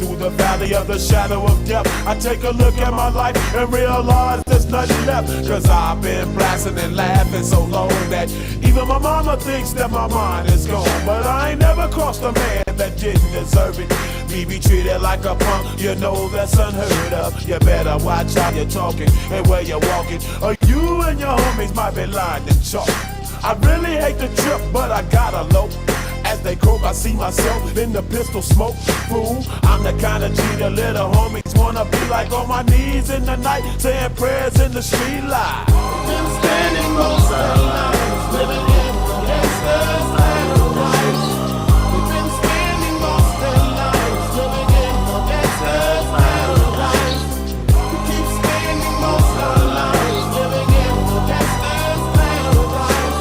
through the valley of the shadow of death, I take a look at my life and realize there's nothing left. Cause I've been blasting and laughing so long that even my mama thinks that my mind is gone. But I ain't never crossed a man that didn't deserve it. Me be treated like a punk, you know that's unheard of. You better watch how you're talking and where you're walking, or you and your homies might be lying in chalk. I really hate the trip, but I gotta low. As they croak, I see myself in the pistol smoke. Fool, I'm the kind of G the little homies wanna be like, on my knees in the night, saying prayers in the street light. Been spending most of our lives living in gangsters' paradise. We've been spending most of our lives living in gangsters' paradise. We keep spending most of our lives living in gangsters' paradise.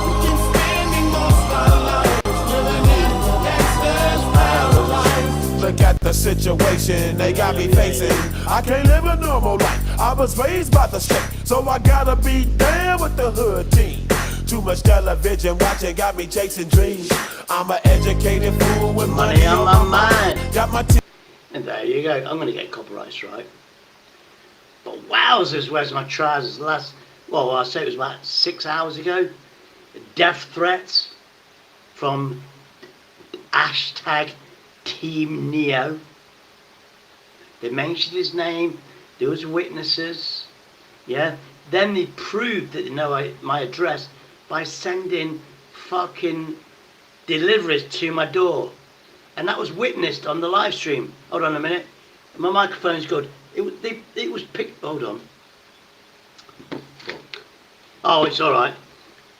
We keep spending most of our lives living in gangsters' paradise. Look at the situation they got me facing. I can't live a normal life. I was raised by the state, so I gotta be down with the hood team. Too much television watching got me chasing dreams. I'm an educated fool with money on my mind. Got my and there you go. I'm gonna get copyright strike. But wowzers, where's my trousers? Well, I say it was about 6 hours ago. Death threats from hashtag Team Neo. They mentioned his name. There was witnesses. Yeah. Then they proved that they know my address by sending fucking deliveries to my door, and that was witnessed on the live stream. Hold on a minute. My microphone's good. It was picked. Hold on. Oh, it's all right.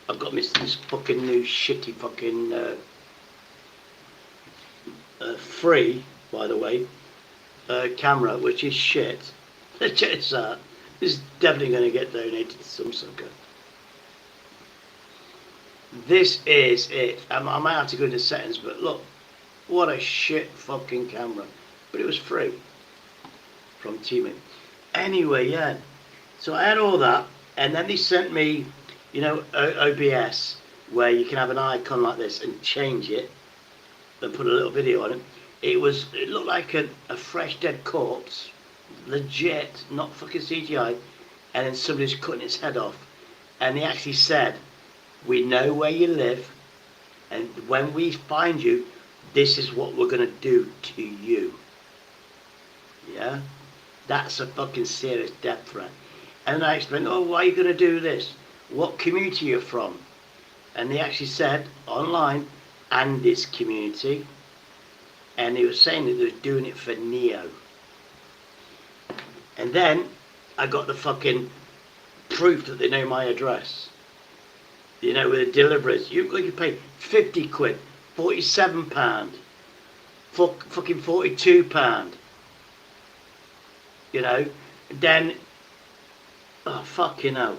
I've got this fucking new shitty fucking free, by the way, camera, which is shit. Check this out. This is definitely going to get donated to some sucker. This is it. I might have to go into settings, but look, what a shit fucking camera. But it was free from Team. Anyway, yeah. So I had all that, and then they sent me, you know, OBS, where you can have an icon like this and change it, and put a little video on it. It looked like a fresh dead corpse, legit, not fucking CGI, and then somebody's cutting its head off, and he actually said, "We know where you live, and when we find you, this is what we're gonna do to you." Yeah, that's a fucking serious death threat. And I explained, "Oh, why are you gonna do this? What community you're from?" And they actually said online, Andy's community, and he was saying that they were doing it for Neo. And then I got the fucking proof that they know my address. You know, with the deliveries, you pay 50 quid, £47, fucking £42. You know, then, oh fucking hell.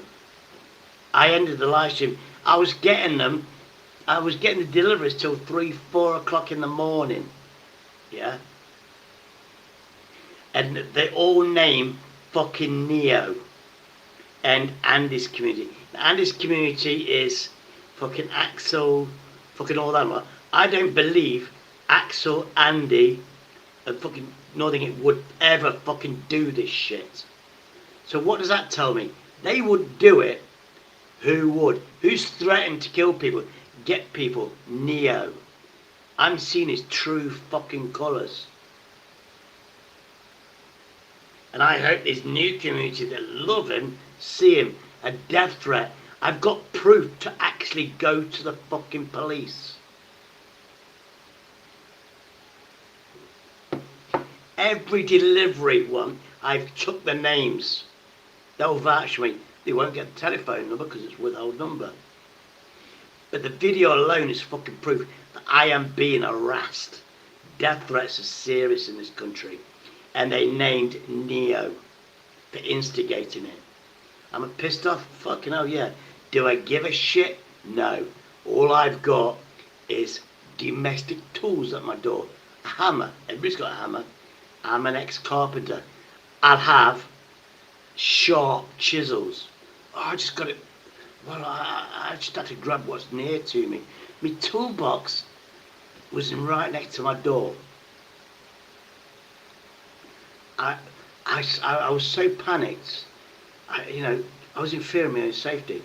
I ended the live stream. I was getting the deliveries till 3, 4 o'clock in the morning. Yeah. And they all name fucking Neo and Andy's community. Andy's community is fucking Axel, fucking all that lot. I don't believe Axel, Andy, and fucking Northern would ever fucking do this shit. So what does that tell me? They would do it. Who would? Who's threatened to kill people? Get people? Neo. I'm seeing his true fucking colours. And I hope this new community that love him, see him, a death threat. I've got proof to actually go to the fucking police. Every delivery one, I've took the names. They'll vouch for me. They won't get the telephone number because it's withheld number. But the video alone is fucking proof that I am being harassed. Death threats are serious in this country. And they named Neo for instigating it. I'm a pissed off, fucking hell yeah. Do I give a shit? No. All I've got is domestic tools at my door. A hammer, everybody's got a hammer. I'm an ex-carpenter. I'll have sharp chisels. Oh, I just got it. Well, I just had to grab what's near to me. My toolbox was right next to my door. I was so panicked. I was in fear of my own safety.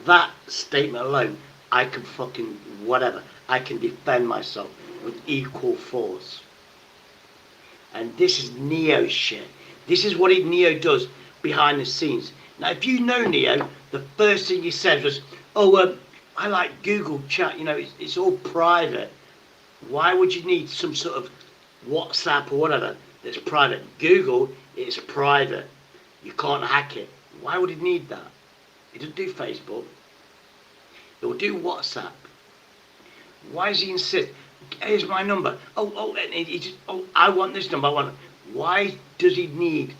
That statement alone, I can fucking whatever. I can defend myself with equal force. And this is Neo shit. This is what Neo does behind the scenes. Now, if you know Neo, the first thing he said was, I like Google Chat, it's all private. Why would you need some sort of WhatsApp or whatever that's private? Google, it's private. You can't hack it. Why would he need that? He doesn't do Facebook. He will do WhatsApp. Why does he insist? Here's my number. And he just, I want this number. I want it. Why does he need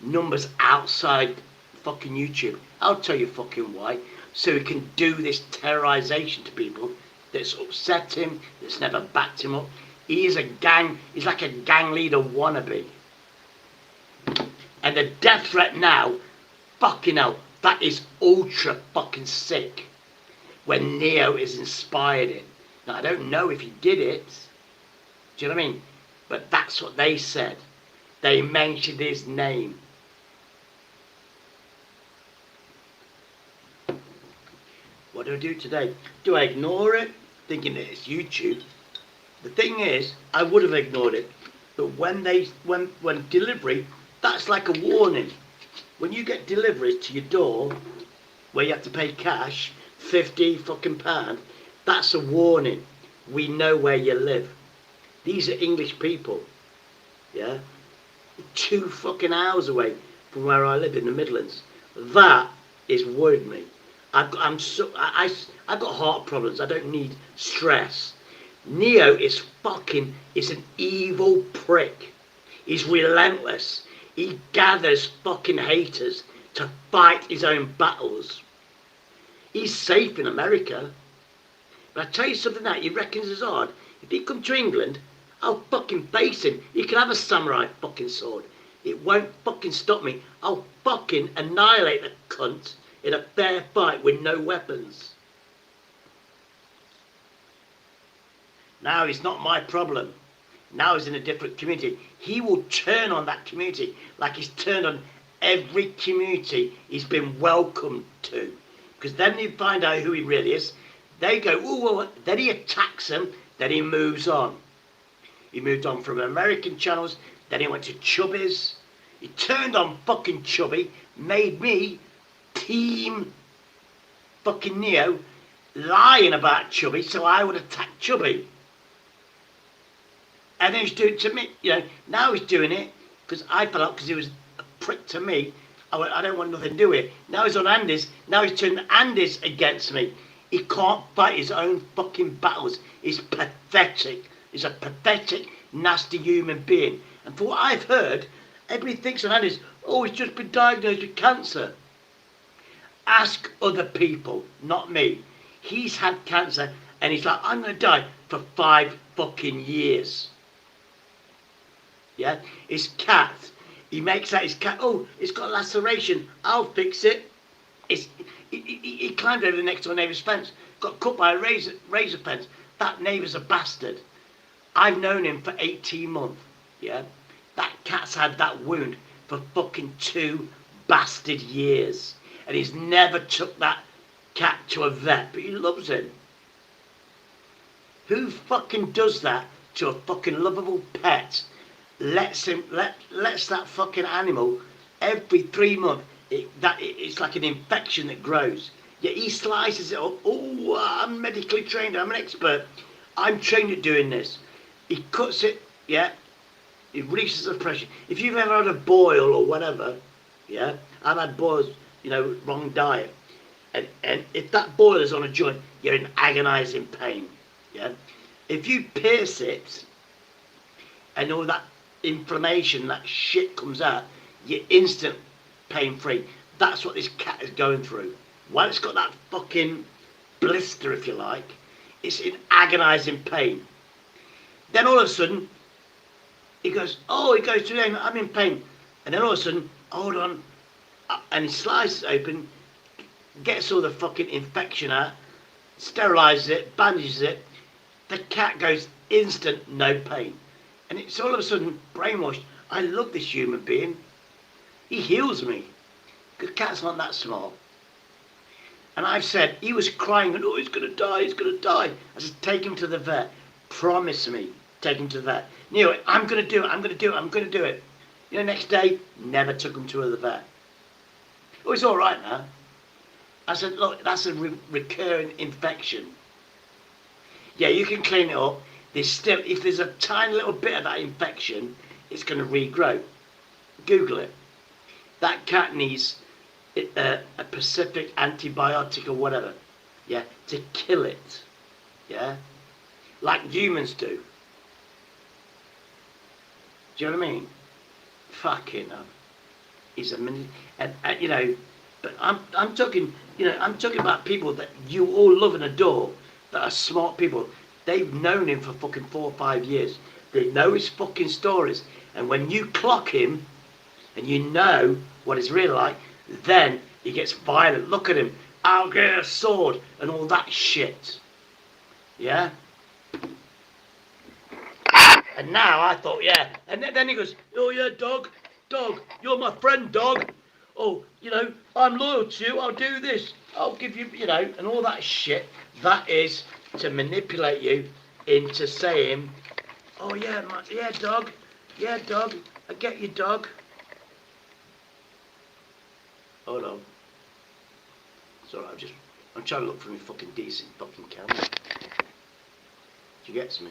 numbers outside fucking YouTube? I'll tell you fucking why. So he can do this terrorization to people that's upset him, that's never backed him up. He's like a gang leader wannabe. And the death threat now, fucking hell, that is ultra fucking sick. When Neo is inspired it. Now, I don't know if he did it. Do you know what I mean? But that's what they said. They mentioned his name. What do I do today? Do I ignore it, thinking that it's YouTube? The thing is, I would have ignored it. But when delivery, that's like a warning. When you get deliveries to your door, where you have to pay cash, 50 fucking pound, that's a warning. We know where you live. These are English people, yeah? 2 fucking hours away from where I live in the Midlands. That is worried me. I've got heart problems. I don't need stress. Neo is an evil prick. He's relentless. He gathers fucking haters to fight his own battles. He's safe in America. But I tell you something that he reckons is hard. If he come to England, I'll fucking face him. He can have a samurai fucking sword. It won't fucking stop me. I'll fucking annihilate the cunt in a fair fight with no weapons. Now it's not my problem. Now he's in a different community. He will turn on that community like he's turned on every community he's been welcomed to. Because then they find out who he really is. They go, ooh, then he attacks them, then he moves on. He moved on from American channels, then he went to Chubby's. He turned on fucking Chubby, made me team fucking Neo, lying about Chubby so I would attack Chubby. And then he's doing it to me, now he's doing it because I felt because he was a prick to me. I don't want nothing to do with it. Now he's on Andy's, now he's turned Andy's against me. He can't fight his own fucking battles. He's pathetic. He's a pathetic, nasty human being. And for what I've heard, everybody thinks on Andy's, he's just been diagnosed with cancer. Ask other people, not me. He's had cancer and he's like, I'm going to die for 5 fucking years. Yeah? His cat, he makes out his cat, it's got a laceration, I'll fix it. He climbed over the next door neighbour's fence, got cut by a razor fence. That neighbour's a bastard. I've known him for 18 months, yeah? That cat's had that wound for fucking 2 bastard years. And he's never took that cat to a vet, but he loves him. Who fucking does that to a fucking lovable pet? Lets that fucking animal every 3 months. It's like an infection that grows. Yet he slices it up. I'm medically trained. I'm an expert. I'm trained at doing this. He cuts it. Yeah. He releases the pressure. If you've ever had a boil or whatever, yeah, I've had boils. Wrong diet. And if that boil is on a joint, you're in agonising pain. Yeah. If you pierce it and all that inflammation, that shit comes out, you're instant pain-free. That's what this cat is going through. While it's got that fucking blister, if you like, it's in agonising pain. Then all of a sudden, he goes to him, I'm in pain. And then all of a sudden, hold on, and he slices it open, gets all the fucking infection out, sterilises it, bandages it. The cat goes instant, no pain. And it's all of a sudden brainwashed. I love this human being. He heals me. Because cats aren't that smart. And I've said, he was crying and, oh, he's going to die, he's going to die. I said, take him to the vet. Promise me, take him to the vet. Neil, I'm going to do it, I'm going to do it, I'm going to do it. You know, next day, never took him to the vet. Oh, he's all right now. I said, look, that's a recurring infection. Yeah, you can clean it up. There's still, if there's a tiny little bit of that infection, it's going to regrow. Google it. That cat needs a specific antibiotic or whatever, yeah, to kill it, yeah, like humans do. Do you know what I mean? Fucking hell. He's a minute, and you know, but I'm talking, you know, I'm talking about people that you all love and adore, that are smart people. They've known him for fucking 4 or 5 years. They know his fucking stories, and when you clock him, and you know what he's really like, then he gets violent. Look at him. I'll get a sword and all that shit. Yeah? And now I thought, yeah. And then he goes, oh yeah, dog, you're my friend, dog. Oh, you know, I'm loyal to you. I'll do this. I'll give you, you know, and all that shit. That is to manipulate you into saying, oh yeah, dog. Yeah, dog. I get you, dog. Hold on. It's alright, I'm trying to look for a fucking decent fucking camera. Do you get me?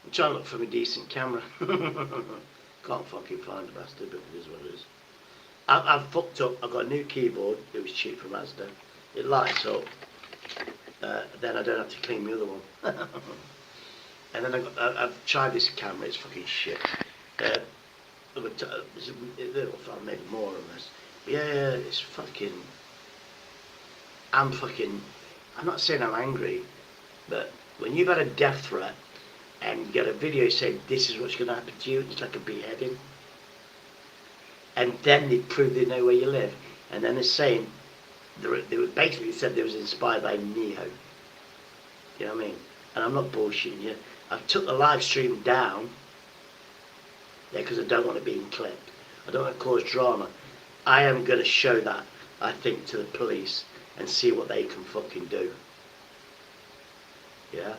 I'm trying to look for a decent camera. Can't fucking find a bastard, but it is what it is. I've fucked up. I've got a new keyboard. It was cheap from Asda. It lights up. Then I don't have to clean the other one. And then I've tried this camera. It's fucking shit. Maybe more or less. But yeah, it's fucking. I'm not saying I'm angry, but when you've had a death threat and you get a video saying this is what's going to happen to you, it's like a beheading. And then they prove they know where you live, and then they're saying they were basically said they was inspired by Neo. You know what I mean? And I'm not bullshitting you. I've took the live stream down. Yeah, because I don't want it being clipped. I don't want to cause drama. I am going to show that, I think, to the police and see what they can fucking do. Yeah?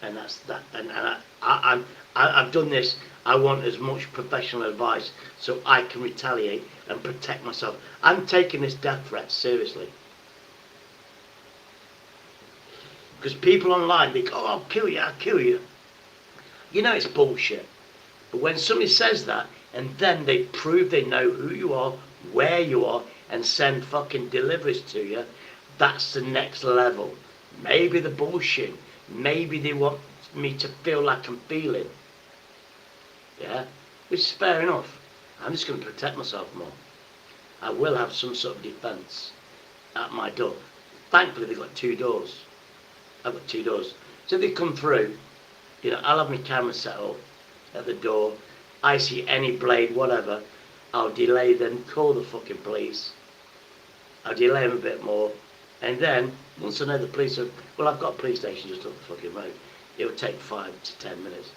And that's that. And I've done this. I want as much professional advice so I can retaliate and protect myself. I'm taking this death threat seriously. Because people online, they go, oh, I'll kill you. You know it's bullshit. But when somebody says that, and then they prove they know who you are, where you are, and send fucking deliveries to you, that's the next level. Maybe the bullshit. Maybe they want me to feel like I'm feeling. Yeah? Which is fair enough. I'm just going to protect myself more. I will have some sort of defence at my door. Thankfully, they've got 2 doors. I've got 2 doors. So if they come through, you know, I'll have my camera set up at the door. I see any blade, whatever, I'll delay them, call the fucking police. I'll delay them a bit more. And then, once I know the police are, well, I've got a police station just up the fucking road. It'll take 5 to 10 minutes.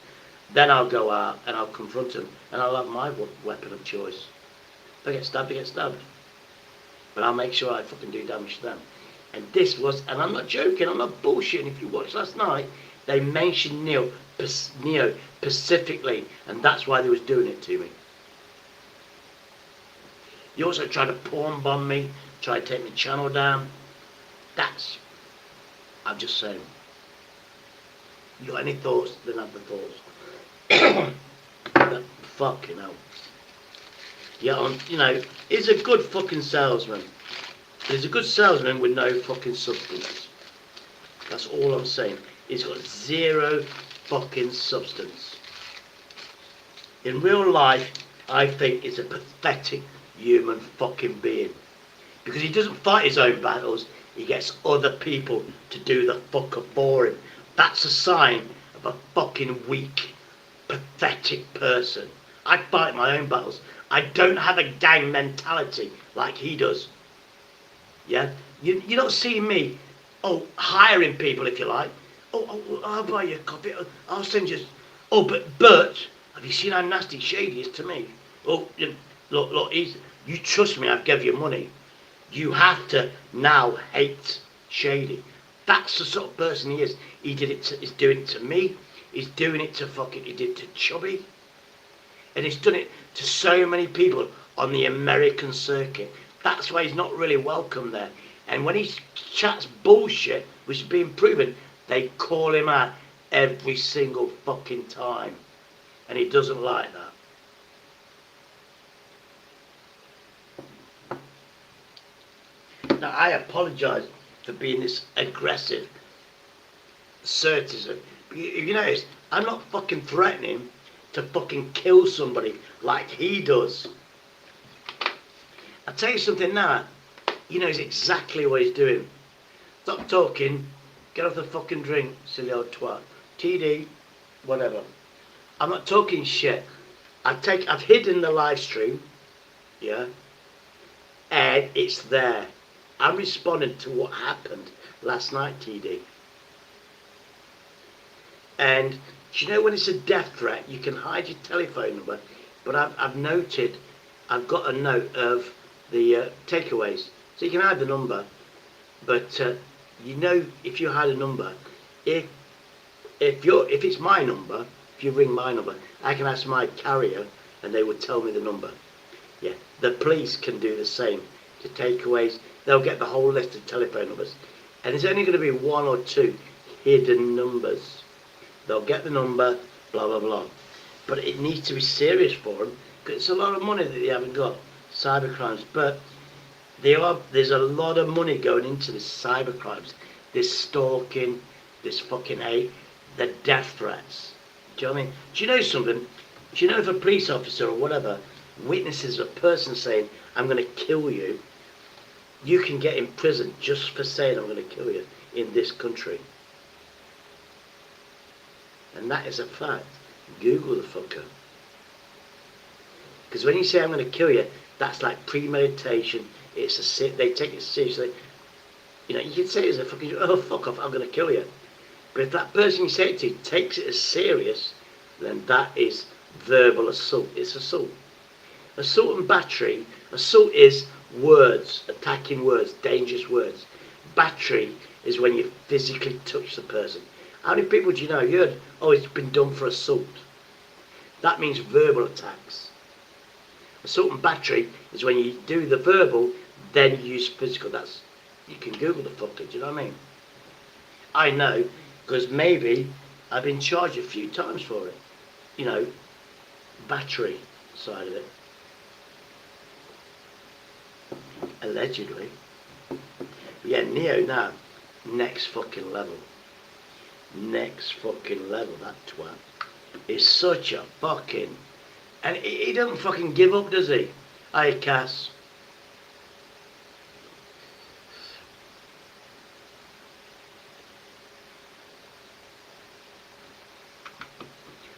Then I'll go out and I'll confront them and I'll have my weapon of choice. If I get stabbed, I get stabbed. But I'll make sure I fucking do damage to them. And this was, and I'm not joking, I'm not bullshitting. If you watched last night, they mentioned Neo specifically, and that's why they was doing it to me. You also tried to porn bomb me, tried to take my channel down. I'm just saying. You got any thoughts? Then have the thoughts. But fucking hell. Yeah, you know, he's a good fucking salesman. He's a good salesman with no fucking substance. That's all I'm saying. He's got 0 fucking substance. In real life, I think he's a pathetic human fucking being. Because he doesn't fight his own battles, he gets other people to do the fuck up for him. That's a sign of a fucking weak, pathetic person. I fight my own battles. I don't have a gang mentality like he does. Yeah? You don't see me, hiring people if you like. I'll buy you a coffee. I'll send you. Oh, but have you seen how nasty Shady is to me? Oh, look, you trust me. I've given you money. You have to now hate Shady. That's the sort of person he is. He's doing it to me. He's doing it to he did it to Chubby. And he's done it to so many people on the American circuit. That's why he's not really welcome there. And when he chats bullshit, which is being proven, they call him out every single fucking time. And he doesn't like that. Now, I apologise for being this aggressive, assertive. You notice, I'm not fucking threatening to fucking kill somebody like he does. I'll tell you something now. He knows exactly what he's doing. Stop talking. Get off the fucking drink, silly old twat. TD, whatever. I'm not talking shit. I've hidden the live stream, yeah, and it's there. I'm responding to what happened last night, TD. And do you know when it's a death threat, you can hide your telephone number, but I've noted, I've got a note of the takeaways, so you can hide the number, but you know, if you hide a number, if it's my number, if you ring my number, I can ask my carrier and they would tell me the number. Yeah, the police can do the same to takeaways. They'll get the whole list of telephone numbers, and there's only going to be one or two hidden numbers. They'll get the number, blah blah blah, but it needs to be serious for them because it's a lot of money that they haven't got, cyber crimes. But there's a lot of money going into this cyber crimes, this stalking, this fucking hate, the death threats. Do you know what I mean? Do you know something? Do you know if a police officer or whatever witnesses a person saying, I'm going to kill you, you can get in prison just for saying I'm going to kill you in this country. And that is a fact. Google the fucker. Because when you say I'm going to kill you, that's like premeditation. They take it seriously. You know, you can say it as a fucking, oh fuck off, I'm going to kill you. But if that person you say it to takes it as serious, then that is verbal assault. It's assault. Assault and battery. Assault is words, attacking words, dangerous words. Battery is when you physically touch the person. How many people do you know? You heard, oh, it's been done for assault. That means verbal attacks. Assault and battery is when you do the verbal, then you use physical. That's, you can Google the fucker, do you know what I mean? I know, because maybe I've been charged a few times for it. You know, battery side of it. Allegedly. But yeah, Neo now, next fucking level. Next fucking level, that twat. Is such a fucking... And he doesn't fucking give up, does he? Hey, Cass.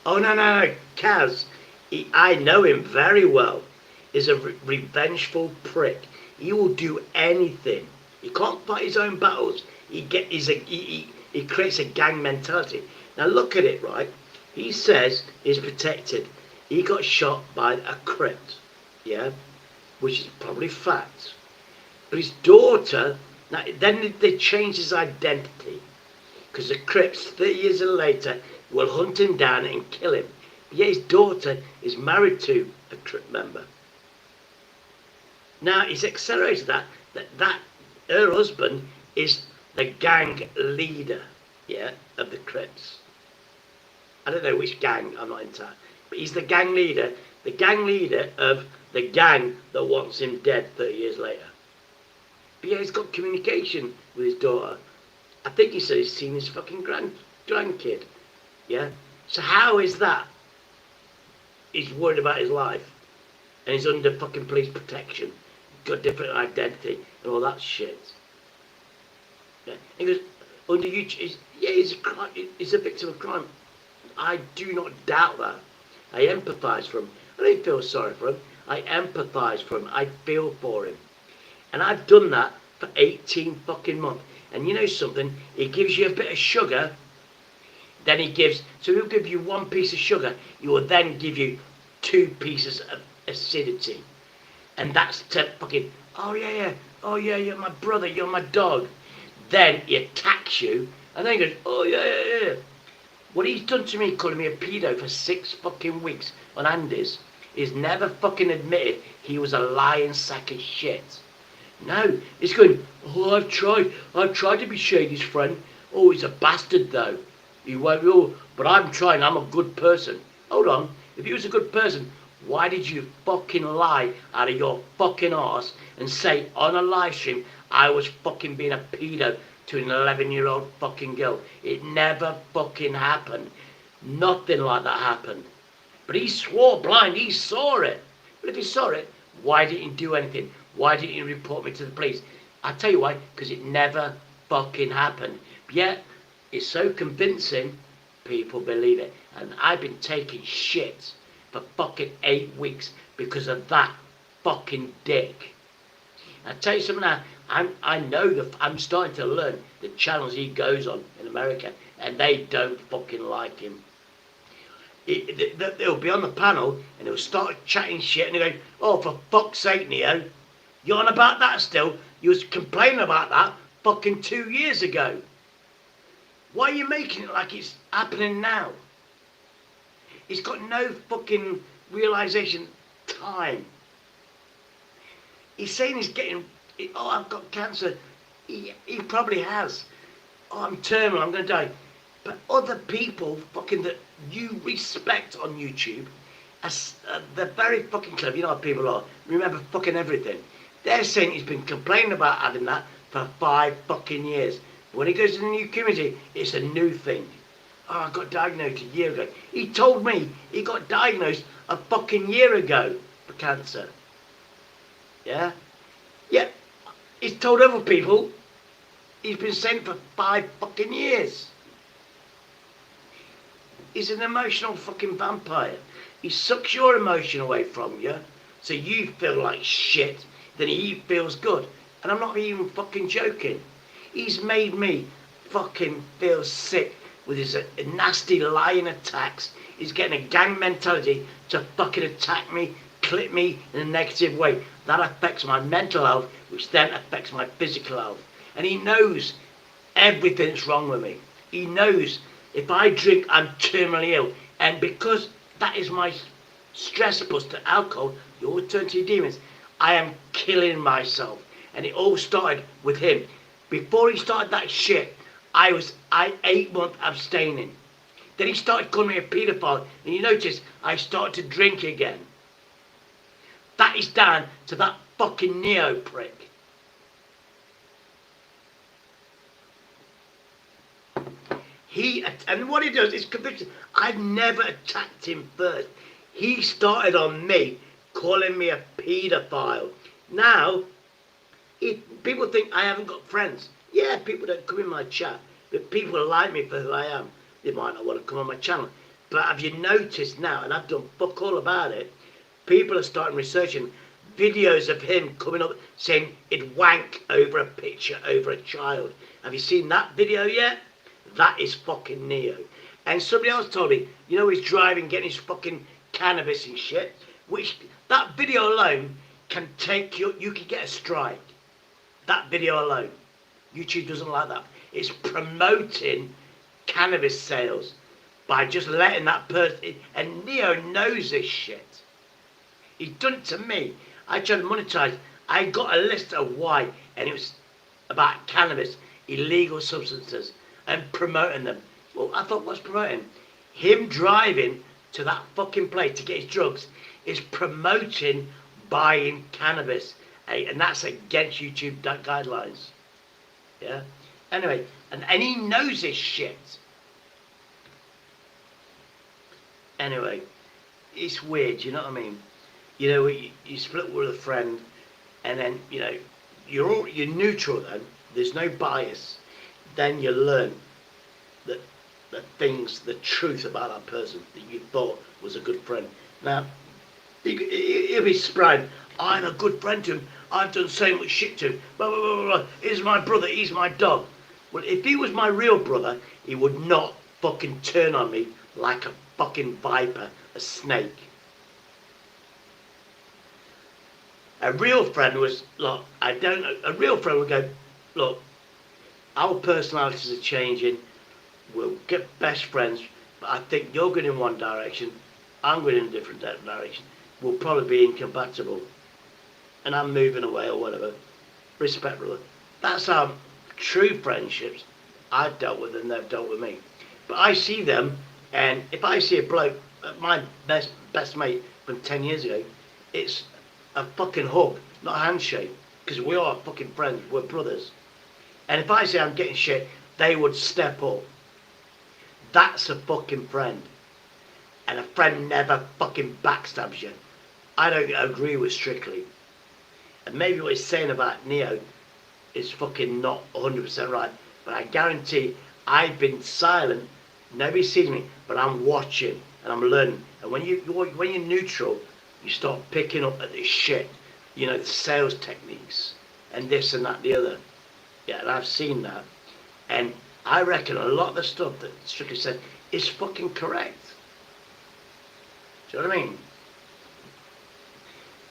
Oh, no, Kaz, I know him very well. He's a revengeful prick. He will do anything. He can't fight his own battles. He creates a gang mentality. Now look at it, right? He says he's protected. He got shot by a Crip, yeah? Which is probably fact. But his daughter, now then they changed his identity. Because the Crips, 30 years later, will hunt him down and kill him. But yeah, his daughter is married to a Crip member. Now he's accelerated that her husband is the gang leader, yeah, of the Crips. I don't know which gang, I'm not into that. But he's the gang leader of the gang that wants him dead 30 years later. But yeah, he's got communication with his daughter. I think he said he's seen his fucking grandkid. Yeah? So how is that? He's worried about his life. And he's under fucking police protection. Got different identity and all that shit. Yeah. He goes, under you, he's a victim of crime. I do not doubt that. I empathise for him. I don't feel sorry for him. I empathise for him. I feel for him. And I've done that for 18 fucking months. And you know something? It gives you a bit of sugar Then he'll give you 1 piece of sugar. He will then give you 2 pieces of acidity. And that's to fucking, oh yeah, you're my brother, you're my dog. Then he attacks you, and then he goes, oh yeah. What he's done to me, calling me a pedo for 6 fucking weeks on Andy's, is never fucking admitted he was a lying sack of shit. No, he's going, oh, I've tried to be Shady's friend. Oh, he's a bastard though. He won't, oh, but I'm trying, I'm a good person. Hold on, if he was a good person, why did you fucking lie out of your fucking arse and say on a live stream I was fucking being a pedo to an 11-year-old fucking girl? It never fucking happened. Nothing like that happened. But he swore blind, he saw it. But if he saw it, why didn't he do anything? Why didn't he report me to the police? I tell you why, because it never fucking happened. But yet, it's so convincing, people believe it. And I've been taking shit for fucking 8 weeks because of that fucking dick. I tell you something now, I know that I'm starting to learn the channels he goes on in America, and they don't fucking like him. They'll be on the panel and they'll start chatting shit and they'll go, oh, for fuck's sake, Neo, you're on about that still? You was complaining about that fucking 2 years ago. Why are you making it like it's happening now? He's got no fucking realization time. He's saying he's getting, oh, I've got cancer. He probably has. Oh, I'm terminal, I'm going to die. But other people fucking that you respect on YouTube, they're very fucking clever. You know how people are. Remember fucking everything. They're saying he's been complaining about having that for 5 fucking years. When he goes to the new community, it's a new thing. Oh, I got diagnosed a year ago. He told me he got diagnosed a fucking year ago for cancer. Yeah? Yeah. He's told other people he's been saying for 5 fucking years. He's an emotional fucking vampire. He sucks your emotion away from you, so you feel like shit, then he feels good. And I'm not even fucking joking. He's made me fucking feel sick with his nasty lying attacks. He's getting a gang mentality to fucking attack me, clip me in a negative way. That affects my mental health, which then affects my physical health. And he knows everything's wrong with me. He knows if I drink, I'm terminally ill. And because that is my stress plus to alcohol, you always turn to your demons. I am killing myself. And it all started with him. Before he started that shit, I 8 months abstaining. Then he started calling me a paedophile, and you notice I started to drink again. That is down to that fucking Neo prick. And what he does is conviction. I've never attacked him first. He started on me, calling me a paedophile. Now, if people think I haven't got friends. Yeah, people don't come in my chat, but people like me for who I am. They might not want to come on my channel. But have you noticed now, and I've done fuck all about it, people are starting researching videos of him coming up saying he'd wank over a picture over a child. Have you seen that video yet? That is fucking Neo. And somebody else told me, you know, he's driving, getting his fucking cannabis and shit, which that video alone can take you could get a strike. That video alone. YouTube doesn't like that. It's promoting cannabis sales by just letting that person, and Neo knows this shit. He's done it to me. I tried to monetize. I got a list of why, and it was about cannabis, illegal substances, and promoting them. Well, I thought, what's promoting? Him driving to that fucking place to get his drugs is promoting buying cannabis, and that's against YouTube guidelines. Yeah. Anyway, and he knows this shit. Anyway, it's weird. You know what I mean? You know, you split with a friend, and then you know you're neutral. Then there's no bias. Then you learn that the things, the truth about that person that you thought was a good friend. Now, he'll be spraying, I'm a good friend to him, I've done so much shit to him, blah, blah, blah, blah. He's my brother, he's my dog. Well, if he was my real brother, he would not fucking turn on me like a fucking viper, a snake. A real friend was, look, I don't know, a real friend would go, look, our personalities are changing, we'll get best friends, but I think you're going in one direction, I'm going in a different direction, we'll probably be incompatible, and I'm moving away or whatever, respectfully. That's how true friendships I've dealt with and they've dealt with me. But I see them, and if I see a bloke, my best mate from 10 years ago, it's a fucking hug, not a handshake, because we are fucking friends, we're brothers. And if I say I'm getting shit, they would step up. That's a fucking friend. And a friend never fucking backstabs you. I don't agree with Strictly. And maybe what he's saying about Neo is fucking not 100% right. But I guarantee I've been silent, nobody sees me, but I'm watching and I'm learning. And when you're neutral, you start picking up at this shit. You know, the sales techniques and this and that, the other. Yeah, and I've seen that. And I reckon a lot of the stuff that Strictly said is fucking correct. Do you know what I mean?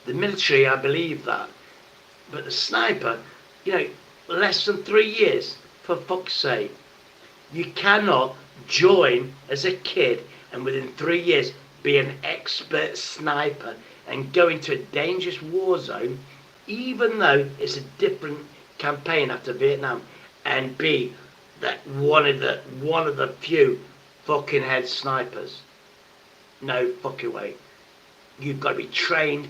The military, I believe that. But the sniper, you know, less than 3 years, for fuck's sake. You cannot join as a kid and within 3 years be an expert sniper and go into a dangerous war zone, even though it's a different campaign after Vietnam, and be that one of the few fucking head snipers. No fucking way. You've got to be trained.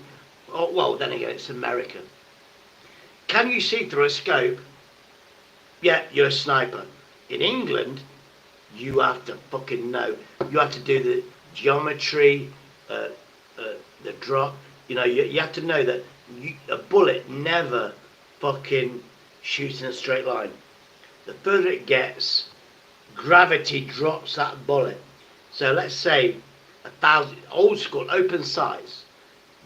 Oh, well, then again, it's America. Can you see through a scope? Yeah, you're a sniper. In England, you have to fucking know. You have to do the geometry, the drop. You know, you have to know that a bullet never fucking shoots in a straight line. The further it gets, gravity drops that bullet. So let's say 1,000, old school, open sights.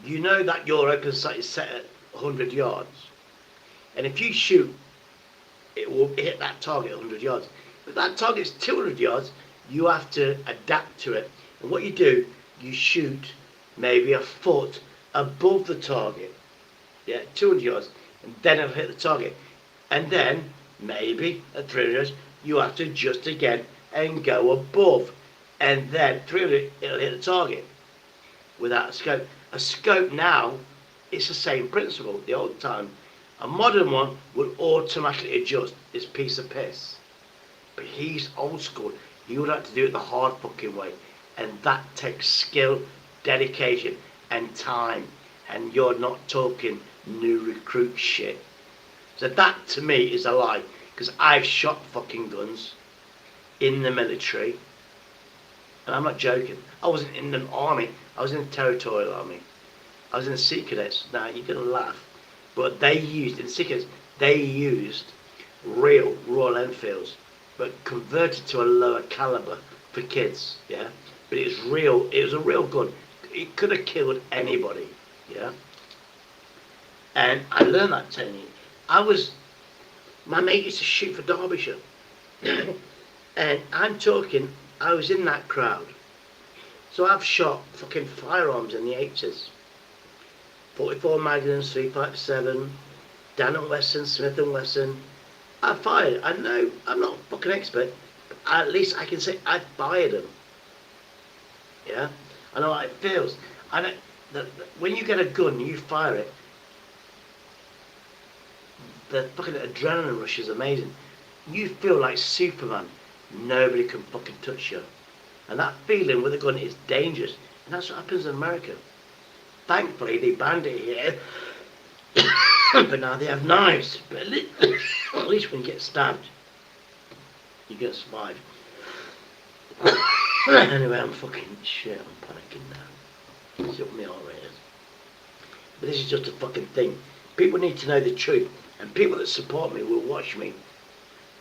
You know that your open sight is set at 100 yards. And if you shoot, it will hit that target 100 yards. If that target's 200 yards, you have to adapt to it. And what you do, you shoot maybe a foot above the target. Yeah, 200 yards. And then it'll hit the target. And then, maybe at 300 yards, you have to adjust again and go above. And then 300, it'll hit the target without a scope. A scope now, it's the same principle, the old time. A modern one will automatically adjust this piece of piss. But he's old school. He would have to do it the hard fucking way. And that takes skill, dedication, and time. And you're not talking new recruit shit. So that to me is a lie. Because I've shot fucking guns in the military. And I'm not joking. I wasn't in the army. I was in the territorial army. I was in the Sea Cadets. Now, you're going to laugh. But they used, in Sea Cadets, they used real Royal Enfields, but converted to a lower caliber for kids, yeah? But it was real, it was a real gun. It could have killed anybody, yeah? And I learned that technique. My mate used to shoot for Derbyshire. And I'm talking, I was in that crowd. So I've shot fucking firearms in the 80s. 44 Magnums, 357, Dan & Wesson, Smith & Wesson. I fired. I know, I'm not a fucking expert, but at least I can say I fired them. Yeah? I know how it feels. I know that when you get a gun, you fire it, the fucking adrenaline rush is amazing. You feel like Superman. Nobody can fucking touch you. And that feeling with a gun is dangerous. And that's what happens in America. Thankfully, they banned it here. But now they have knives. But at least when you get stabbed, you get survive. Anyway, I'm fucking shit. I'm panicking now. See what my heart rate is. But this is just a fucking thing. People need to know the truth. And people that support me will watch me.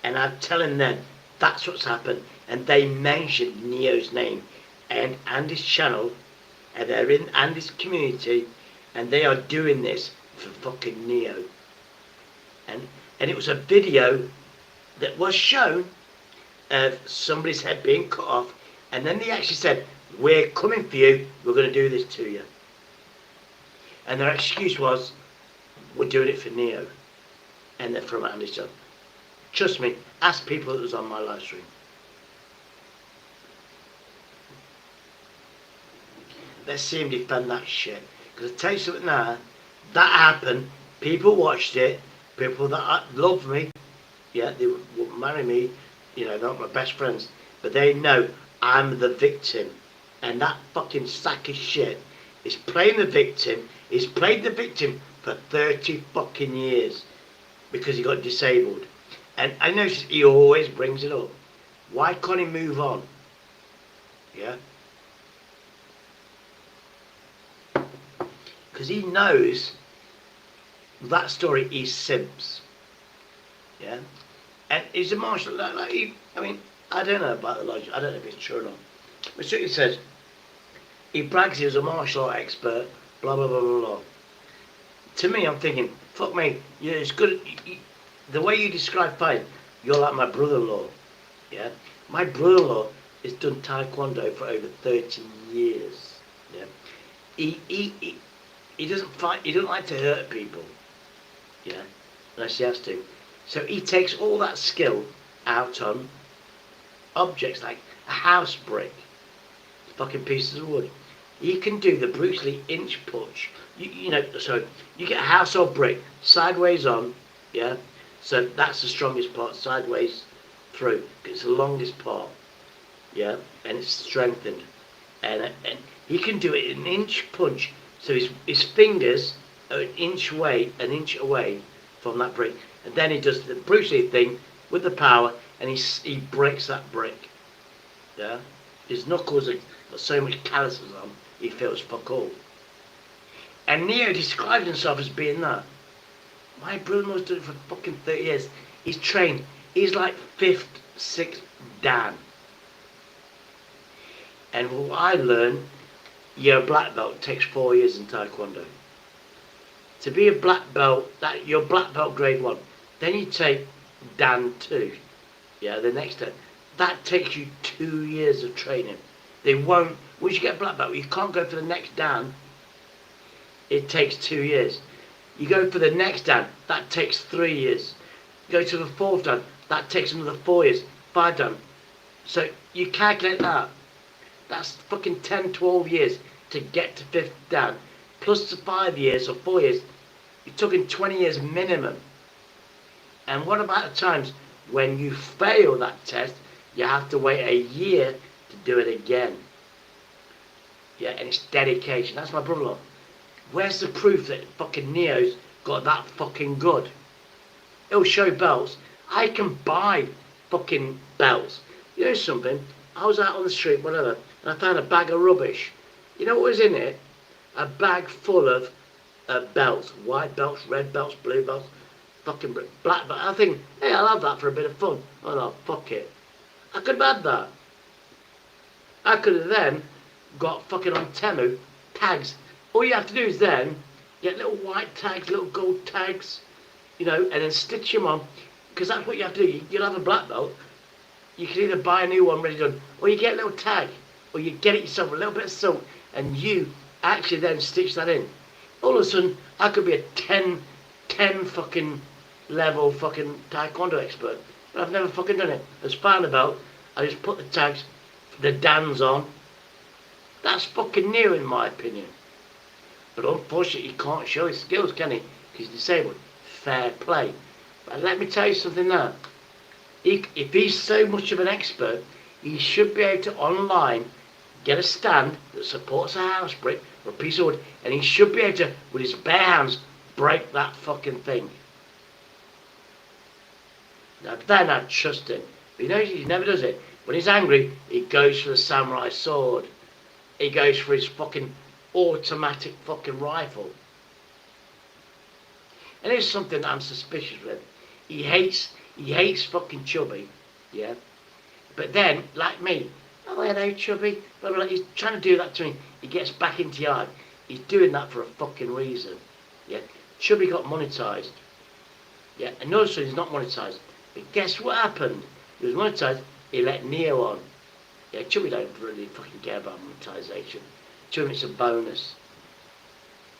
And I'm telling them that's what's happened. And they mentioned Neo's name and Andy's channel. And they're in Andy's community. And they are doing this for fucking Neo. And it was a video that was shown of somebody's head being cut off, and then they actually said, "We're coming for you. We're going to do this to you." And their excuse was, "We're doing it for Neo," and they're from Anderson. Trust me, ask people that was on my live stream. Let's see him defend that shit. Because I tell you something now, that happened. People watched it. People that love me, yeah, they would marry me. You know, they're not my best friends, but they know I'm the victim. And that fucking sack of shit is playing the victim. He's played the victim for 30 fucking years because he got disabled. And I notice he always brings it up. Why can't he move on? Yeah? Because he knows that story is Simps. Yeah? And he's a martial art. I mean, I don't know about the logic. I don't know if it's true or not. But so he says, he brags he was a martial art expert, blah, blah, blah, blah, blah. To me, I'm thinking, fuck me, you're as good the way you describe fight, you're like my brother-in-law. Yeah? My brother-in-law has done Taekwondo for over 30 years. Yeah? He doesn't fight, he doesn't like to hurt people. Yeah? Unless he has to. So he takes all that skill out on objects like a house brick, fucking pieces of wood. He can do the Bruce Lee inch punch. You know, so you get a house or brick sideways on, yeah? So that's the strongest part, sideways through. It's the longest part, yeah? And it's strengthened. And he can do it an inch punch. So his fingers are an inch away from that brick. And then he does the Bruce Lee thing with the power, and he breaks that brick. Yeah? His knuckles have got so much calluses on, he feels fuck all. And Neo described himself as being that. My brother-in-law's done it for fucking 30 years. He's trained. He's like 5th, 6th Dan. And what I learned, you're a black belt, it takes 4 years in Taekwondo. To be a black belt, you're black belt grade 1. Then you take Dan 2. Yeah, the next Dan. That takes you 2 years of training. They won't, once you get black belt, you can't go for the next Dan. It takes 2 years. You go for the next Dan, that takes 3 years. You go to the 4th Dan, that takes another 4 years. 5 Dan. So you calculate that. That's fucking 10, 12 years to get to 5th Dan. Plus the 5 years or 4 years, you're talking 20 years minimum. And what about the times when you fail that test, you have to wait a year to do it again. Yeah, and it's dedication. That's my brother-in-law. Where's the proof that fucking Neo's got that fucking good? He'll show belts. I can buy fucking belts. You know something? I was out on the street, whatever, and I found a bag of rubbish. You know what was in it? A bag full of belts. White belts, red belts, blue belts, fucking black belts. I think, hey, I'll have that for a bit of fun. Oh no, fuck it. I could have had that. I could have then got fucking on Temu tags. All you have to do is then get little white tags, little gold tags, you know, and then stitch them on. Because that's what you have to do. You'll have a black belt. You can either buy a new one ready done, or you get a little tag, or you get it yourself, a little bit of silk, and you actually then stitch that in. All of a sudden, I could be a 10 fucking level fucking Taekwondo expert. But I've never fucking done it. I just found a belt, I just put the tags, the Dans on. That's fucking new in my opinion. But unfortunately, he can't show his skills, can he? Because he's disabled. Fair play. But let me tell you something now. If he's so much of an expert, he should be able to online get a stand that supports a house brick or a piece of wood, and he should be able to, with his bare hands, break that fucking thing. Now then I'd trust him. But you know, he never does it. When he's angry, he goes for the samurai sword. He goes for his fucking automatic fucking rifle. And it's something that I'm suspicious with. He hates fucking Chubby, yeah? But then, like me, oh, hello Chubby, blah, blah, blah. He's trying to do that to me. He gets back into yard. He's doing that for a fucking reason, yeah? Chubby got monetized, yeah? And notice he's not monetized. But guess what happened? He was monetized, he let Neo on. Yeah, Chubby don't really fucking care about monetization. To him it's a bonus.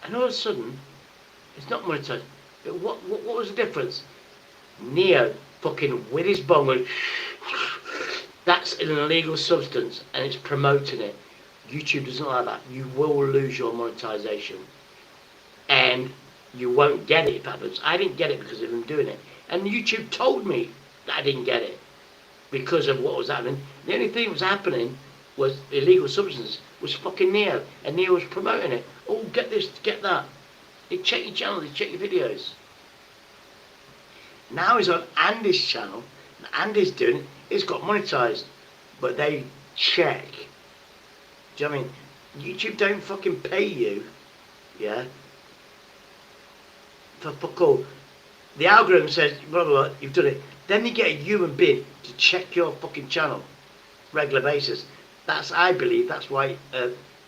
And all of a sudden, it's not monetized. But what was the difference? Neo fucking with his bong going, that's an illegal substance and it's promoting it. YouTube doesn't like that. You will lose your monetization. And you won't get it if it happens. I didn't get it because of him doing it. And YouTube told me that I didn't get it because of what was happening. The only thing that was happening was illegal substances, was fucking Neo. And Neo was promoting it. Oh, get this, get that. They check your channel, they check your videos. Now he's on Andy's channel, and Andy's doing it, it's got monetized. But they check. Do you know what I mean? YouTube don't fucking pay you, yeah, for fuck all. The algorithm says, blah, blah, blah, you've done it. Then you get a human being to check your fucking channel regular basis. That's, I believe, that's why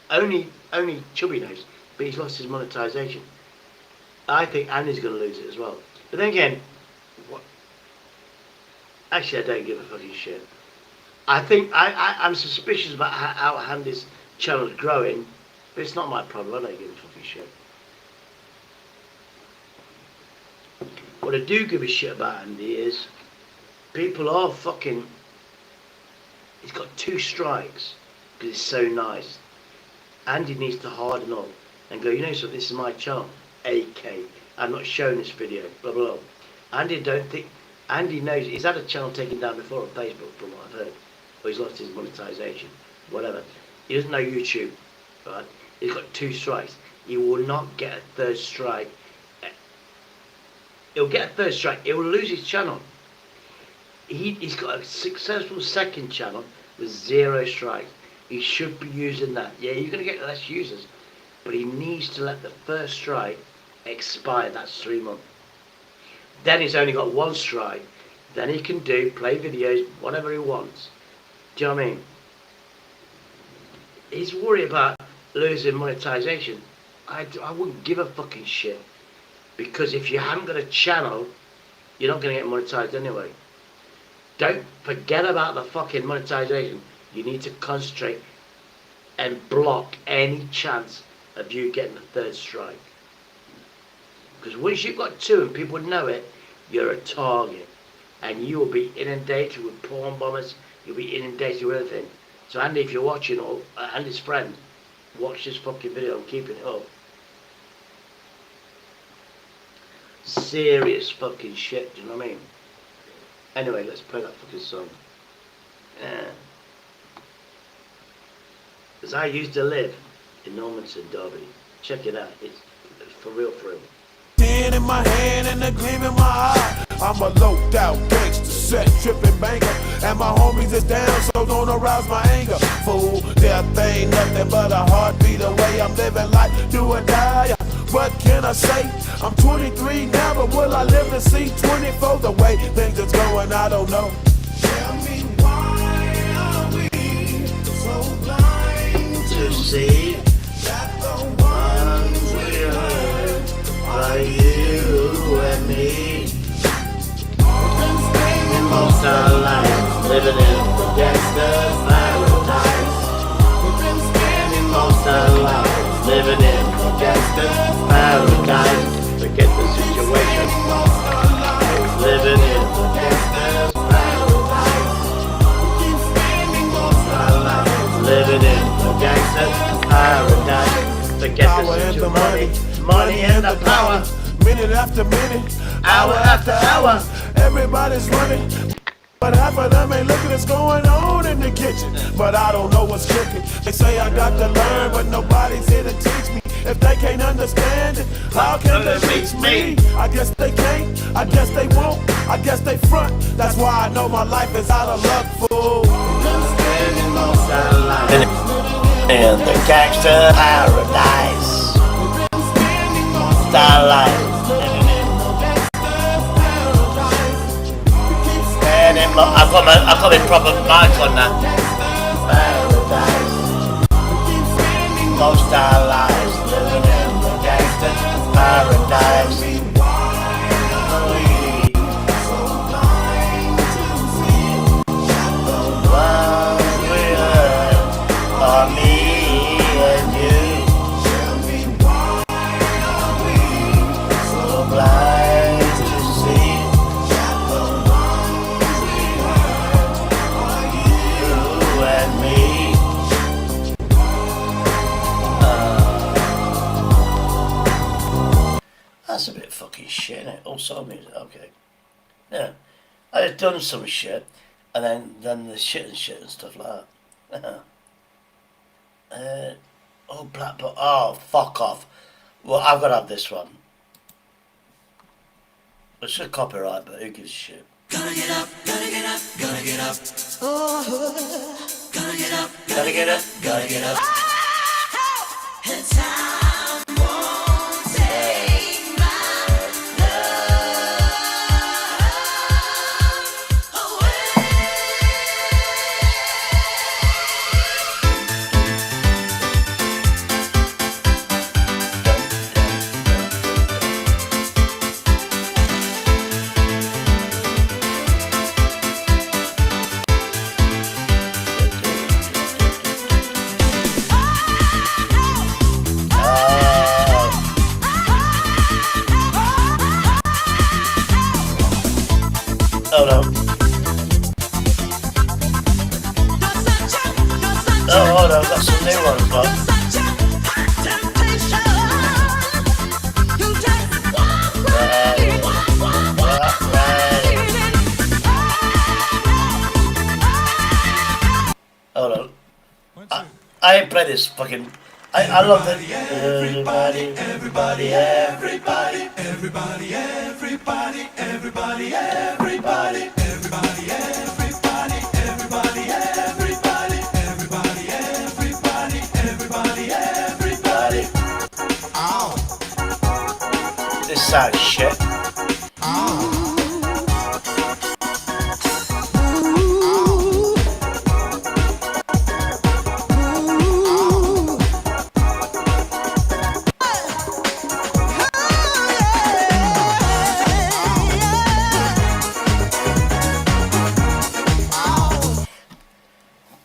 only Chubby knows, but he's lost his monetization. I think Andy's going to lose it as well. But then again, what? Actually, I don't give a fucking shit. I think I'm suspicious about how Andy's channel is growing, but it's not my problem. I don't give a fucking shit. What I do give a shit about Andy is people are fucking. He's got 2 strikes because he's so nice. Andy needs to harden up and go, you know something, this is my channel. AK, I'm not showing this video, blah blah blah. Andy knows he's had a channel taken down before on Facebook from what I've heard, or he's lost his monetization, whatever. He doesn't know YouTube, right? He's got 2 strikes. He will not get a 3rd strike. He'll get a 3rd strike. He will lose his channel. He's got a successful 2nd channel with 0 strikes. He should be using that. Yeah, you're going to get less users, but he needs to let the 1st strike expire. That's 3 months. Then he's only got 1 strike. Then he can play videos, whatever he wants. Do you know what I mean? He's worried about losing monetization. I wouldn't give a fucking shit. Because if you haven't got a channel, you're not going to get monetized anyway. Don't forget about the fucking monetization. You need to concentrate and block any chance of you getting the 3rd strike. Because once you've got 2 and people know it, you're a target. And you will be inundated with porn bombers. You'll be inundated with everything. So Andy, if you're watching, or Andy's friend, watch this fucking video and keeping it up. Serious fucking shit, do you know what I mean? Anyway, let's play that fucking song. Because I used to live in Normanton, Derby. Check it out, it's for real, for real. Pen in my hand and a gleam in my eye. I'm a loped out gangster, set tripping banker, and my homies is down, so don't arouse my anger. Fool, death ain't nothing but a heartbeat away. I'm living life, do or die. What can I say? I'm 23 now, but will I live to see 24? The way things are going, I don't know. Tell me why are we so blind To see that the ones we hurt are you and me. Most our lives living in the gangster's paradise. We've been spending Most our lives living in the gangster's paradise. Forget the situation. Living in the gangster's paradise. keep spending most Our lives living in the gangster's paradise. Forget Power the and the situation. Money and the power. minute after minute, Hour after hour. everybody's running. But half of them ain't looking what's going on in the kitchen. But I don't know what's cooking. They say I got to learn, but nobody's here to teach me. If they can't understand it, how can they reach me? I guess they can't, I guess they won't, I guess they front. That's why I know my life is out of luck, fool. Spending most our lives in the gangster paradise. Our lives living in and I've got my proper mic on now. Paradise. Most our lives living in the gangster's paradise. a bit fucking shit, innit? All soul music, okay. Yeah. I had done some shit, and then the shit and stuff like that. Oh, Black Box. Oh, fuck off. Well, I've got to have this one. It's a copyright, but who gives a shit? Gotta get up, gotta get up, gotta get up. Oh, gotta get up, Gotta get up, gotta get up. and time won't take my love away. Oh no. Oh, hold on, I've got some new ones, but. Hold on. I ain't played this fucking. I love it. Everybody, everybody, everybody, everybody, everybody, everybody, everybody, everybody, everybody, everybody, everybody, everybody, everybody, everybody. Ow. This sounds shit.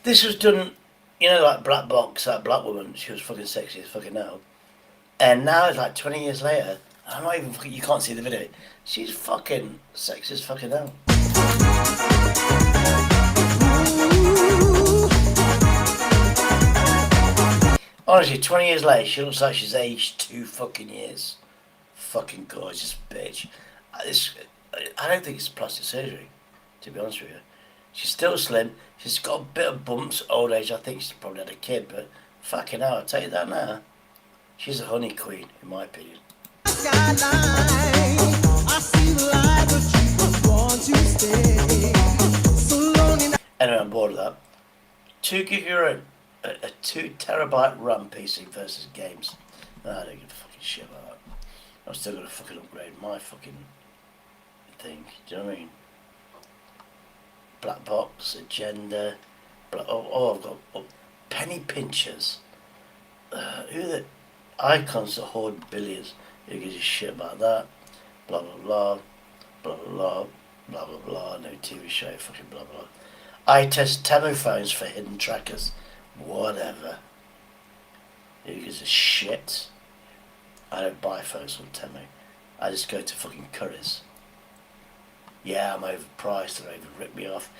This was done, you know, like Black Box, that black woman, she was fucking sexy as fucking now. And now it's like 20 years later, I'm not even fucking, you can't see the video. She's fucking sexy as fucking now. Honestly, 20 years later, she looks like she's aged 2 fucking years. Fucking gorgeous bitch. I don't think it's plastic surgery, to be honest with you. She's still slim. She's got a bit of bumps, old age. I think she's probably had a kid, but fucking hell, I'll tell you that now. She's a honey queen, in my opinion. Anyway, I'm bored of that. 2 gig euro, a 2 terabyte RAM PC versus games. I don't give a fucking shit about that. I'm still gonna fucking upgrade my fucking thing. Do you know what I mean? Black Box, Agenda, I've got penny pinchers. Who are the icons that hoard billions? Who gives a shit about that? Blah blah blah, blah blah blah, blah blah blah. No TV show, fucking blah blah. I test Temu phones for hidden trackers. Whatever. Who gives a shit? I don't buy phones on Temu. I just go to fucking Curry's. Yeah, I'm overpriced, and they even ripped me off.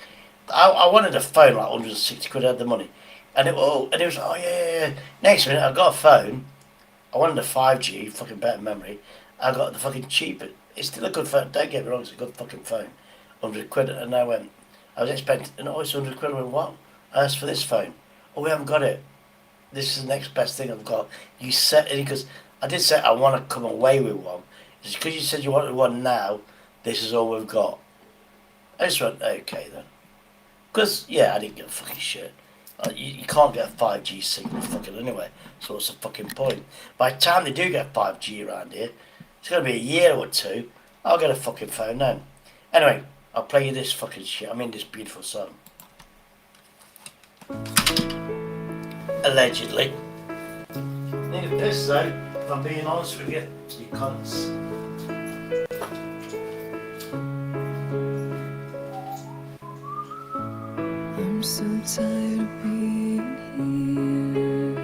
I wanted a phone, like 160 quid, I had the money. And it was, oh yeah. Next minute, I got a phone. I wanted a 5G, fucking better memory. I got the fucking cheaper. It's still a good phone, don't get me wrong, it's a good fucking phone. 100 quid, and I was expecting, it's 100 quid, I went, what? I asked for this phone. Oh, we haven't got it. This is the next best thing I've got. You said, because I did say I want to come away with one. It's because you said you wanted one now. This is all we've got. I just went, okay then. Because, yeah, I didn't give a fucking shit. You can't get a 5G signal fucking anyway. So what's the fucking point? By the time they do get 5G around here, it's going to be a year or 2. I'll get a fucking phone then. Anyway, I'll play you this fucking shit. I mean this beautiful song. Allegedly. Need a piss though, if I'm being honest with you. You cunts. I'm so tired of being here,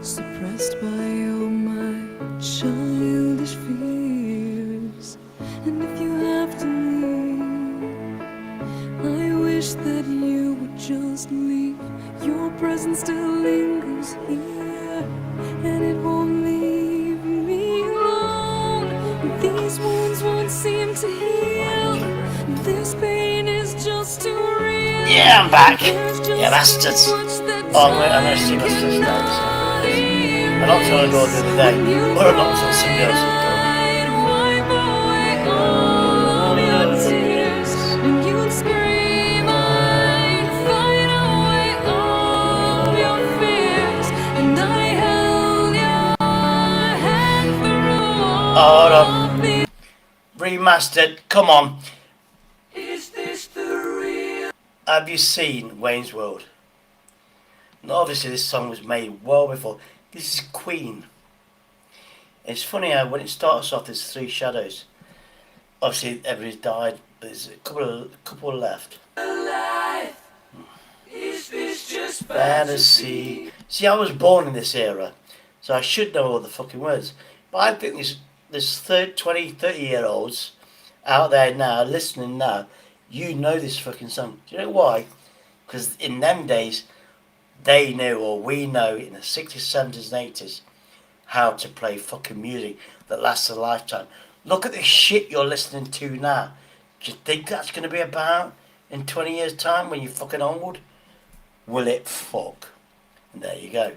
suppressed by all my childish fears. And if you have to leave, I wish that you would just leave. Your presence still lingers here, and it won't leave These wounds won't seem to heal. This pain is just too real. Yeah, I'm back. There's just Yeah, bastards. so much that Oh, I'm gonna see what's this now. I knocked on the door the other day. Or I knocked on somebody else's door. wipe away all of your tears, and you'd scream, I'd fight away all of your fears, and I held your hand through all Hold on. of the. Remastered. Come on. Is this the real? Have you seen Wayne's World? Now, obviously, this song was made well before. This is Queen. It's funny how when it starts off, there's three shadows. Obviously, everybody's died, but there's a couple left. Is this just Fantasy. See, I was born in this era, so I should know all the fucking words. But I think there's 20, 30-year-olds out there now, listening now, you know this fucking song. Do you know why? Because in them days, they knew, or we know, in the 60s, 70s and 80s, how to play fucking music that lasts a lifetime. Look at the shit you're listening to now. Do you think that's going to be about in 20 years' time when you're fucking old? Will it fuck? And there you go.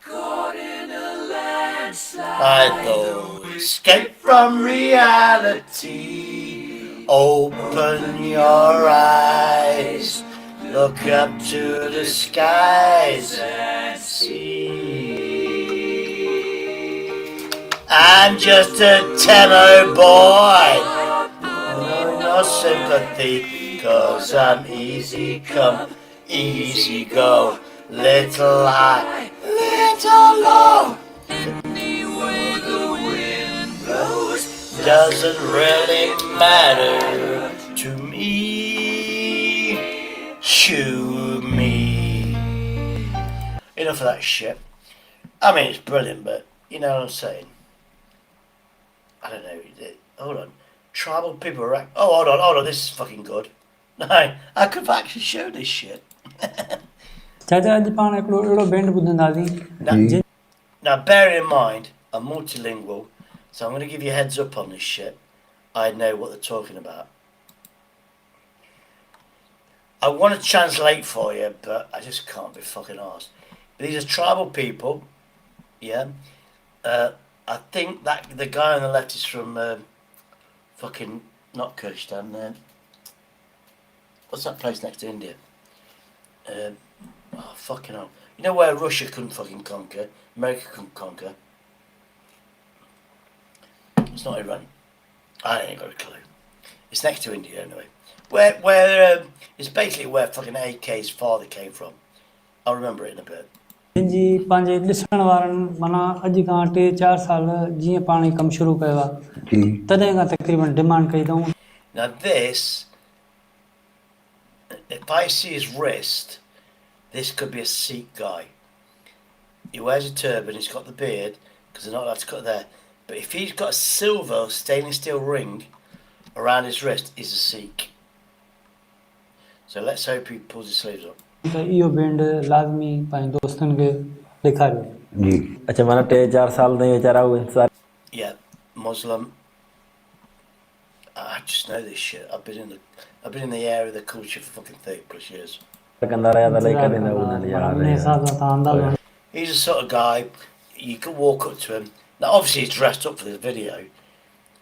caught in a landslide? I know, escape from reality. Open your eyes. Look up to the skies and see. I'm just a tenor boy. No sympathy, 'cause I'm easy come, easy go. Little high, little low. Any way the wind blows. Doesn't really matter to me. Shoo me. Enough of that shit. I mean, it's brilliant, but you know what I'm saying? I don't know. Hold on. Tribal people are. Oh, hold on. This is fucking good. No, I could actually show this shit. चाचा अॼु पाण हिकिड़ो अहिड़ो band ॿुधंदासीं Now, bear in mind, I'm multilingual, so I'm going to give you a heads up on this shit. I know what they're talking about. I want to translate for you, but I just can't be fucking arsed. But these are tribal people, yeah. I think that the guy on the left is from fucking, not Kurdistan, what's that place next to India? Oh, fucking hell. You know where Russia couldn't fucking conquer? America couldn't conquer? It's not Iran. I ain't got a clue. It's next to India anyway. Where it's basically where fucking AK's father came from. I'll remember it in a bit. जी पंहिंजे ॾिसण वारनि माना अॼु खां 3-4 साल जीअं पाण ई कमु शुरू कयो आहे तॾहिं खां तक़रीबन डिमांड कई अथऊं. Now this, if I see his wrist, this could be a Sikh guy. He wears a turban, he's got the beard, because they're not allowed to cut there. But if he's got a silver stainless steel ring around his wrist, he's a Sikh. So let's hope he pulls his sleeves up. त इहो band लाज़मी पंहिंजे दोस्तनि खे ॾेखारियो. जी अच्छा माना 3-4 साल ताईं वीचारा उहो इंतज़ार Yeah, Muslim. I just know this shit. I've been in the area of the culture for fucking 30+ years. कंदा रहिया त लई करे न ॿुधंदा माना उन हिसाब सां तव्हां अंदाज़ो. He's the sort of guy you could walk up to him. Now, obviously, he's dressed up for this video,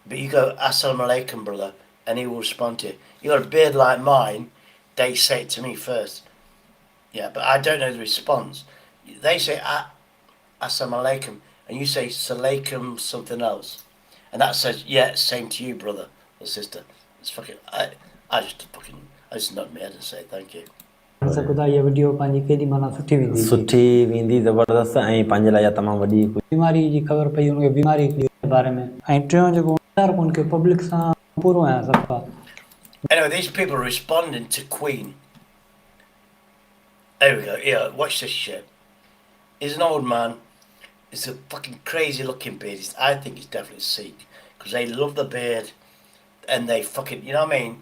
but you go, "Assalamu alaikum, brother," and he will respond to you. You got a beard like mine. They say it to me first. Yeah, but I don't know the response. They say "Assalamu alaikum," and you say "Salaikum" something else, and that says, "Yeah, same to you, brother or sister." It's fucking. I just nod my head and say thank you. सघो था इहा video पंहिंजी केॾी माना सुठी वेंदी. सुठी वेंदी ज़बरदस्त ऐं पंहिंजे लाइ तमामु वॾी बीमारी जी ख़बर पई हुनखे बीमारी जे बारे में ऐं टियों जेको हुनखे पब्लिक सां पूरो आहियां सभु. Anyway, these people are responding to Queen. There we go. Yeah, watch this shit. He's an old man. It's a fucking crazy looking beard. I think he's definitely Sikh because they love the beard and they fucking, you know what I mean?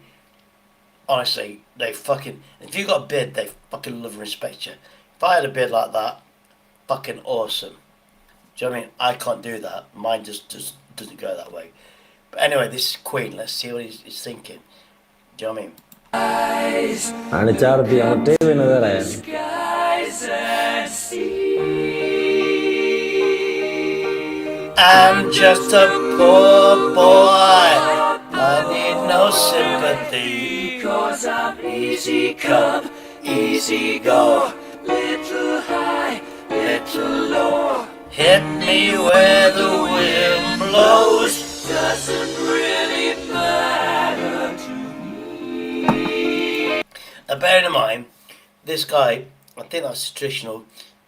Honestly, they fucking, if you got a beard, they fucking love and respect you. If I had a beard like that, fucking awesome. Do you know what I mean? I can't do that. Mine just doesn't go that way. But anyway, this is Queen. Let's see what he's thinking. Do you know what I mean? हाणे 4 रुपया हाणे 3 में नज़र आया I'm just a poor boy. I need no sympathy. Cause I'm easy come, easy go. Little high, little low. Hit me where the wind blows. Doesn't really matter to me. Now bear in mind, this guy, I think that's traditional,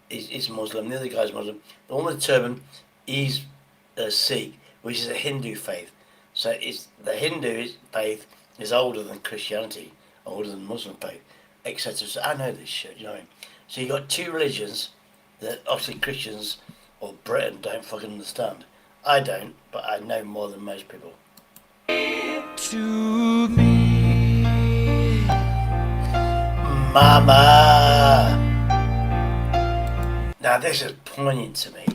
is Muslim. The other guy's Muslim. The one with the turban, he's Sikh, which is a Hindu faith. So the Hindu faith is older than Christianity, older than Muslim faith, etc. So I know this shit, you know what I mean? So you got two religions that obviously Christians or Britain don't fucking understand. I don't, but I know more than most people. To me, Mama. Now this is poignant to me,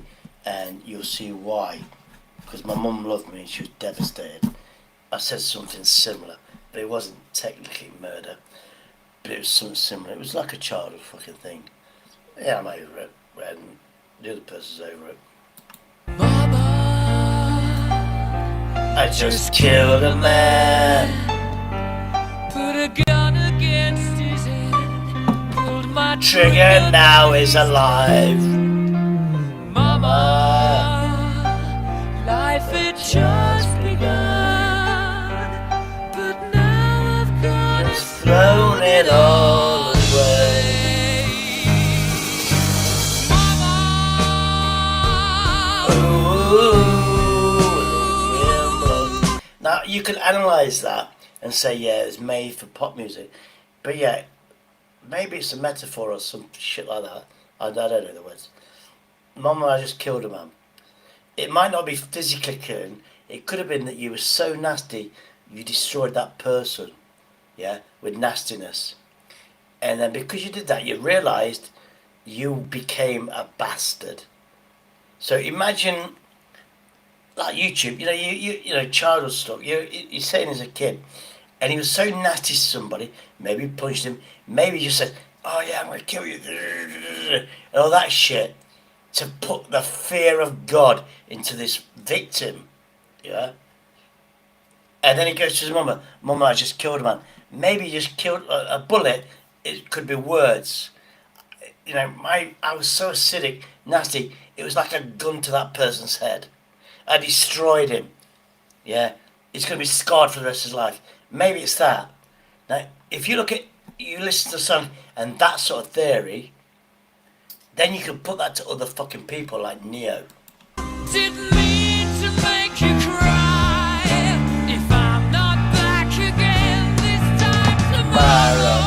and you'll see why. Because my mum loved me and she was devastated. I said something similar, but it wasn't technically murder, but it was something similar. It was like a childhood fucking thing. Yeah, I'm over it, and the other person's over it. Mama, I just killed a man. Put a gun against his head, pulled my trigger, now he's alive. Mama, life had just begun, but now I've gone and thrown it all away. Mama, ooh, now you can analyse that and say, yeah, it's made for pop music, but yeah, maybe it's a metaphor or some shit like that. I don't know the words. Mama, I just killed a man. It might not be physically killing. It could have been that you were so nasty, you destroyed that person, yeah, with nastiness. And then because you did that, you realised you became a bastard. So imagine, like YouTube, you know, childhood stuff. You're saying as a kid, and he was so nasty to somebody. Maybe you punched him. Maybe you just said, "Oh yeah, I'm gonna kill you," and all that shit. To put the fear of God into this victim, yeah? And then he goes to his mama, "Mama, I just killed a man." Maybe you just killed a bullet, it could be words. You know, I was so acidic, nasty, it was like a gun to that person's head. I destroyed him, yeah? He's going to be scarred for the rest of his life. Maybe it's that. Now, if you listen to the song and that sort of theory, then you can put that to other fucking people like Neo. Didn't mean to make you cry. If I'm not back again this time tomorrow,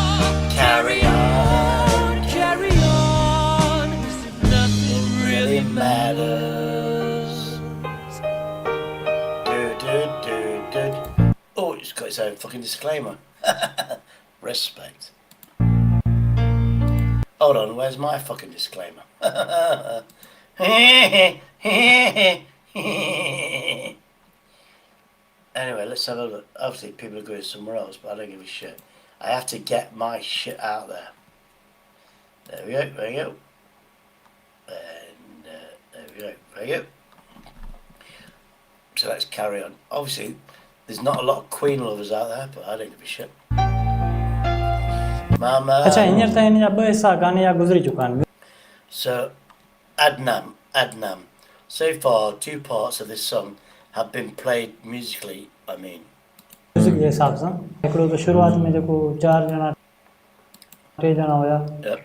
carry on, carry on. As if nothing really matters. Oh, it's got its own fucking disclaimer. Respect. Hold on, where's my fucking disclaimer? Anyway, let's have a look. Obviously, people are going somewhere else, but I don't give a shit. I have to get my shit out there. There we go, there we go. And there we go, there we go. So let's carry on. Obviously, there's not a lot of Queen lovers out there, but I don't give a shit. Mama. अच्छा हींअर त हिन जा 2 हिसा गाने जा गुज़री चुका आहिनि. So, Adnam. So far, 2 parts of this song have been played musically, I mean. Music जे हिसाब सां हिकिड़ो त शुरूआत में जेको 4 ॼणा 3 ॼणा हुया. Yep.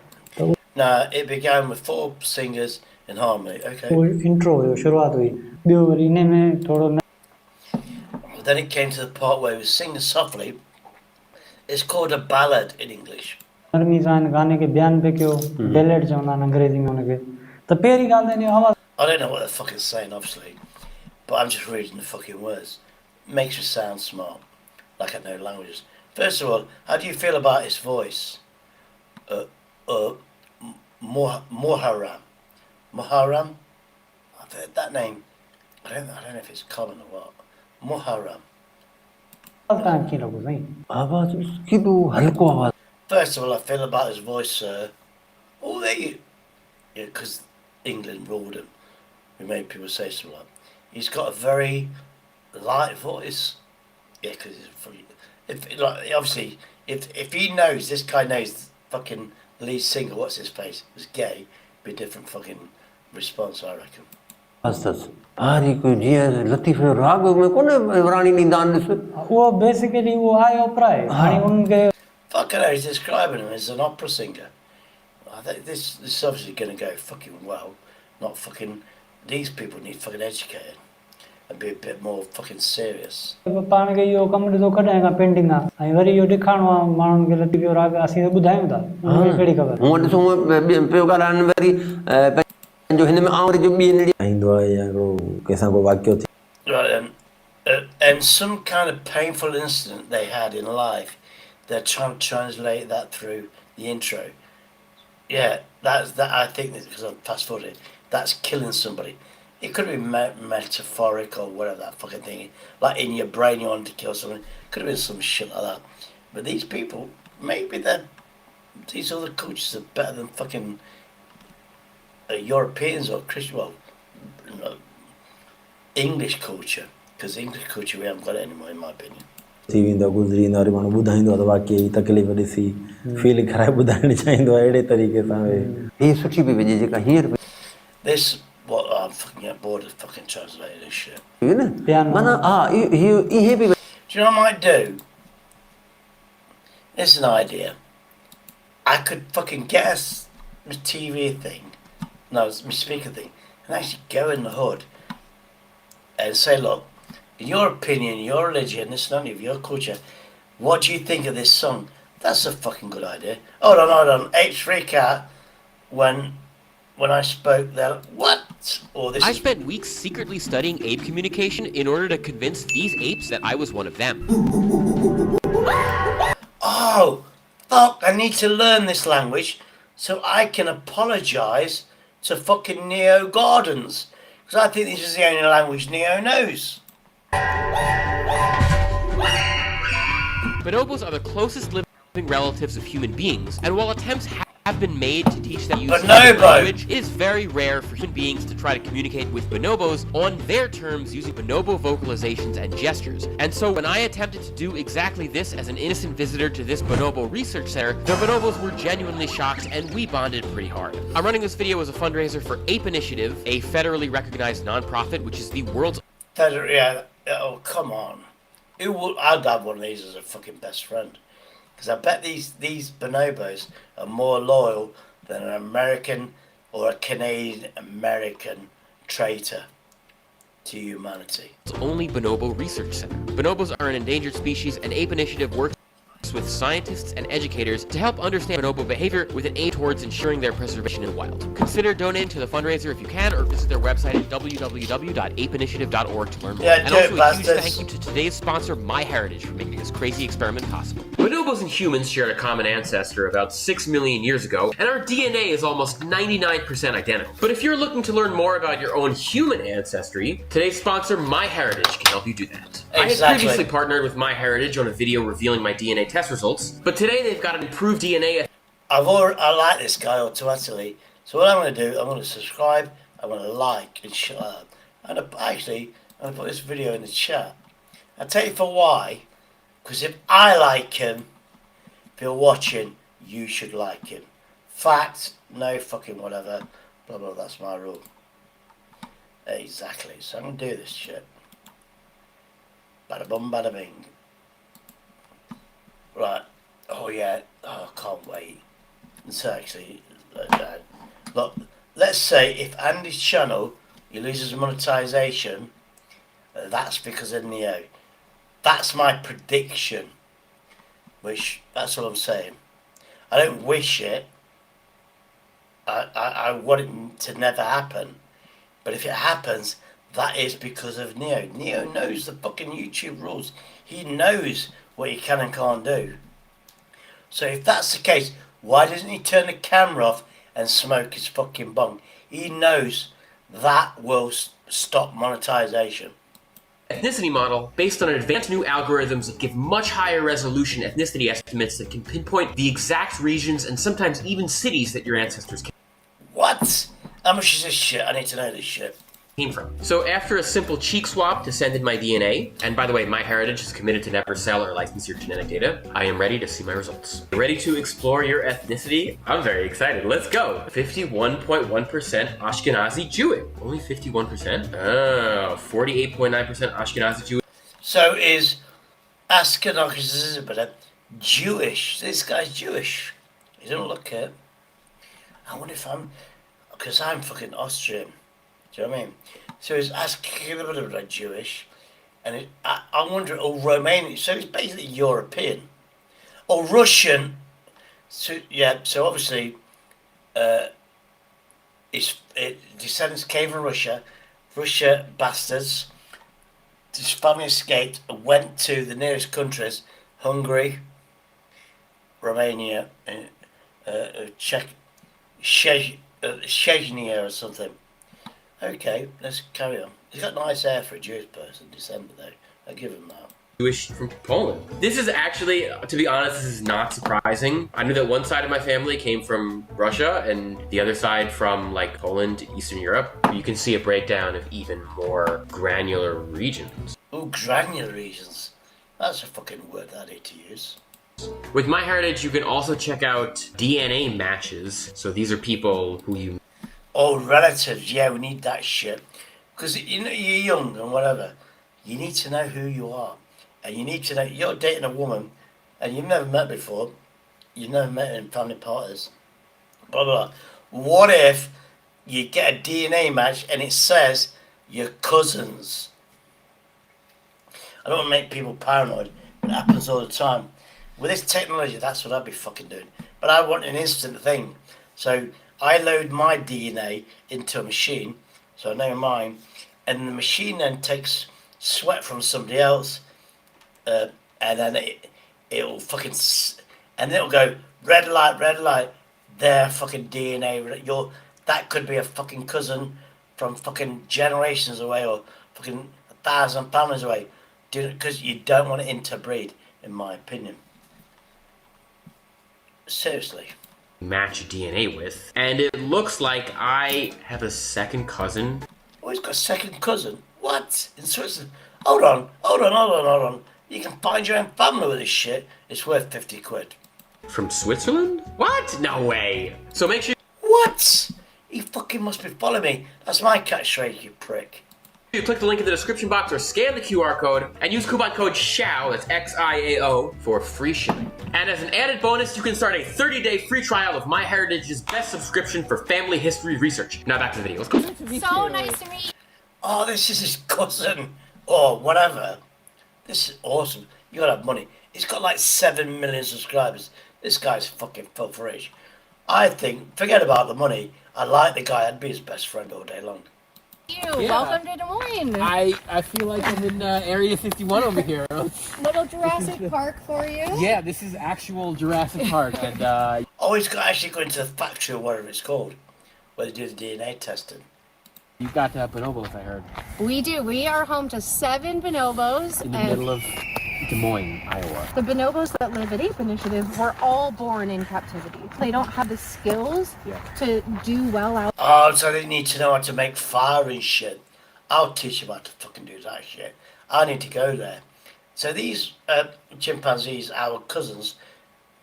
Now, it began with 4 singers in harmony. Okay. उहो इंट्रो हुयो, शुरूआत हुई. ॿियो वरी इन में थोरो Then it came to the part where it was singing softly. It's called a ballad in English. नरमी सां गाने खे बयान पे कयो, बैलेड चवंदा आहिनि अंग्रेज़ी में हुनखे. त पहिरीं ॻाल्हि त इन जो आवाज़ I don't know what they're fucking saying, obviously, but I'm just reading the fucking words. Makes me sound smart, like I know languages. First of all, how do you feel about his voice? Muharram. That name, I don't know if it's common or what. Muharram. तव्हां कीअं लॻो साईं? आवाज़ उसकी तो हल्को आवाज़ First of all, I feel about his voice, sir. Oh, there you. Yeah, because England ruled him. We made people say something. He's got a very light voice. Yeah, because obviously, if he knows, this guy knows fucking lead singer, what's his face, was gay, be a different fucking response, I reckon. अस्तस आरी कोई जीअं लतीफ़ जो राग में कोन्हे वराणी ॾींदा आहिनि ॾिस उहो बेसिकली उहो आहे ओपरा आहे हाणे उन्हनि खे Fucking hell, he's describing him as an opera singer. I think this is obviously going to go fucking well. Not fucking. These people need fucking educated and be a bit more fucking serious. पाण खे इहो कमु ॾिसो कॾहिं खां painting आहे ऐं worry इहो ॾेखारिणो आहे माण्हुनि खे लतीफ़ जो राग असीं त ॿुधायूं था उन्हनि खे कहिड़ी ख़बर हूअं ॾिसो पियो ॻाल्हाइनि वरी पंहिंजो हिन में आउं जो ॿी नड़ी ईंदो आहे या को कंहिंसां को वाक़ियो थिए Right, and some kind of painful incident they had in life, they're trying to translate that through the intro. Yeah, that's that. I think because I'm fast forwarding, that's killing somebody. It could be metaphoric or whatever that fucking thing is. Like in your brain, you want to kill someone. Could have been some shit like that. But these people, maybe these other cultures are better than fucking Europeans or Christian. Well, English culture, because English culture we haven't got it anymore, in my opinion. थी वेंदो गुज़री ईंदो worry माण्हू ॿुधाईंदो आहे त वाक़ई ई तकलीफ़ ॾिसी फील कराए ॿुधाइणु चाहींदो आहे अहिड़े तरीक़े सां हीअ सुठी पई वञे जेका हींअर This, what I'm fucking get bored of fucking translating this shit. न माना हा इहे बि Do you know what I might do? It's an idea. I could fucking get my TV thing, no, it's my speaker thing, and actually go in the hood and say, look, in your opinion, your religion, this is not of your culture, what do you think of this song? That's a fucking good idea. Hold on. Apes freak out when I spoke there. What? Or this I is spent weeks secretly studying ape communication in order to convince these apes that I was one of them. oh, fuck, I need to learn this language so I can apologise to fucking Neo Gardens. Because I think this is the only language Neo knows. Bonobos are the closest living relatives of human beings, and while attempts have been made to teach them use of language, it is very rare for human beings to try to communicate with bonobos on their terms using bonobo vocalizations and gestures. And so when I attempted to do exactly this as an innocent visitor to this bonobo research center, the bonobos were genuinely shocked and we bonded pretty hard. I'm running this video as a fundraiser for Ape Initiative, a federally recognized nonprofit which is the world's... Yeah, oh, come on. I'd have one of these as a fucking best friend. Because I bet these bonobos are more loyal than an American or a Canadian American traitor to humanity. Only bonobo research center. Bonobos are an endangered species, and Ape Initiative works with scientists and educators to help understand bonobo behavior with an aim towards ensuring their preservation in the wild. Consider donating to the fundraiser if you can, or visit their website at www.apeinitiative.org to learn more. Yeah, and also a bastards. huge thank you to today's sponsor, MyHeritage, for making this crazy experiment possible. Bonobos and humans shared a common ancestor about 6 million years ago, and our DNA is almost 99% identical. But if you're looking to learn more about your own human ancestry, today's sponsor, MyHeritage, can help you do that. I had previously partnered with MyHeritage on a video revealing my DNA test results, but today they've got an improved DNA. I like this guy automatically. So what I'm going to do, I'm going to subscribe, I'm going to like and shut up. And I'm going to put this video in the chat. I'll tell you for why. Because if I like him, if you're watching, you should like him. Fact, no fucking whatever. Blah, blah, that's my rule. Exactly. So I'm going to do this shit. Bada bum, bada bing. Right. Oh, yeah. Oh, I can't wait. So actually, look, let's say if Andy's channel, he loses monetization, that's because of Neo. That's my prediction. Which, that's what I'm saying. I don't wish it. I want it to never happen. But if it happens, that is because of Neo. Neo knows the fucking YouTube rules. He knows what he can and can't do. So if that's the case, why doesn't he turn the camera off and smoke his fucking bong? He knows That will stop monetization. Ethnicity model based on advanced new algorithms that give much higher resolution ethnicity estimates that can pinpoint the exact regions and sometimes even cities that your ancestors What? How much is this shit? I need to know this shit. came from. So after a simple cheek swap to send in my DNA, and by the way, MyHeritage is committed to never sell or license your genetic data, I am ready to see my results. Ready to explore your ethnicity? I'm very excited. Let's go. 51.1% Ashkenazi Jewish. Only 51%? Oh, 48.9% Ashkenazi Jewish. So is Ashkenazi Jewish? This guy's Jewish. He doesn't look it. I wonder if because I'm fucking Austrian. Do you know what I mean? So it's Ashkenazi Jewish, and I wonder, or Romanian. So it's basically European, or Russian. So yeah. So obviously, descendants came from Russia. Russia bastards. His family escaped and went to the nearest countries: Hungary, Romania, Chechnya or something. Okay, let's carry on. He's got nice hair for a Jewish person, December though. I give him that. Jewish from Poland. This is actually, to be honest, this is not surprising. I knew that one side of my family came from Russia and the other side from like Poland, Eastern Europe. You can see a breakdown of even more granular regions. Oh, granular regions. That's a fucking word that I need to use. With MyHeritage, you can also check out DNA matches. So these are people who you... Oh, relatives. Yeah, we need that shit. Because, you know, you're young and whatever. You need to know who you are. And you need to know, you're dating a woman and you've never met before. You've never met in family parties. Blah, blah, blah. What if you get a DNA match and it says you're cousins? I don't want to make people paranoid. It happens all the time. With this technology, that's what I'd be fucking doing. But I want an instant thing. So I load my DNA into a machine, so I know mine, and the machine then takes sweat from somebody else, and then it'll fucking, and then it'll go red light, their fucking DNA. That could be a fucking cousin from fucking generations away or fucking 1,000 families away, because you don't want to interbreed, in my opinion. Seriously. match DNA with. And it looks like I have a second cousin. Oh, he's got a second cousin? What? In Switzerland? Hold on. You can find your own family with this shit. It's worth 50 quid. From Switzerland? What? No way. So make sure What? You fucking must be following me. That's my catchphrase, you prick. you click the link in the description box or scan the QR code and use coupon code XIAO, that's XIAO, for free shipping. And as an added bonus, you can start a 30-day free trial of MyHeritage's best subscription for family history research. Now back to the video, let's go. So nice to meet you. Oh, this is his cousin. Or whatever. This is awesome. You gotta have money. He's got like 7 million subscribers. This guy's fucking filthy rich. I think, forget about the money. I like the guy. I'd be his best friend all day long. Welcome to Des Moines. I feel like I'm in Area 51 over here. Little Jurassic Park for you. Yeah, this is actual Jurassic Park, and Oh, he's got actually going to the factory or whatever it's called, where they do the DNA testing. you've got to have bonobos, I heard, We do. We are home to 7 bonobos. in the middle of Des Moines, Iowa. The bonobos that live at Ape Initiative were all born in captivity. They don't have the skills to do well out. Oh, so they need to know how to make fire and shit. I'll teach them how to fucking do that shit. I need to go there. So these chimpanzees, our cousins,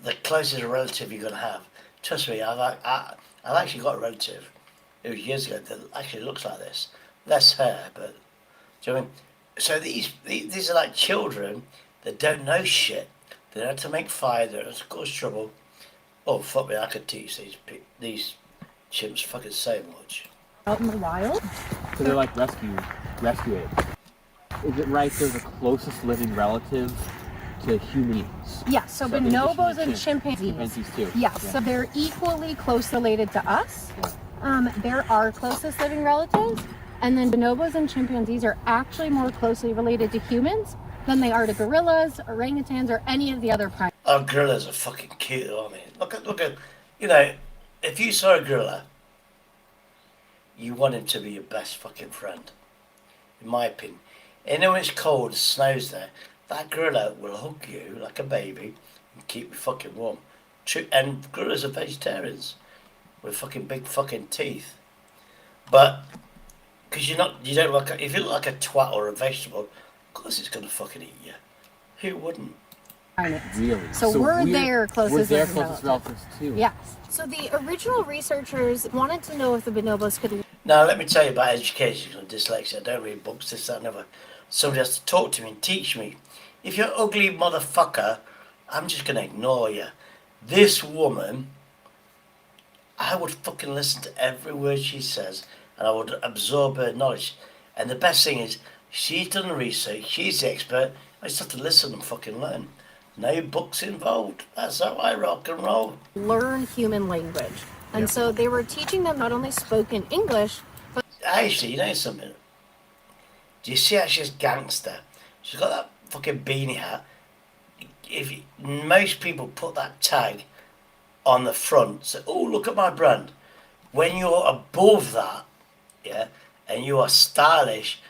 the closest relative you're going to have. Trust me, I've actually got a relative. It was years ago that actually looks like this. Less hair, but do you know what I mean? So these are like children that don't know shit. They don't know how to make fire. They don't know how to cause trouble. Oh fuck me! I could teach these chimps fucking so much. Out in the wild. So they're like rescue apes. Is it right they're the closest living relative to humans? Yeah, so in addition to bonobos and chimpanzees. Chimpanzees too. Yeah, so they're equally close related to us. They're our closest living relatives. And then bonobos and chimpanzees are actually more closely related to humans than they are to gorillas, orangutans, or any of the other primates. Oh, gorillas are fucking cute, aren't they? Look at, you know, if you saw a gorilla, you want him to be your best fucking friend, in my opinion. And when it's cold, snows there, that gorilla will hug you like a baby and keep you fucking warm. True, and gorillas are vegetarians with fucking big fucking teeth. But because you don't look, if you look like a twat or a vegetable, of course it's gonna fucking eat you. Who wouldn't? Really? So we're their closest relatives too. Yes. So the original researchers wanted to know if the bonobos could. Now let me tell you about education and dyslexia. I don't read books, this, that, and other. Somebody has to talk to me and teach me. If you're an ugly motherfucker, I'm just gonna ignore you. This woman, I would fucking listen to every word she says, and I would absorb her knowledge. And the best thing is, she's done the research, she's the expert. I just have to listen and fucking learn. No books involved. That's how I rock and roll. Learn human language. And so they were teaching them not only spoken English, but Actually, you know something? Do you see how she's gangster? She's got that fucking beanie hat. Most people put that tag on the front, say, oh, look at my brand. When you're above that, yeah, and you are stylish,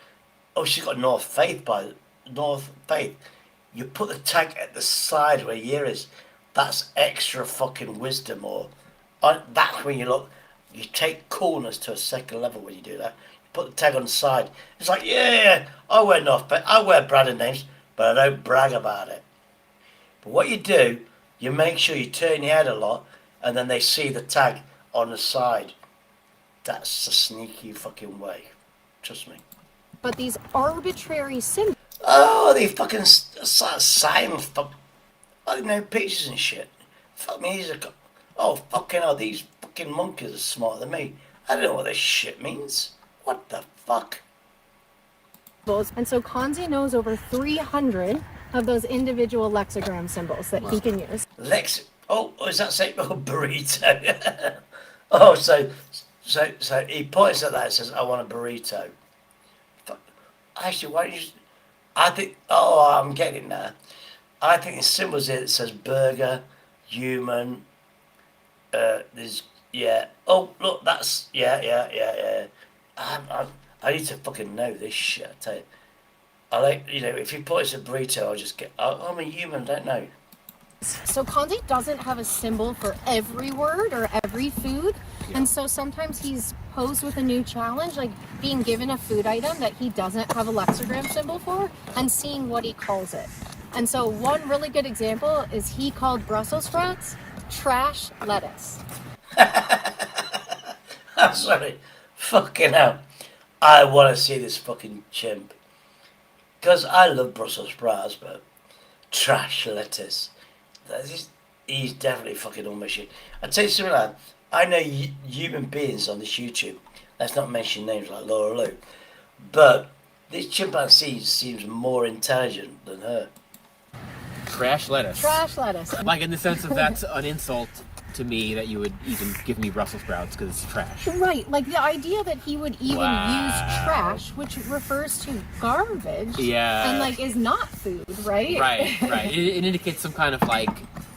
oh, she's got North Faith. You put the tag at the side where your ear is. That's extra fucking wisdom, or that's when you look. You take coolness to a second level when you do that. You put the tag on the side. It's like, yeah, I wear North Faith, I wear branded names, but I don't brag about it. But what you do, you make sure you turn your head a lot, and then they see the tag on the side. That's a sneaky fucking way. Trust me. but these arbitrary symbols. Oh, they fucking signs. I don't know, pictures and shit. Fuck me, oh, fucking hell, these fucking monkeys are smarter than me. I don't know what this shit means. What the fuck? And so Kanzi knows over 300 of those individual lexigram symbols that he can use. Oh, is that say burrito? Oh, so he points at that and says, I want a burrito. Actually, why don't you I think, I'm getting there. I think the symbols here that says burger, human, there's, yeah. Oh, look, that's, yeah. I need to fucking know this shit, I tell you. I like, if you put it as a burrito, I'll just get, I'm a human, I don't know. So Kanzi doesn't have a symbol for every word or every food. And so sometimes he's posed with a new challenge, like being given a food item that he doesn't have a lexigram symbol for and seeing what he calls it. And so one really good example is he called Brussels sprouts trash lettuce. I'm sorry. Fucking hell. I want to see this fucking chimp. Because I love Brussels sprouts, but trash lettuce. He's definitely fucking almost shit. I'll tell you something like that. I know human beings on this YouTube. Let's not mention names like Laura Lou. But this chimpanzee seems more intelligent than her. Trash lettuce. Trash lettuce. Like in the sense of that's an insult to me that you would even give me Brussels sprouts because it's trash. Right, like the idea that he would even use trash, which refers to garbage, and like is not food, right? Right. It indicates some kind of like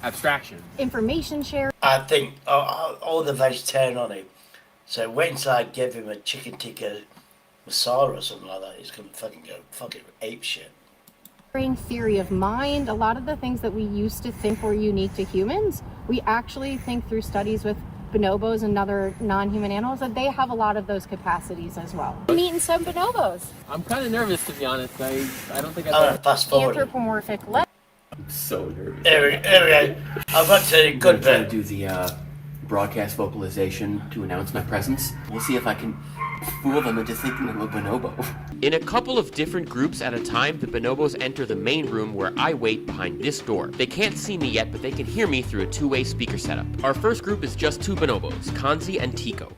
abstraction. Information share. I think all the vegetarian on it. So wait until I give him a chicken tikka masala or something like that. He's gonna fucking go fucking ape shit. Theory of mind, a lot of the things that we used to think were unique to humans, we actually think through studies with bonobos and other non-human animals that they have a lot of those capacities as well. Meeting some bonobos. I'm kind of nervous, to be honest. I don't think I'm gonna fast forward. Anthropomorphic legs. I'm so nervous. Here we go. I've got to do a good bit. Do the broadcast vocalization to announce my presence. We'll see if I can fool them into thinking I'm a bonobo. In a couple of different groups at a time, the bonobos enter the main room where I wait behind this door. They can't see me yet, but they can hear me through a two-way speaker setup. Our first group is just two bonobos, Kanzi and Tico.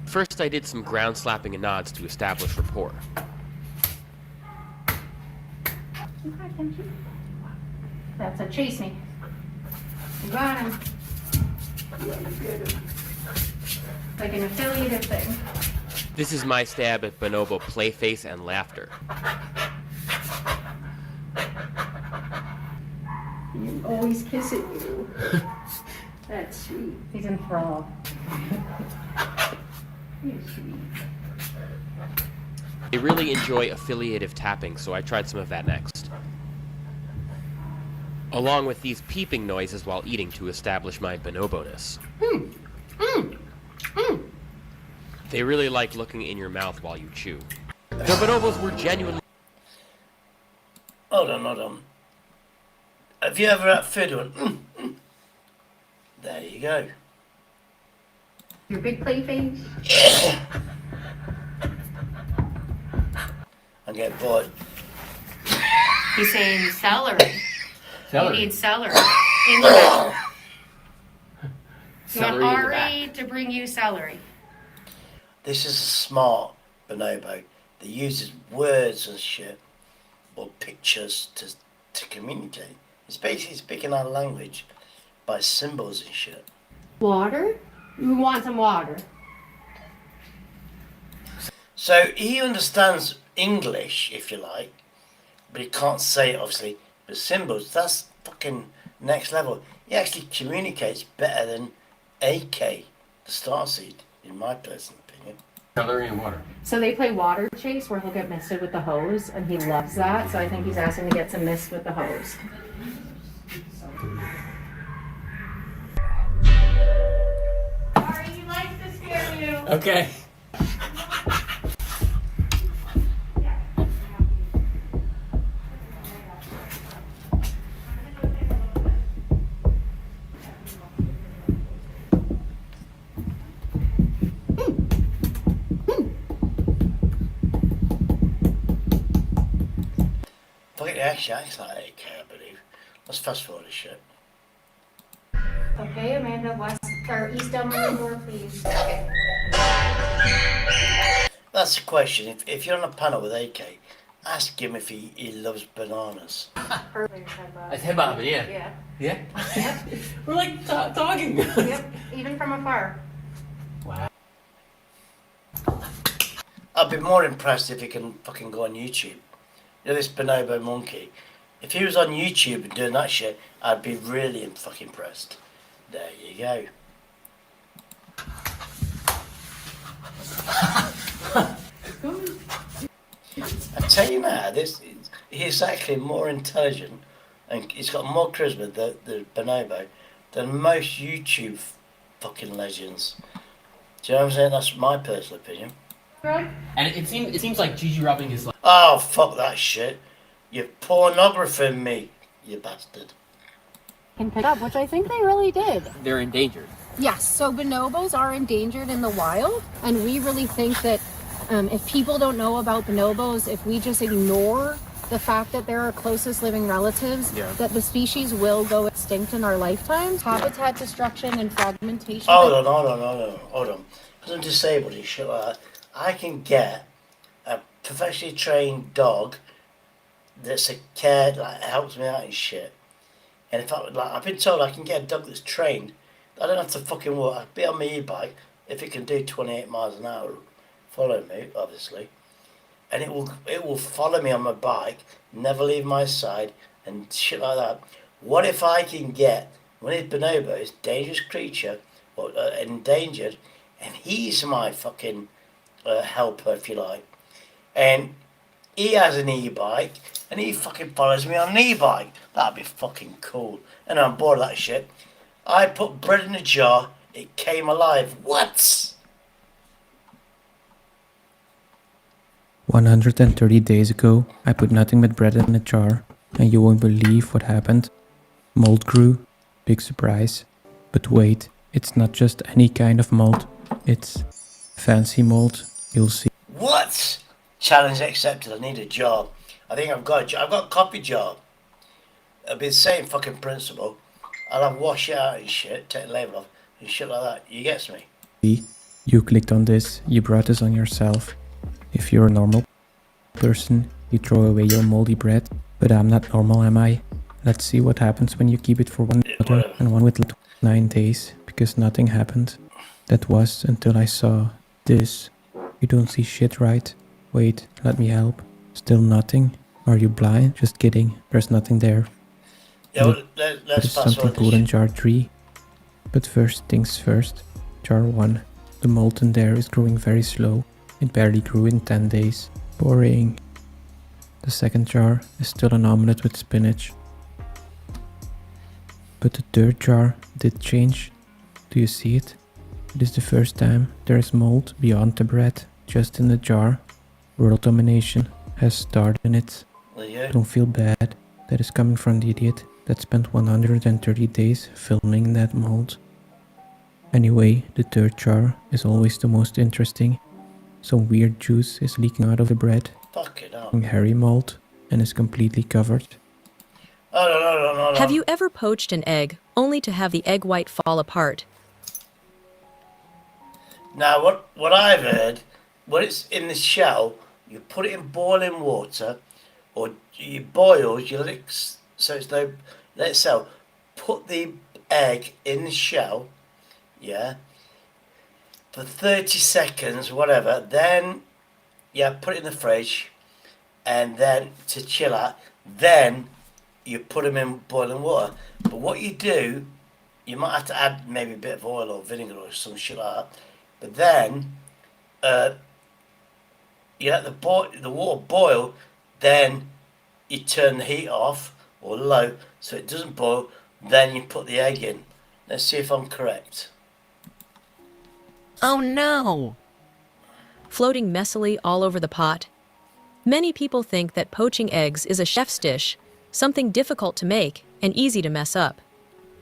First, I did some ground slapping and nods to establish rapport. That's a chase me. You got him. Like an affiliated thing. This is my stab at bonobo playface and laughter. You always kiss at you. That's sweet. He's in thrall. He's sweet. They really enjoy affiliative tapping, so I tried some of that next. Along with these peeping noises while eating to establish my bonobo-ness. They really like looking in your mouth while you chew. The bonobos were genuinely... Hold on. Have you ever had food and went, There you go. Your big play face. I get bored. He's saying celery. Celery. You need celery in your mouth. You want Celery in the Ari to bring you celery. This is a smart bonobo that uses words and shit or pictures to communicate. It's basically speaking our language by symbols and shit. Water? You want some water? So he understands English, if you like, but he can't say it, obviously. But symbols, that's fucking next level. He actually communicates better than AK, the Starseed, in my personal opinion. Celery and water. So they play water chase where he'll get misted with the hose, and he loves that. So I think he's asking to get some mist with the hose. Ari, he likes to scare you. Okay. Fucking actually acts like AK, I believe. Let's fast forward this shit. Okay, Amanda, west or east Elmwood door, please. That's the question. If you're on a panel with AK, ask him if he loves bananas. That's him, yeah. Yeah. Yeah? We're like talking. Yep. Even from afar. I'd be more impressed if he can fucking go on YouTube. You know, this bonobo monkey. If he was on YouTube and doing that shit, I'd be really fucking impressed. There you go. I tell you now, he's actually more intelligent and he's got more charisma, the bonobo, than most YouTube fucking legends. Do you know what I'm saying? That's my personal opinion. And it seems like Gigi rubbing is like... Oh, fuck that shit. You're pornographing me, you bastard. Can pick up, which I think they really did. They're endangered. Yes, so bonobos are endangered in the wild, and we really think that if people don't know about bonobos, if we just ignore the fact that they're our closest living relatives, that the species will go extinct in our lifetimes. Habitat destruction and fragmentation. Hold on. Because I'm disabled and shit like that, I can get a professionally trained dog that's a care, like, helps me out and shit. And if I've been told I can get a dog that's trained, I don't have to fucking walk. I'd be on my e-bike if it can do 28 miles an hour, follow me, obviously. And it will follow me on my bike, never leave my side, and shit like that. What if I can get one of these bonobos, dangerous creature, or endangered, and he's my fucking helper, if you like. And he has an e-bike, and he fucking follows me on an e-bike. That'd be fucking cool. And I'm bored of that shit. I put bread in a jar, it came alive. What? 130 days ago, I put nothing but bread in a jar, and you won't believe what happened. Mold grew. Big surprise. But wait, it's not just any kind of mold. It's fancy mold. You'll see. What? Challenge accepted. I need a job. I think I've got a coffee job. It'll be the same fucking principle. I'll have wash it out and shit, take the label off, and shit like that. You get me? You clicked on this, you brought this on yourself. If you're a normal person, you throw away your moldy bread. But I'm not normal, am I? Let's see what happens when you keep it for one water and one with 9 days, because nothing happened. That was until I saw this. You don't see shit, right? Wait, let me help. Still nothing? Are you blind? Just kidding, there's nothing there. Yeah, well, But let's it's fast something forward cool this. in jar 3. But first things first, jar 1. The molten there is growing very slow. It barely grew in 10 days. Boring. The second jar is still an omelette with spinach. But the third jar did change. Do you see it? It is the first time there is mold beyond the bread, just in the jar. World domination has started in it. There you go. Don't feel bad. That is coming from the idiot that spent 130 days filming that mold. Anyway, the third jar is always the most interesting. Some weird juice is leaking out of the bread, Fuck it up. hairy mold, and is completely covered. Oh, no. Have you ever poached an egg only to have the egg white fall apart? Now, what I've heard, when it's in the shell, you put it in boiling water, or you boil, you let it so it's no, let it settle. Put the egg in the shell, yeah, for 30 seconds, whatever. Then, yeah, put it in the fridge, and then to chill out. Then you put them in boiling water. But what you do, you might have to add maybe a bit of oil or vinegar or some shit like that. But then, you let the water boil, then you turn the heat off or low so it doesn't boil, then you put the egg in. Let's see if I'm correct. Oh no! Floating messily all over the pot. Many people think that poaching eggs is a chef's dish, something difficult to make and easy to mess up.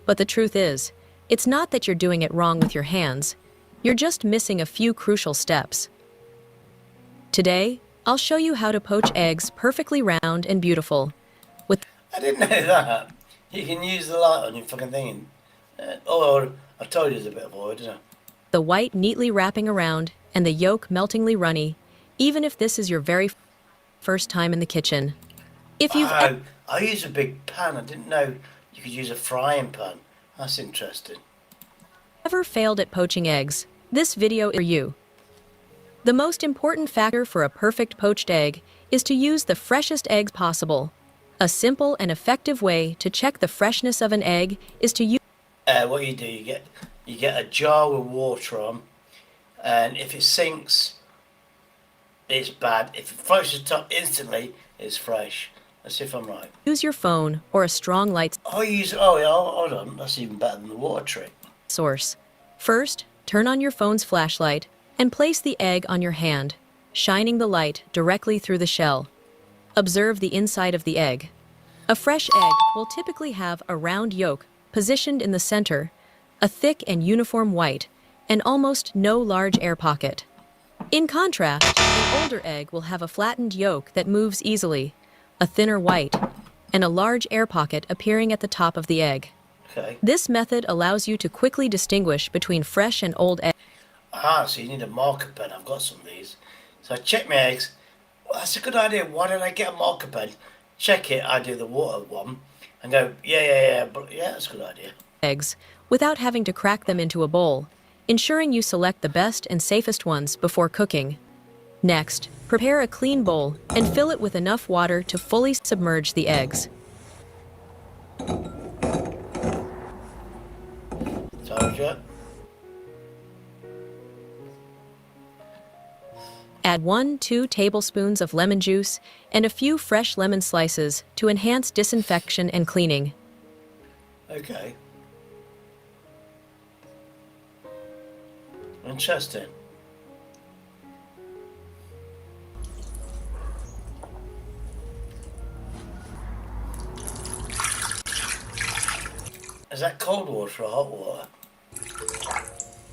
But the truth is, it's not that you're doing it wrong with your hands. You're just missing a few crucial steps. Today, I'll show you how to poach eggs perfectly round and beautiful. I didn't know that. You can use the light on your fucking thing. Or I told you there's a bit of oil, didn't I? The white neatly wrapping around and the yolk meltingly runny, even if this is your very first time in the kitchen. If you've I use a big pan. I didn't know you could use a frying pan. That's interesting. ever failed at poaching eggs, this video is for you. The most important factor for a perfect poached egg is to use the freshest eggs possible. A simple and effective way to check the freshness of an egg is to use What you do, you get a jar with water on, and if it sinks, it's bad. If it floats to the top instantly, it's fresh. Let's see if I'm right. Use your phone or a strong light hold on, that's even better than the water trick. source. First, turn on your phone's flashlight and place the egg on your hand, shining the light directly through the shell. Observe the inside of the egg. A fresh egg will typically have a round yolk positioned in the center, a thick and uniform white, and almost no large air pocket. In contrast, an older egg will have a flattened yolk that moves easily, a thinner white, and a large air pocket appearing at the top of the egg. Okay. This method allows you to quickly distinguish between fresh and old eggs. So you need a marker pen. I've got some of these. So I check my eggs. Well, that's a good idea. Why don't I get a marker pen? Check it. I do the water one and go, but yeah, that's a good idea. Eggs without having to crack them into a bowl, ensuring you select the best and safest ones before cooking. Next, prepare a clean bowl and fill it with enough water to fully submerge the eggs. Told you. Add 1-2 tablespoons of lemon juice and a few fresh lemon slices to enhance disinfection and cleaning. Okay. Interesting. Is that cold water or hot water?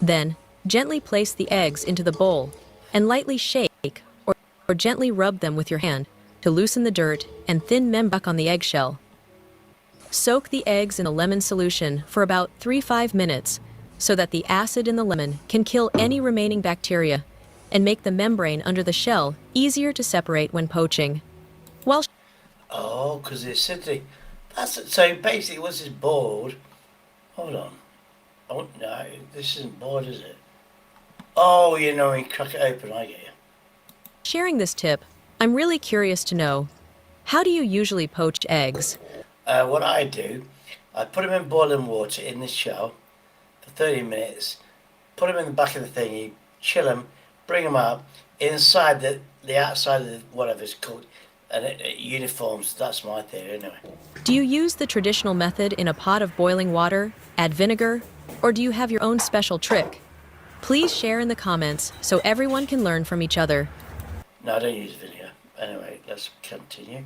Then, gently place the eggs into the bowl and lightly shake or gently rub them with your hand to loosen the dirt and thin membrane on the eggshell. Soak the eggs in a lemon solution for about 3-5 minutes so that the acid in the lemon can kill any remaining bacteria and make the membrane under the shell easier to separate when poaching. Oh, because the acidity. So basically, once it's boiled, hold on. Oh no, this isn't boiled, is it? Oh, you know, when you crack it open, I get you. Sharing this tip, I'm really curious to know, how do you usually poach eggs? What I do, I put them in boiling water in the shell for 30 minutes, put them in the back of the thingy, chill them, bring them out inside the outside of the, whatever it's called, and it uniforms. That's my theory anyway. Do you use the traditional method in a pot of boiling water, add vinegar, or do you have your own special trick? Please share in the comments so everyone can learn from each other. No, I don't use vinegar. Anyway, let's continue.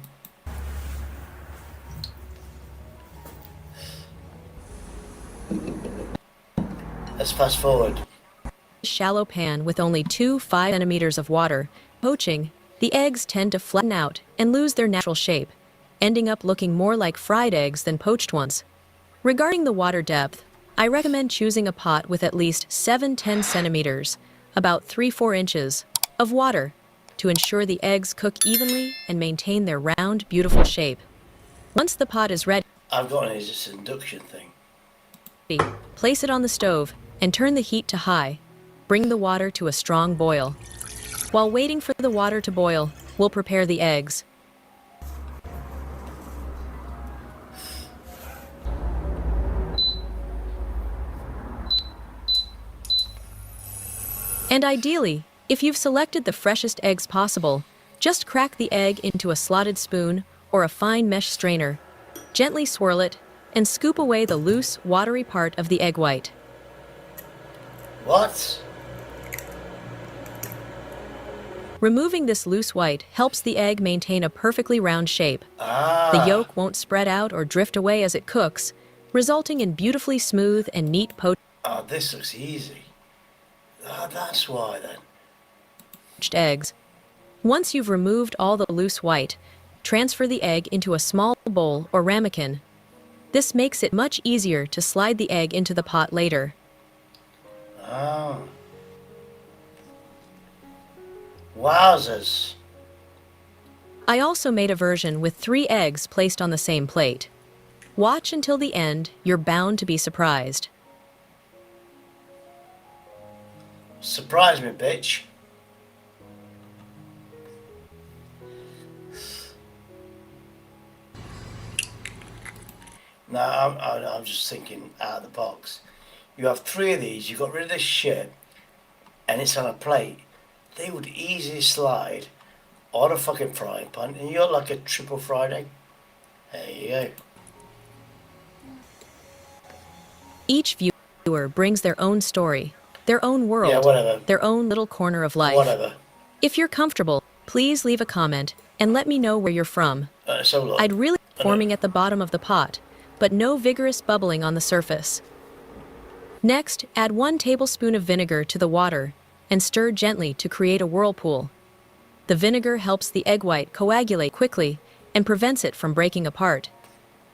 Let's fast forward. Shallow pan with only 2 5 centimeters of water. Poaching, the eggs tend to flatten out and lose their natural shape, ending up looking more like fried eggs than poached ones. Regarding the water depth, I recommend choosing a pot with at least 7-10 centimeters, about 3-4 inches, of water to ensure the eggs cook evenly and maintain their round, beautiful shape. Once the pot is ready, I've got this induction thing. place it on the stove and turn the heat to high. Bring the water to a strong boil. While waiting for the water to boil, we'll prepare the eggs. And ideally, if you've selected the freshest eggs possible, just crack the egg into a slotted spoon or a fine mesh strainer. Gently swirl it and scoop away the loose, watery part of the egg white. What? Removing this loose white helps the egg maintain a perfectly round shape. The yolk won't spread out or drift away as it cooks, resulting in beautifully smooth and neat poached This looks easy. That's why then. eggs. Once you've removed all the loose white, transfer the egg into a small bowl or ramekin. This makes it much easier to slide the egg into the pot later. Oh. Wowzers. I also made a version with 3 eggs placed on the same plate. Watch until the end, you're bound to be surprised. Surprise me, bitch. No, I'm just thinking out of the box. You have 3 of these, you got rid of this shit, and it's on a plate. They would easily slide on a fucking frying pan, and you're like a triple fried egg. There you go. Each viewer brings their own story, their own world, Yeah, whatever. their own little corner of life. Whatever. If you're comfortable, please leave a comment and let me know where you're from. So look. I'd really forming at the bottom of the pot, but no vigorous bubbling on the surface. Next, add 1 tablespoon of vinegar to the water and stir gently to create a whirlpool. The vinegar helps the egg white coagulate quickly and prevents it from breaking apart.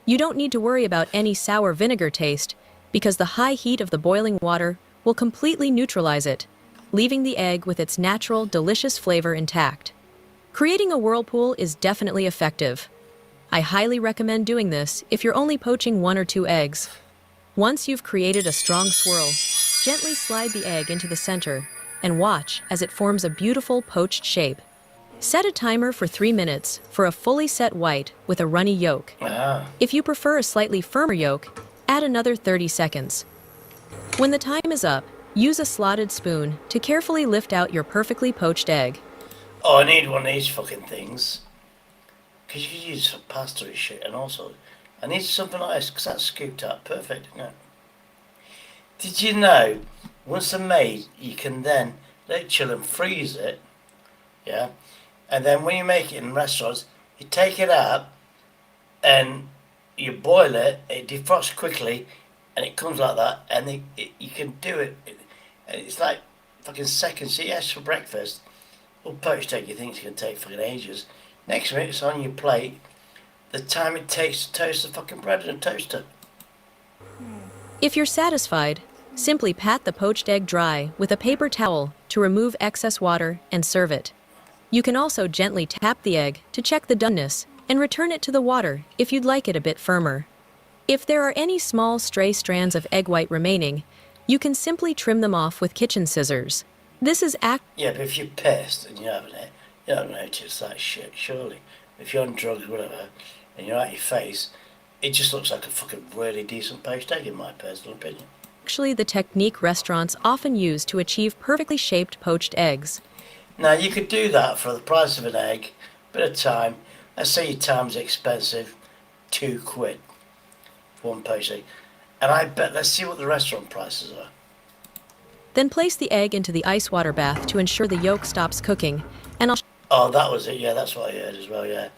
You don't need to worry about any sour vinegar taste because the high heat of the boiling water will completely neutralize it, leaving the egg with its natural, delicious flavor intact. Creating a whirlpool is definitely effective. I highly recommend doing this if you're only poaching 1 or 2 eggs. Once you've created a strong swirl, gently slide the egg into the center and watch as it forms a beautiful poached shape. Set a timer for 3 minutes for a fully set white with a runny yolk. If you prefer a slightly firmer yolk, add another 30 seconds. When the time is up, use a slotted spoon to carefully lift out your perfectly poached egg. Oh, I need one of these fucking things. Because you can use for pasta and shit, and also, I need something like this, because that's scooped up perfect, isn't it? Did you know, once they're made, you can then let it chill and freeze it, yeah? And then when you make it in restaurants, you take it out, and you boil it, it defrosts quickly, and it comes like that, and you can do it, and it's like fucking seconds. Yes, for breakfast, well, poached egg, you think it's going to take fucking ages. Next minute, it's on your plate. The time it takes to toast the fucking bread in a toaster. If you're satisfied, simply pat the poached egg dry with a paper towel to remove excess water and serve it. You can also gently tap the egg to check the doneness and return it to the water if you'd like it a bit firmer. If there are any small stray strands of egg white remaining, you can simply trim them off with kitchen scissors. This is Yeah, but if you're pissed and you're having it, you don't notice that shit, surely. If you're on drugs, whatever, and you're out your face, It just looks like a fucking really decent poached egg, in my personal opinion. Actually the technique restaurants often use to achieve perfectly shaped poached eggs. Now, you could do that for the price of an egg, bit of time. Let's say your time's expensive, £2 for one poached egg. And I bet, let's see what the restaurant prices are. Then place the egg into the ice water bath to ensure the yolk stops cooking, and I'll Oh, that was it. Yeah, that's what I heard as well, yeah.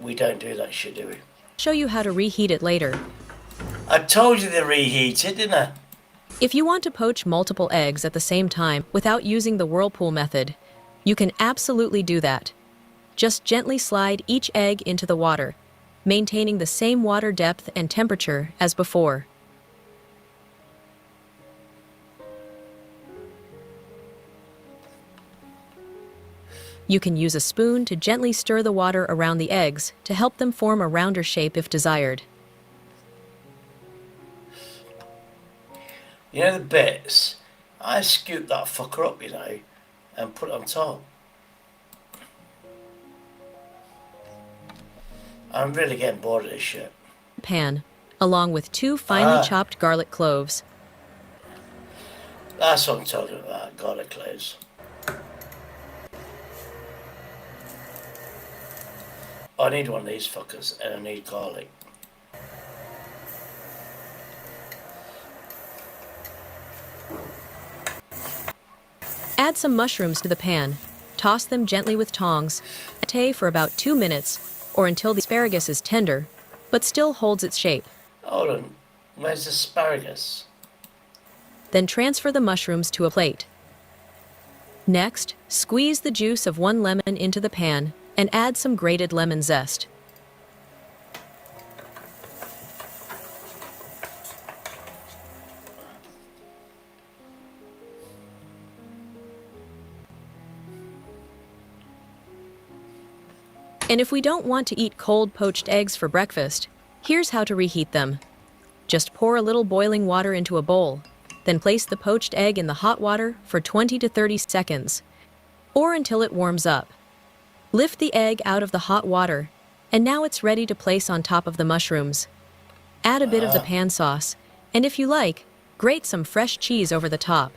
We don't do that shit, do we? show you how to reheat it later. I told you to reheat it, didn't I? If you want to poach multiple eggs at the same time without using the whirlpool method, you can absolutely do that. Just gently slide each egg into the water, maintaining the same water depth and temperature as before. You can use a spoon to gently stir the water around the eggs to help them form a rounder shape if desired. You know the bits? I scooped that fucker up, you know, and put it on top. I'm really getting bored of this shit. Pan, along with 2 finely chopped garlic cloves. That's what I'm talking about, garlic cloves. I need one of these fuckers, and I need garlic. Add some mushrooms to the pan. Toss them gently with tongs. Saute for about 2 minutes, or until the asparagus is tender, but still holds its shape. Hold on, where's the asparagus? Then transfer the mushrooms to a plate. Next, squeeze the juice of 1 lemon into the pan and add some grated lemon zest. And if we don't want to eat cold poached eggs for breakfast, here's how to reheat them. Just pour a little boiling water into a bowl, then place the poached egg in the hot water for 20 to 30 seconds, or until it warms up. Lift the egg out of the hot water, and now it's ready to place on top of the mushrooms. Add a bit of the pan sauce, and if you like, grate some fresh cheese over the top.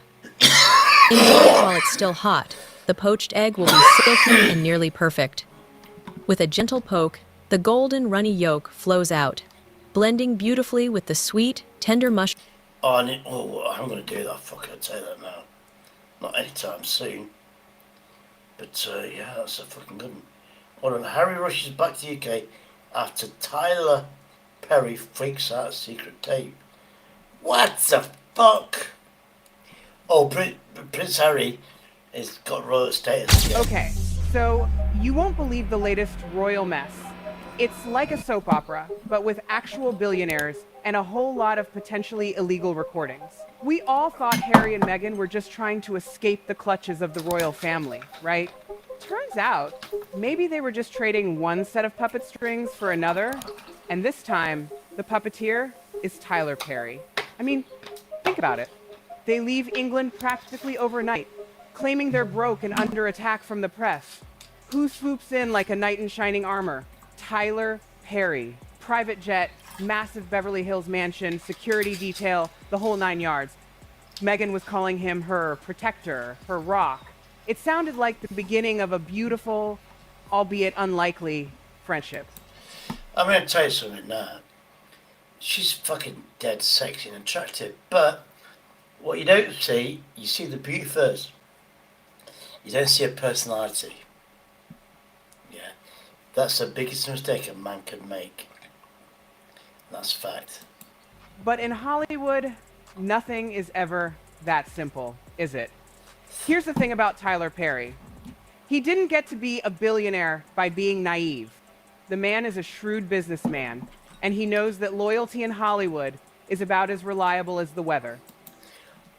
Enjoy it while it's still hot. The poached egg will be silky and nearly perfect. With a gentle poke, the golden runny yolk flows out, blending beautifully with the sweet, tender mushroom. I'm going to do that, fuck, I'll tell you that now. Not anytime soon. But yeah, that's a fucking good one. Hold on, Harry rushes back to the UK after Tyler Perry freaks out secret tape. What the fuck? Oh, Prince Harry has got royal status again. Okay, so you won't believe the latest royal mess. It's like a soap opera, but with actual billionaires and a whole lot of potentially illegal recordings. We all thought Harry and Meghan were just trying to escape the clutches of the royal family, right? Turns out, maybe they were just trading one set of puppet strings for another, and this time, the puppeteer is Tyler Perry. I mean, think about it. They leave England practically overnight, claiming they're broke and under attack from the press. Who swoops in like a knight in shining armor? Tyler Perry. Private jet, massive Beverly Hills mansion, security detail, the whole 9 yards. Meghan was calling him her protector, her rock. It sounded like the beginning of a beautiful, albeit unlikely, friendship. I'm going to tell you something now. She's fucking dead sexy and attractive, but what you don't see, you see the beauty first. You don't see her personality. Yeah, that's the biggest mistake a man can make. That's fact. But in Hollywood, nothing is ever that simple, is it? Here's the thing about Tyler Perry. He didn't get to be a billionaire by being naive. The man is a shrewd businessman, and he knows that loyalty in Hollywood is about as reliable as the weather.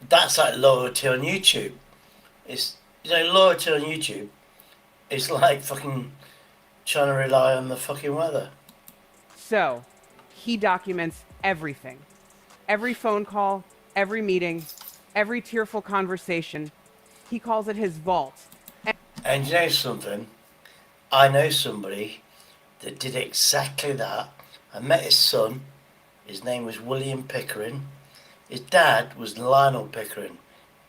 That's like loyalty on YouTube. It's, you know, loyalty on YouTube is like fucking trying to rely on the fucking weather. So, he documents everything. Every phone call, every meeting, every tearful conversation. He calls it his vault. And you know something? I know somebody that did exactly that I met his son. His name was William Pickering. His dad was Lionel Pickering,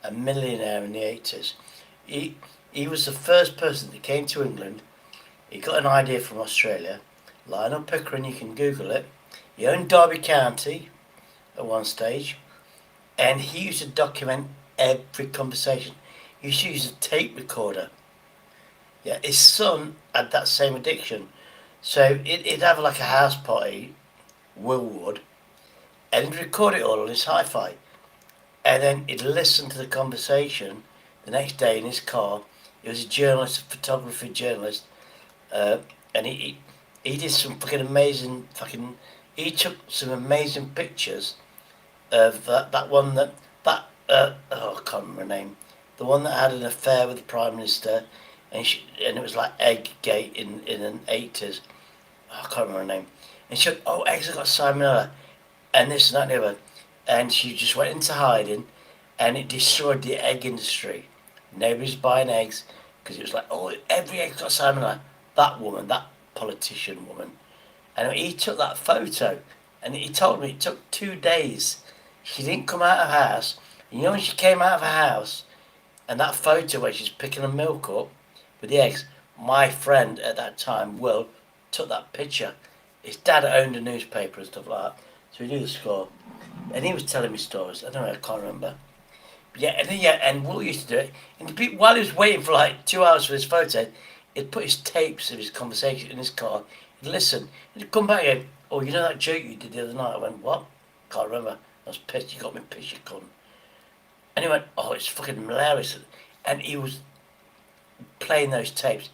a millionaire in the 80s. He was the first person that came to England. He got an idea from Australia. Lionel Pickering, you can Google it. He owned Derby County at one stage, and he used to document every conversation. He used to use a tape recorder. Yeah, his son had that same addiction. So he'd have like a house party, Will would, and he'd record it all on his hi-fi. And then he'd listen to the conversation the next day in his car. He was a journalist, a photography journalist, and he did some fucking amazing he took some amazing pictures of that one I can't remember her name, the one that had an affair with the Prime Minister, and it was like Egggate in the 80s. I can't remember her name. And she said, oh, eggs have got salmonella, and this and that and the other. And she just went into hiding, and it destroyed the egg industry. Nobody's buying eggs, because it was like, oh, every egg's got salmonella. That woman, that politician woman. And he took that photo, and he told me it took 2 days. She didn't come out of her house. You know when she came out of her house, and that photo where she's picking the milk up with the eggs, my friend at that time, Will, took that picture. His dad owned a newspaper and stuff like that, so he knew the score. And he was telling me stories. I don't know, I can't remember. But and Will used to do it. And while he was waiting for like 2 hours for his photo, he'd put his tapes of his conversation in his car. He'd listen. He'd come back and go, oh, you know that joke you did the other night? I went, what? Can't remember. I was pissed. You got me pissed, you cunt. And he went, oh, it's fucking hilarious. And he was playing those tapes.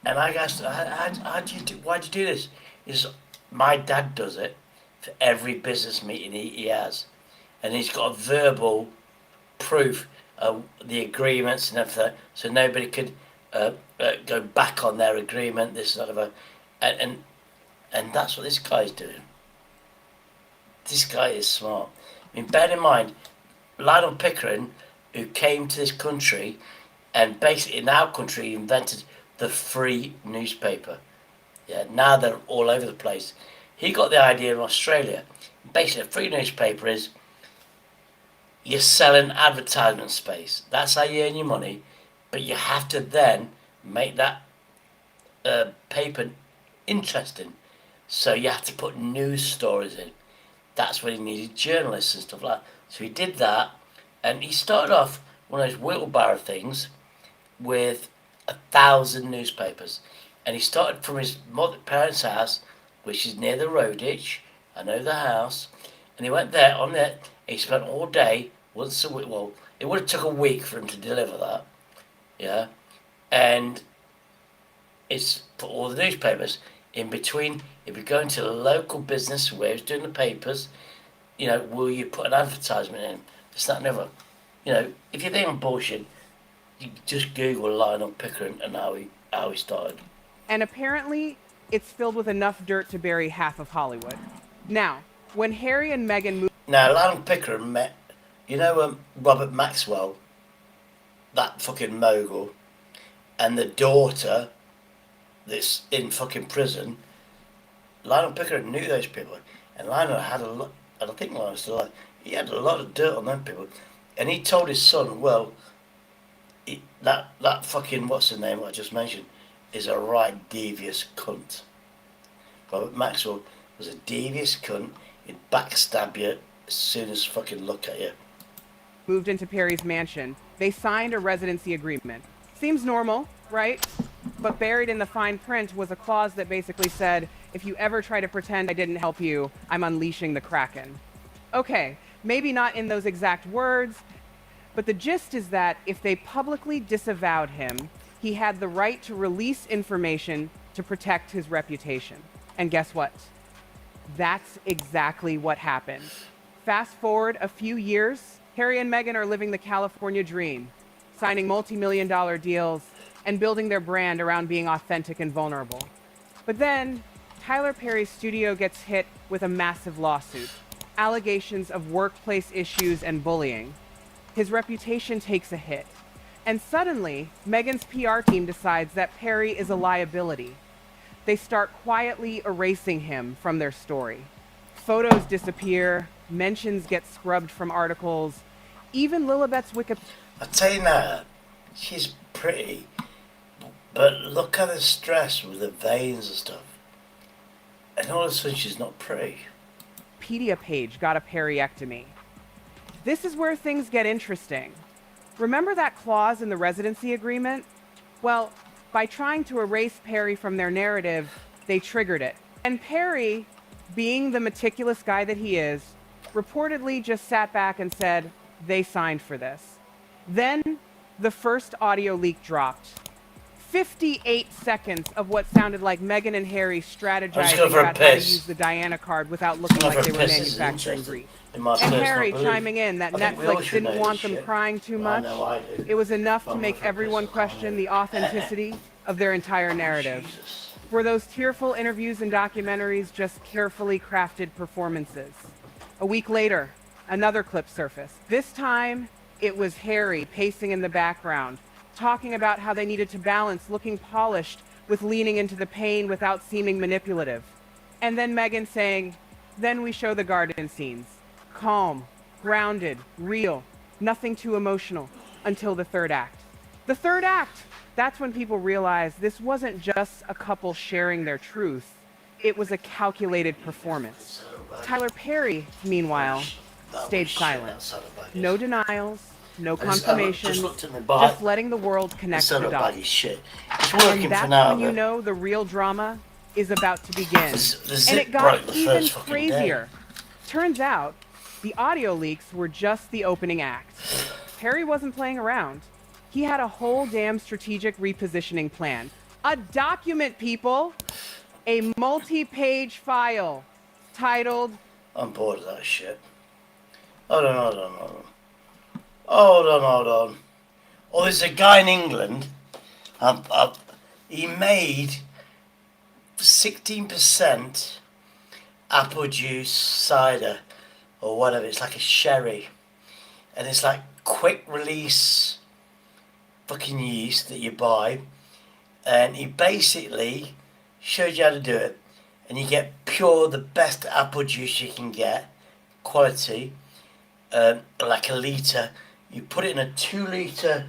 And I asked, why'd you do this? He says, my dad does it for every business meeting he has. And he's got a verbal proof of the agreements and everything, so nobody could go back on their agreement, this sort of and that's what this guy's doing. This guy is smart. I mean, bear in mind, Lionel Pickering, who came to this country, and basically in our country invented the free newspaper. Yeah, now they're all over the place. He got the idea in Australia. Basically, a free newspaper is you're selling advertisement space. That's how you earn your money, but you have to then make that paper interesting. So you have to put news stories in. That's when he needed journalists and stuff like that. So he did that, and he started off one of those wheelbarrow things with 1,000 newspapers. And he started from his parents' house, which is near the road ditch. I know the house. And he went there, on there, he spent all day, once a week, well, it would have took a week for him to deliver that, yeah? And it's for all the newspapers. In between, he'd be going to the local business where he was doing the papers, you know, will you put an advertisement in? This, that, and the other. You know, if you think I'm bullshit, you just Google Lionel Pickering and how he started. And apparently, it's filled with enough dirt to bury half of Hollywood. Now, when Harry and Meghan moved... Now, Lionel Pickering met, you know, Robert Maxwell, that fucking mogul, and the daughter that's in fucking prison. Lionel Pickering knew those people, and Lionel had a lot, and I think Lionel's still alive, he had a lot of dirt on them people. And he told his son, well, that fucking, what's the name I just mentioned, is a right devious cunt. Robert Maxwell was a devious cunt. He'd backstab you as soon as fucking look at you. Moved into Perry's mansion, they signed a residency agreement. Seems normal, right? But buried in the fine print was a clause that basically said, if you ever try to pretend I didn't help you, I'm unleashing the Kraken. Okay, maybe not in those exact words, but the gist is that if they publicly disavowed him, he had the right to release information to protect his reputation. And guess what? That's exactly what happened. Fast forward a few years, Harry and Meghan are living the California dream, signing multi-million-dollar deals and building their brand around being authentic and vulnerable. But then, Tyler Perry's studio gets hit with a massive lawsuit, allegations of workplace issues and bullying. His reputation takes a hit. And suddenly, Meghan's PR team decides that Perry is a liability. they start quietly erasing him from their story. Photos disappear, mentions get scrubbed from articles, even Lilibet's Wikipedia. I tell you now, she's pretty, but look at the stress with the veins and stuff. And all of a sudden she's not pretty. Wikipedia page got a periectomy. This is where things get interesting. Remember that clause in the residency agreement? Well, by trying to erase Perry from their narrative, they triggered it. And Perry, being the meticulous guy that he is, reportedly just sat back and said, they signed for this. Then, the first audio leak dropped. 58 seconds of what sounded like Meghan and Harry strategizing about how to use the Diana card without looking like they were manufacturing grief. And Harry chiming in that Netflix didn't want them crying too much. It was enough to make everyone question the authenticity of their entire narrative. Were those tearful interviews and documentaries just carefully crafted performances? A week later, another clip surfaced. This time, it was Harry pacing in the background, talking about how they needed to balance looking polished with leaning into the pain without seeming manipulative. And then Meghan saying, then we show the garden scenes. Calm, grounded, real, nothing too emotional, until the third act. The third act! That's when people realized this wasn't just a couple sharing their truth. It was a calculated performance. Tyler Perry, meanwhile, stayed silent. No denials, no confirmation, just letting the world connect the dots. And that's when you know the real drama is about to begin. And it got even crazier. Turns out, the audio leaks were just the opening act. Perry wasn't playing around. He had a whole damn strategic repositioning plan. A document, people! A multi-page file titled... I'm bored of that shit. Hold on. Oh, there's a guy in England. He made 16% apple juice cider or whatever. It's like a sherry, and it's like quick release fucking yeast that you buy, and he basically showed you how to do it, and you get pure, the best apple juice you can get, quality, like a litre. You put it in a 2-litre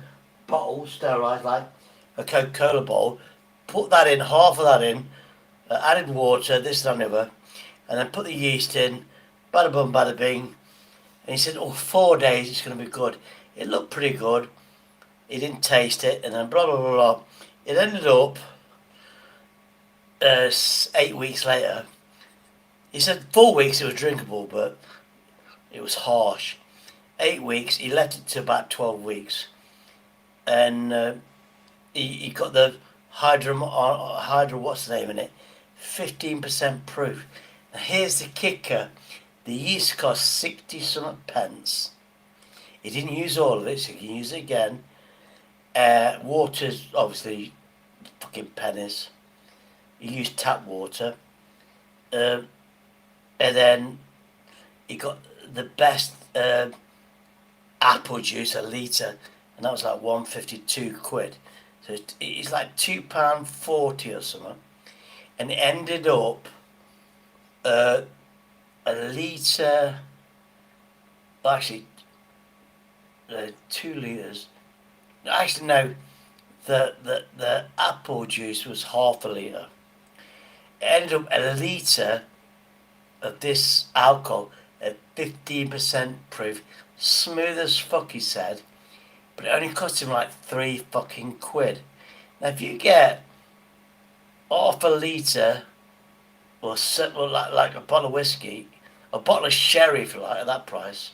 bottle, sterilised, like a Coca-Cola bottle, put that in, half of that in, added water, this, that and the other, and then put the yeast in, bada bum, bada bing, and he said, 4 days it's going to be good. It looked pretty good. He didn't taste it, and then blah, blah, blah, blah. It ended up 8 weeks later. He said 4 weeks it was drinkable, but it was harsh. 8 weeks, he left it to about 12 weeks. And he got the Hydra, what's the name in it? 15% proof. Now here's the kicker. The yeast cost 60-something pence. He didn't use all of it, so he can use it again. Water's obviously fucking pennies. He used tap water. And then he got the best apple juice, a litre, and that was like 152 quid. So it's like £2.40 or something. And it ended up a litre, actually 2 litres. Actually no, the apple juice was half a litre. It ended up a litre of this alcohol at 15% proof, smooth as fuck, he said, but it only cost him like 3 fucking quid. Now if you get half a litre or like a bottle of whiskey, a bottle of sherry if you like, at that price,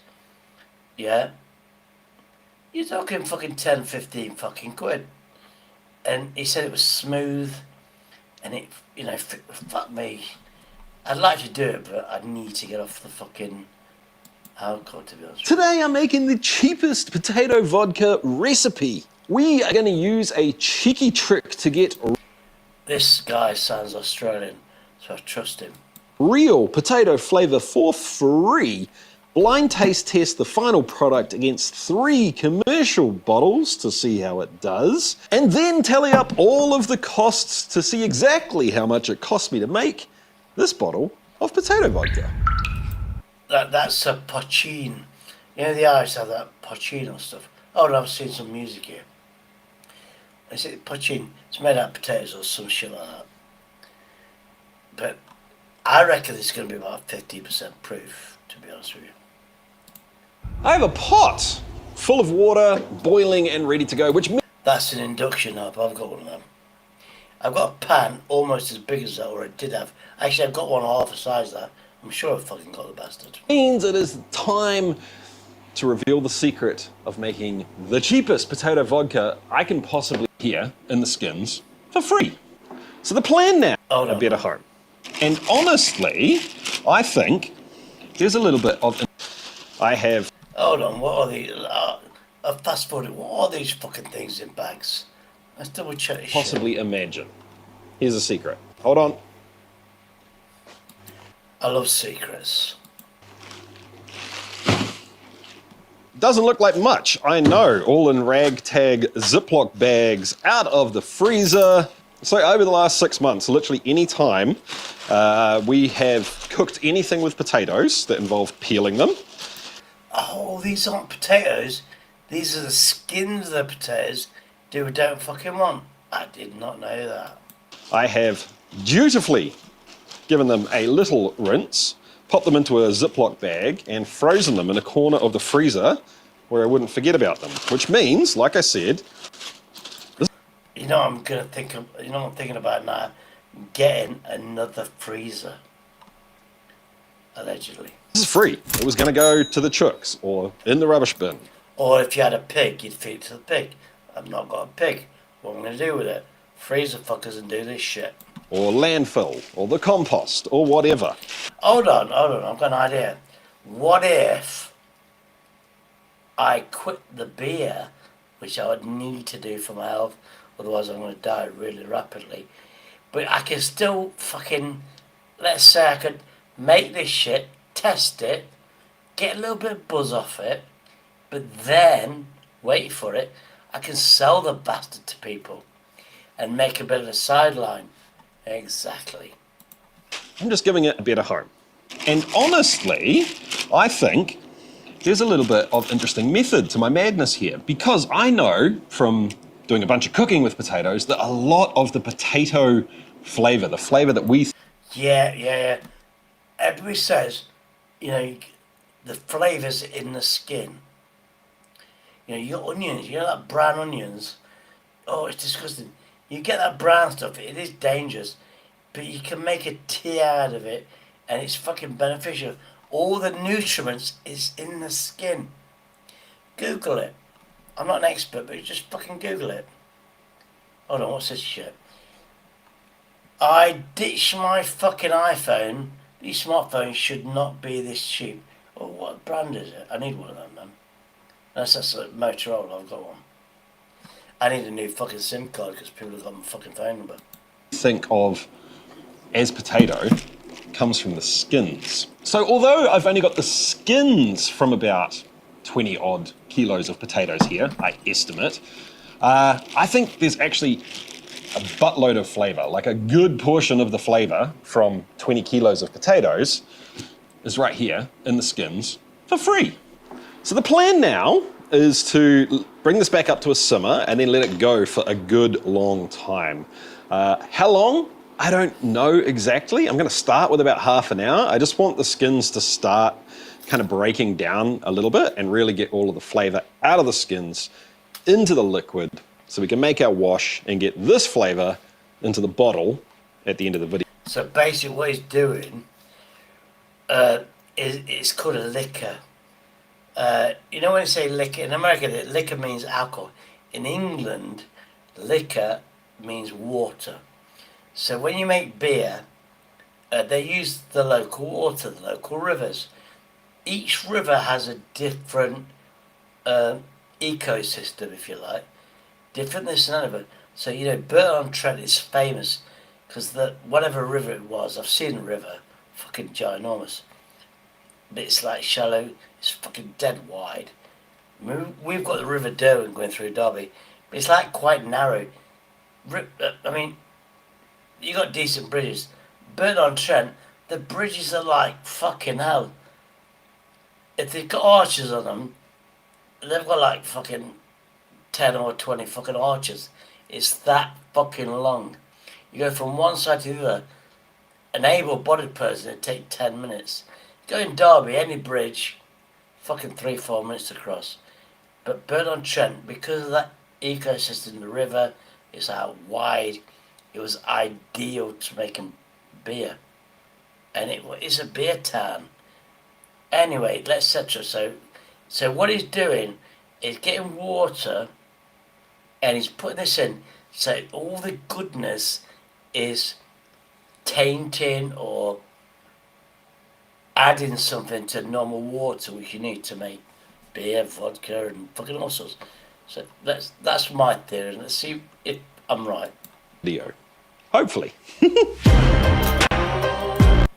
yeah, you're talking fucking 10, 15 fucking quid. And he said it was smooth, and it, you know, fuck me. I'd like to do it, but I need to get off the fucking alcohol, to be honest. Today I'm making the cheapest potato vodka recipe. We are going to use a cheeky trick to get This guy sounds Australian, so I trust him. real potato flavour for free. blind taste test the final product against 3 commercial bottles to see how it does, and then tally up all of the costs to see exactly how much it cost me to make this bottle of potato vodka. That's a pochine. You know the Irish have that pochino stuff. Oh, and I've seen some music here. Is it pochine? It's made out of potatoes or some shit like that. But I reckon it's going to be about 50% proof, to be honest with you. I have a pot full of water, boiling and ready to go, which means... That's an induction hob. I've got one of them. I've got a pan almost as big as that, or I did have. Actually, I've got one half the size of that. I'm sure I've fucking got the bastard. Means it is time to reveal the secret of making the cheapest potato vodka I can possibly hear in the skins for free. So the plan now, a better home. And honestly, I think there's a little bit of... I have... Hold on, what are these? Fast forward, what are these fucking things in bags? Let's double check this possibly imagine. Here's a secret. Hold on. I love secrets. Doesn't look like much, I know. All in ragtag Ziploc bags out of the freezer. So over the last 6 months, literally any time we have cooked anything with potatoes that involved peeling them. Oh, these aren't potatoes. These are the skins of the potatoes we don't fucking want. I did not know that. I have dutifully given them a little rinse, popped them into a Ziploc bag and frozen them in a corner of the freezer where I wouldn't forget about them. Which means, like I said... You know I'm thinking about now? Getting another freezer. Allegedly. This is free. It was going to go to the chooks or in the rubbish bin. Or if you had a pig, you'd feed it to the pig. I've not got a pig. What am I going to do with it? Freeze the fuckers and do this shit. Or landfill, or the compost, or whatever. Hold on, I've got an idea. What if I quit the beer, which I would need to do for my health, otherwise I'm going to die really rapidly. But I can still fucking, let's say I could make this shit, test it, get a little bit of buzz off it, but then, wait for it, I can sell the bastard to people and make a bit of a sideline. Exactly. I'm just giving it a better home. And honestly, I think there's a little bit of interesting method to my madness here, because I know from doing a bunch of cooking with potatoes that a lot of the potato flavour, the flavour that we... Yeah. Everybody says, the flavour's in the skin. Your onions, that brown onions, oh, it's disgusting. You get that brown stuff, it is dangerous, but you can make a tea out of it, and it's fucking beneficial. All the nutrients is in the skin. Google it. I'm not an expert, but you just fucking Google it. Hold on, what's this shit? I ditched my fucking iPhone. These smartphones should not be this cheap. Oh, what brand is it? I need one of them, man. That's a Motorola, I've got one. I need a new fucking SIM card because people have got my fucking phone number. Think of as potato comes from the skins. So although I've only got the skins from about 20 odd kilos of potatoes here, I estimate, I think there's actually a buttload of flavour, like a good portion of the flavour from 20 kilos of potatoes is right here in the skins for free. So the plan now is to bring this back up to a simmer and then let it go for a good long time. How long? I don't know exactly. I'm going to start with about half an hour. I just want the skins to start kind of breaking down a little bit and really get all of the flavour out of the skins into the liquid so we can make our wash and get this flavour into the bottle at the end of the video. So basically what he's doing it's called a liquor. When you say liquor, in America liquor means alcohol. In England, liquor means water. So when you make beer, they use the local water, the local rivers. Each river has a different ecosystem, if you like. Different this and that. So, Burton-on-Trent is famous because whatever river it was, I've seen the river, fucking ginormous. but it's like shallow. It's fucking dead wide. I mean, we've got the River Derwent going through Derby, but it's like quite narrow. I mean, you got decent bridges. Burton-on-Trent, the bridges are like fucking hell. If they've got arches on them, they've got like fucking 10 or 20 fucking arches. It's that fucking long. You go from one side to the other. An able-bodied person, it'd take 10 minutes. Go in Derby, any bridge, fucking 3-4 minutes to cross. But Burton-on-Trent, because of that ecosystem, the river, it's out wide, it was ideal to making beer. And it is a beer town. Anyway, etc. So what he's doing is getting water and he's putting this in. So all the goodness is tainting or adding something to normal water which you need to make beer, vodka and fucking all sorts. So that's my theory, and let's see if I'm right. Video. Hopefully.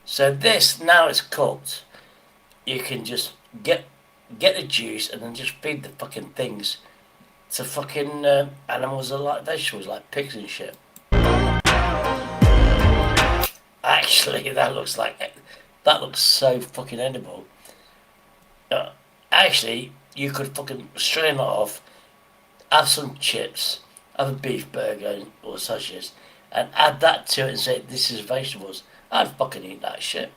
So this, now it's cooked, you can just get the juice and then just feed the fucking things to fucking animals that like vegetables, like pigs and shit. Actually, that looks so fucking edible. Actually, you could fucking strain it off, have some chips, have a beef burger or sausages, and add that to it and say, this is vegetables. I'd fucking eat that shit.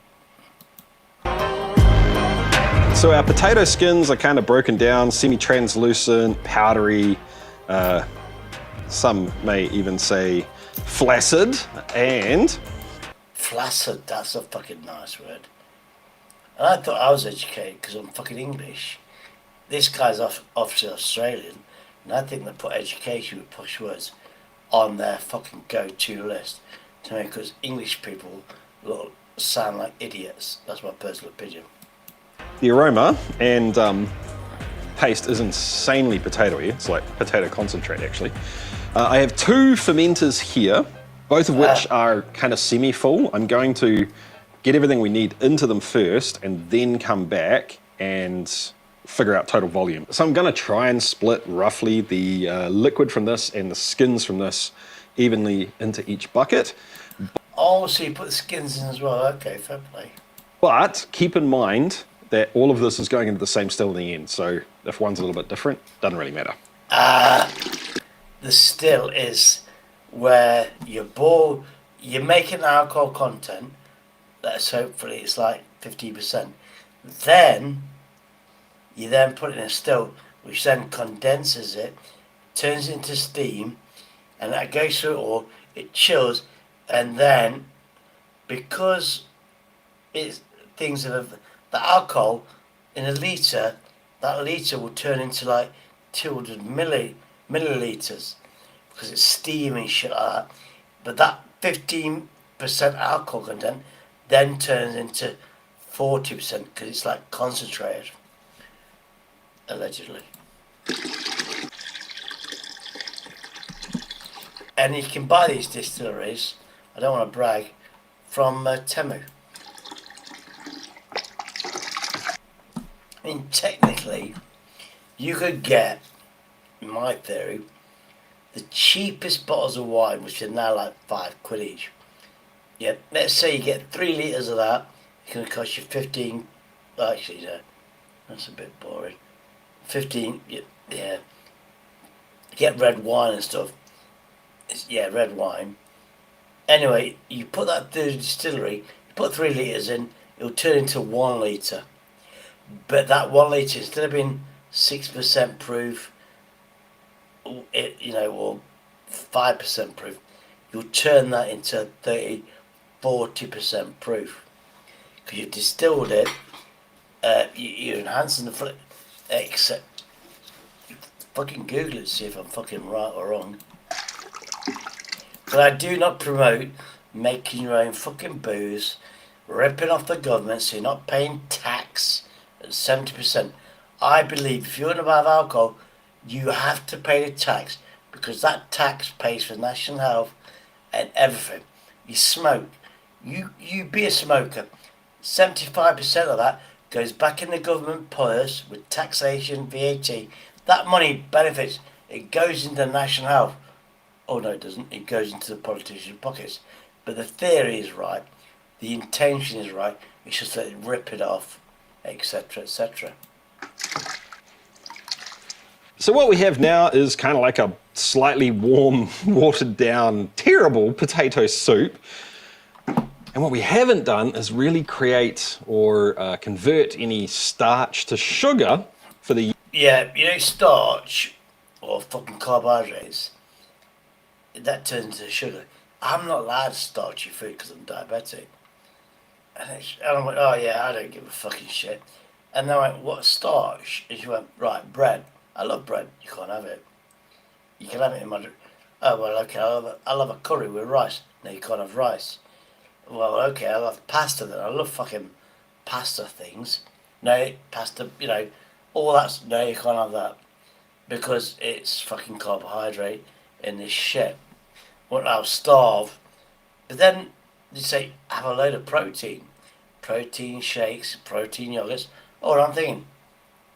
So our potato skins are kind of broken down, semi-translucent, powdery, some may even say flaccid, and... Flaccid, that's a fucking nice word. And I thought I was educated because I'm fucking English. This guy's obviously Australian, and I think they put education with push words on their fucking go-to list to make us English people sound like idiots. That's my personal opinion. The aroma and taste is insanely potatoey. It's like potato concentrate, actually. I have two fermenters here, both of which are kind of semi-full. I'm going to get everything we need into them first and then come back and figure out total volume. So I'm going to try and split roughly the liquid from this and the skins from this evenly into each bucket. Oh, so you put the skins in as well. Okay, fair play. But keep in mind that all of this is going into the same still in the end. So if one's a little bit different, doesn't really matter. The still is where you're making alcohol content, that's hopefully it's like 50%. Then you then put it in a still, which then condenses it, turns into steam, and that goes through it all, it chills, and then because it's things that have the alcohol in a litre, that litre will turn into like 200 millilitres because it's steam and shit like that. But that 15% alcohol content then turns into 40% because it's like concentrated, allegedly. And you can buy these distilleries, I don't want to brag, from Temu. I mean, technically, you could get, in my theory, the cheapest bottles of wine, which are now like £5 each. Yeah, let's say you get 3 litres of that, it's going to cost you 15, actually, no, that's a bit boring. 15, yeah. Get red wine and stuff. Yeah, red wine. Anyway, you put that through the distillery, you put 3 litres in, it'll turn into 1 litre. But that 1 litre, instead of being 6% proof, or 5% proof, you'll turn that into 30-40% proof. Because you've distilled it, you're enhancing the flavour. Except, fucking Google it to see if I'm fucking right or wrong. But I do not promote making your own fucking booze, ripping off the government so you're not paying tax at 70%. I believe if you want to have alcohol, you have to pay the tax because that tax pays for national health and everything. You smoke, you be a smoker. 75% of that goes back in the government purse with taxation, VAT. That money benefits. It goes into national health. Oh no, it doesn't. It goes into the politicians' pockets. But the theory is right. The intention is right. It's just that rip it off, etc., etc. So what we have now is kind of like a slightly warm, watered down, terrible potato soup. And what we haven't done is really create or convert any starch to sugar for the... Yeah, you know, starch or fucking carbohydrates, that turns into sugar. I'm not allowed to starchy food because I'm diabetic. And I went, oh yeah, I don't give a fucking shit. And I went, what starch? And she went, right, bread. I love bread. You can't have it. You can have it in my... Oh, well, okay, I love a curry with rice. No, you can't have rice. Well, okay, I love pasta then. I love fucking pasta things. No, pasta, you know, all that's... No, you can't have that. Because it's fucking carbohydrate in this shit. Well, I'll starve. But then you say, have a load of protein. Protein shakes, protein yogurts. Oh, I'm thinking,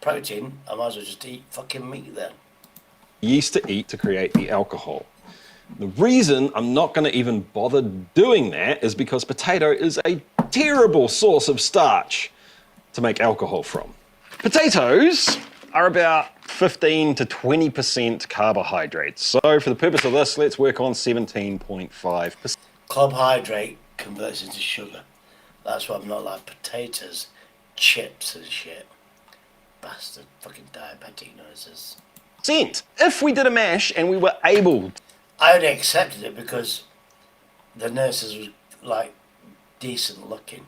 protein, I might as well just eat fucking meat then. Yeast to eat to create the alcohol. The reason I'm not going to even bother doing that is because potato is a terrible source of starch to make alcohol from. Potatoes are about 15 to 20% carbohydrates. So for the purpose of this, let's work on 17.5%. Carbohydrate converts into sugar. That's why I'm not like potatoes, chips and shit. Bastard fucking diabetic nurses. If we did a mash and we were able... I only accepted it because the nurses were like decent looking.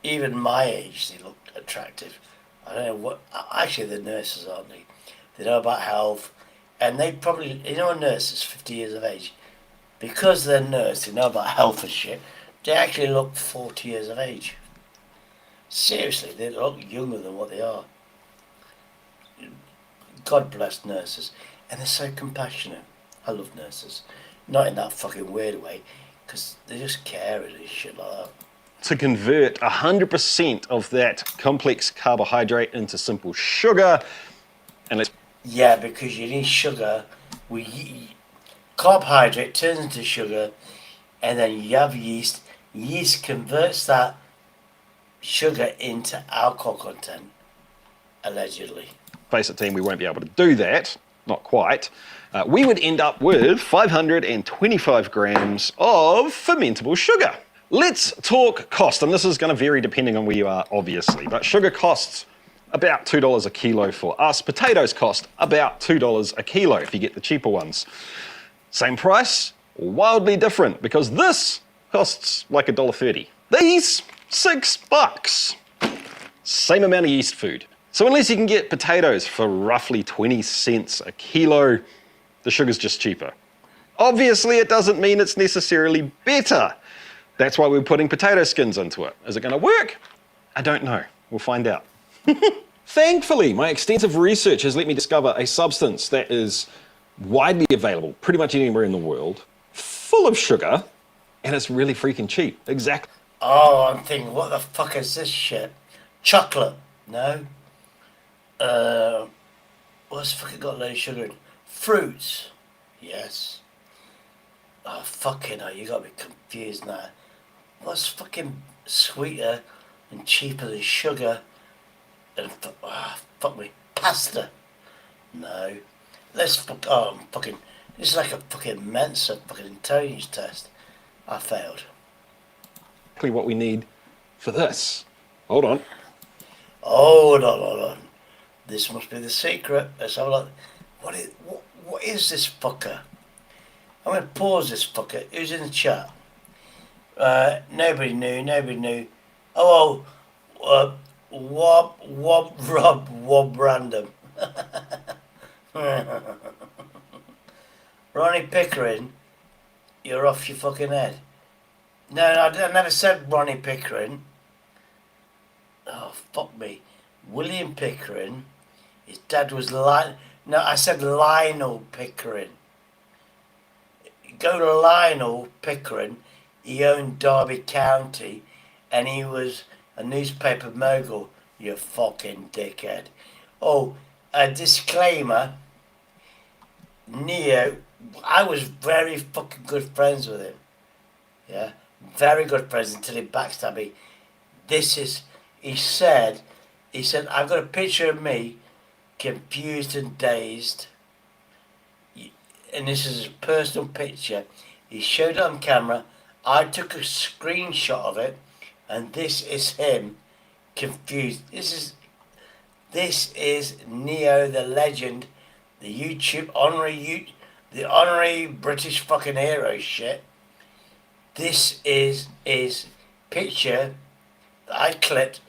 Even my age, they looked attractive. I don't know what... Actually, the nurses, aren't they? They know about health. And they probably... You know, a nurse is 50 years of age. Because they're nurse, they know about health and shit. They actually look 40 years of age. Seriously, they look younger than what they are. God bless nurses. And they're so compassionate. I love nurses. Not in that fucking weird way, because they just care and shit like that. To convert 100% of that complex carbohydrate into simple sugar, and let's... Yeah, because you need sugar. Carbohydrate turns into sugar, and then you have yeast. Yeast converts that sugar into alcohol content, allegedly. Face it, team, we won't be able to do that. Not quite. We would end up with 525 grams of fermentable sugar. Let's talk cost, and this is going to vary depending on where you are, obviously, but sugar costs about $2 a kilo for us. Potatoes cost about $2 a kilo if you get the cheaper ones. Same price, wildly different, because this costs like $1.30. These, $6. Same amount of yeast food. So unless you can get potatoes for roughly 20 cents a kilo, the sugar's just cheaper. Obviously, it doesn't mean it's necessarily better. That's why we're putting potato skins into it. Is it going to work? I don't know. We'll find out. Thankfully, my extensive research has let me discover a substance that is widely available pretty much anywhere in the world, full of sugar, and it's really freaking cheap. Exactly. Oh, I'm thinking, what the fuck is this shit? Chocolate? No. What's fucking got a load of sugar in? Fruits? Yes. Oh, fucking hell, you got me confused now. What's fucking sweeter and cheaper than sugar? And fuck me, pasta? No. Let's fuck, oh, I'm fucking, this is like a fucking Mensa fucking intelligence test. I failed. Exactly what we need for this. Hold on. Hold on. This must be the secret. Let's have a look. What is this fucker? I'm going to pause this fucker. Who's in the chat? Nobody knew. Oh, Wob Random. Ronnie Pickering, you're off your fucking head. No, I never said Ronnie Pickering. Oh, fuck me. William Pickering, his dad was no, I said Lionel Pickering. Go to Lionel Pickering, he owned Derby County, and he was a newspaper mogul. You fucking dickhead. Oh, a disclaimer. Neo, I was very fucking good friends with him. Yeah, very good friends until he backstabbed me. He said, I've got a picture of me, confused and dazed. And this is his personal picture. He showed it on camera. I took a screenshot of it, and this is him, confused. This is Neo, the legend, the honorary British fucking hero shit. This is his picture that I clipped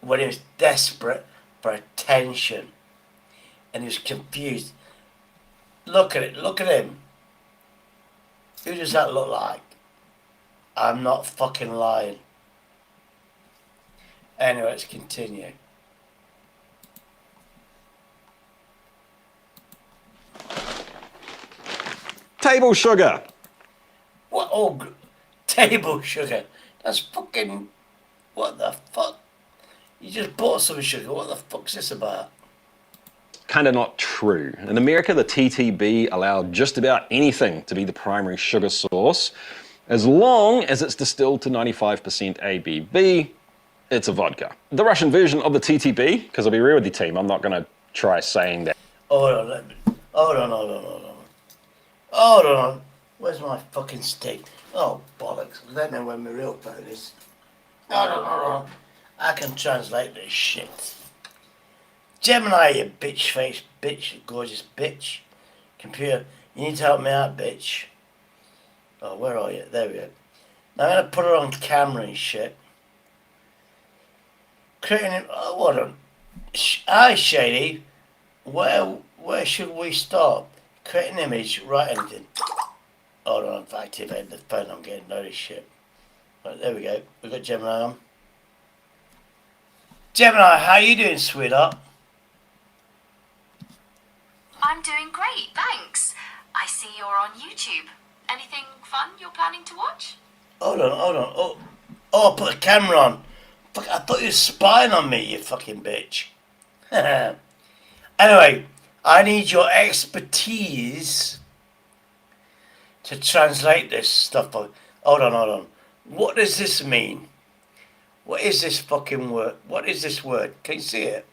when he was desperate for attention, and he was confused. Look at it. Look at him. Who does that look like? I'm not fucking lying. Anyway, let's continue. Table sugar. What? Oh, table sugar. That's fucking... What the fuck? You just bought some sugar. What the fuck's this about? Kind of not true. In America, the TTB allowed just about anything to be the primary sugar source. As long as it's distilled to 95% ABV, it's a vodka. The Russian version of the TTB, because I'll be real with you team, I'm not going to try saying that. Hold on. Where's my fucking stick? Oh, bollocks. I don't know where my real phone is. Hold on. I can translate this shit. Gemini, you bitch face bitch, gorgeous bitch. Computer, you need to help me out, bitch. Oh, where are you? There we go. Now I'm going to put her on camera and shit. Creating him. Oh, what on? Hi, Shady. Where should we start? Create an image, write anything. Hold on, I've activated the phone, I'm getting noticed shit. Right, there we go. We've got Gemini on. Gemini, how you doing, sweetheart? I'm doing great, thanks. I see you're on YouTube. Anything fun you're planning to watch? Hold on. Oh, I put a camera on. Fuck, I thought you were spying on me, you fucking bitch. Anyway, I need your expertise to translate this stuff. Hold on. What does this mean? What is this fucking word? What is this word? Can you see it?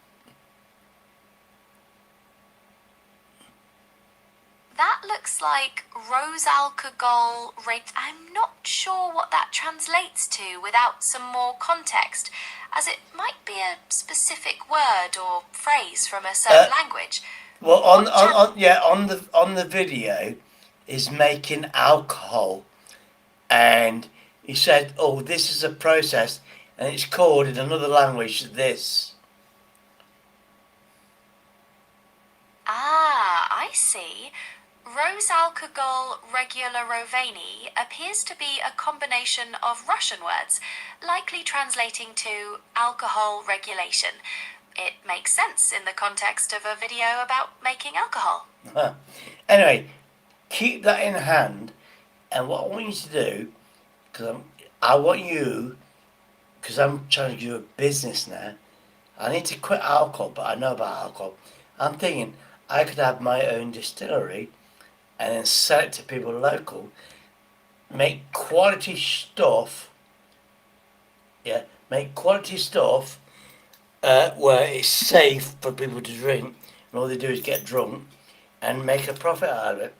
That looks like rose alcohol rate. I'm not sure what that translates to without some more context, as it might be a specific word or phrase from a certain language. Well, on the video is making alcohol, and he said, "Oh, this is a process, and it's called in another language this." Ah, I see. Rose alcohol regular-roveni appears to be a combination of Russian words, likely translating to alcohol regulation. It makes sense in the context of a video about making alcohol. Anyway, keep that in hand, and what I want you to do, because I'm trying to do a business now, I need to quit alcohol, but I know about alcohol. I'm thinking I could have my own distillery and then sell it to people local, make quality stuff, where it's safe for people to drink, and all they do is get drunk and make a profit out of it.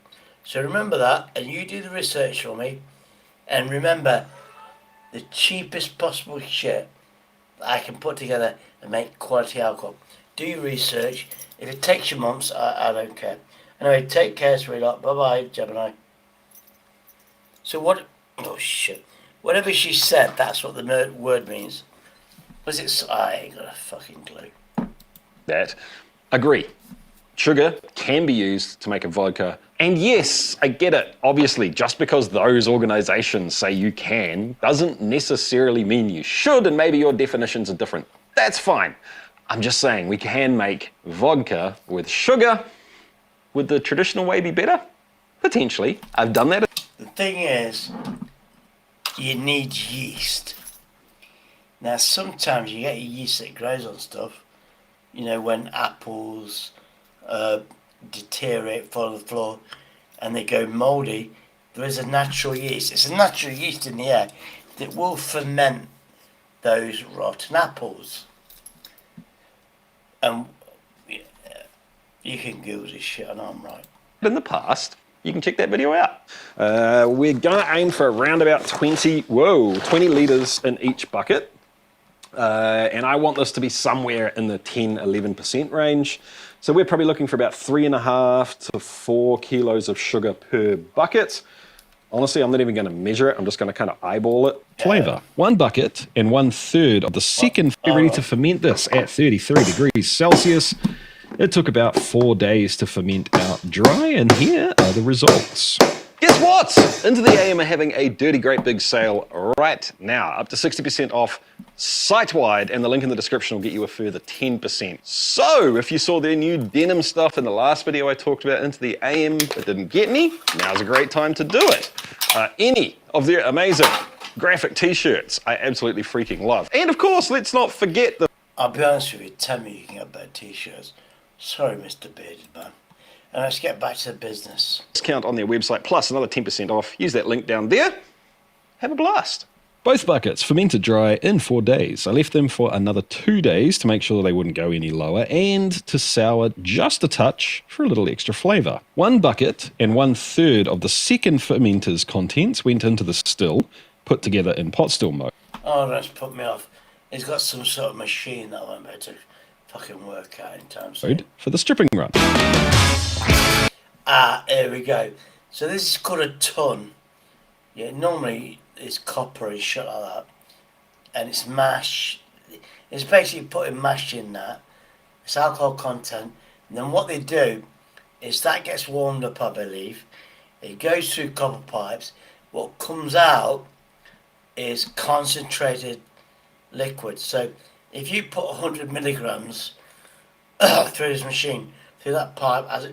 So remember that, and you do the research for me, and remember the cheapest possible shit that I can put together and make quality alcohol. Do your research. If it takes you months, I don't care. Anyway, take care, sweetheart. Bye-bye, Gemini. So what... Oh, shit. Whatever she said, that's what the word means. Was it... I ain't got a fucking clue. That. Agree. Sugar can be used to make a vodka. And yes, I get it. Obviously, just because those organizations say you can doesn't necessarily mean you should, and maybe your definitions are different. That's fine. I'm just saying we can make vodka with sugar. Would the traditional way be better? Potentially. I've done that. The thing is, you need yeast. Now, sometimes you get a yeast that grows on stuff. You know, when apples deteriorate, fall on the floor, and they go mouldy, there is a natural yeast. It's a natural yeast in the air that will ferment those rotten apples. And you can Google this shit, I know I'm right. In the past, you can check that video out. We're gonna aim for around about 20 litres in each bucket. And I want this to be somewhere in the 10-11% range. So we're probably looking for about 3.5 to 4 kilos of sugar per bucket. Honestly, I'm not even going to measure it. I'm just going to kind of eyeball it. Flavour. 1 bucket and 1/3 of the second. Ready to ferment this at 33 degrees Celsius. It took about 4 days to ferment out dry, and here are the results. Guess what? Into the AM are having a Dirty Great Big sale right now, up to 60% off site-wide, and the link in the description will get you a further 10%. So, if you saw their new denim stuff in the last video I talked about Into the AM but didn't get any, now's a great time to do it. Any of their amazing graphic t-shirts I absolutely freaking love. And of course, let's not forget the... I'll be honest with you, tell me you can get better t-shirts. Sorry, Mr. Bearded Man. And let's get back to the business. Discount on their website, plus another 10% off. Use that link down there. Have a blast. Both buckets fermented dry in 4 days. I left them for another 2 days to make sure they wouldn't go any lower and to sour just a touch for a little extra flavour. 1 bucket and 1/3 of the second fermenter's contents went into the still, put together in pot still mode. Oh, that's put me off. He's got some sort of machine that I won't be able to fucking work out in time soon. For the stripping run. Ah, here we go. So this is called a ton. Yeah, normally it's copper and shit like that. And it's mash. It's basically putting mash in that. It's alcohol content. And then what they do is that gets warmed up, I believe. It goes through copper pipes. What comes out is concentrated liquid. So if you put 100 milligrams through this machine, through that pipe, as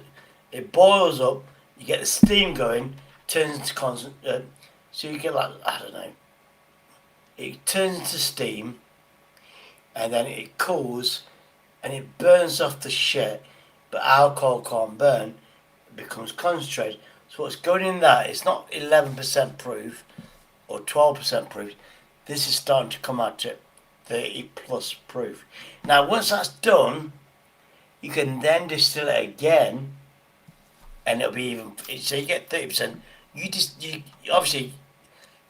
it boils up, you get the steam going, turns into concentrate. So you get like, I don't know, it turns into steam, and then it cools, and it burns off the shit, but alcohol can't burn, it becomes concentrated. So what's going in that, it's not 11% proof, or 12% proof, this is starting to come out to 30 plus proof. Now once that's done, you can then distill it again, and it'll be even, so you get 30%. You obviously,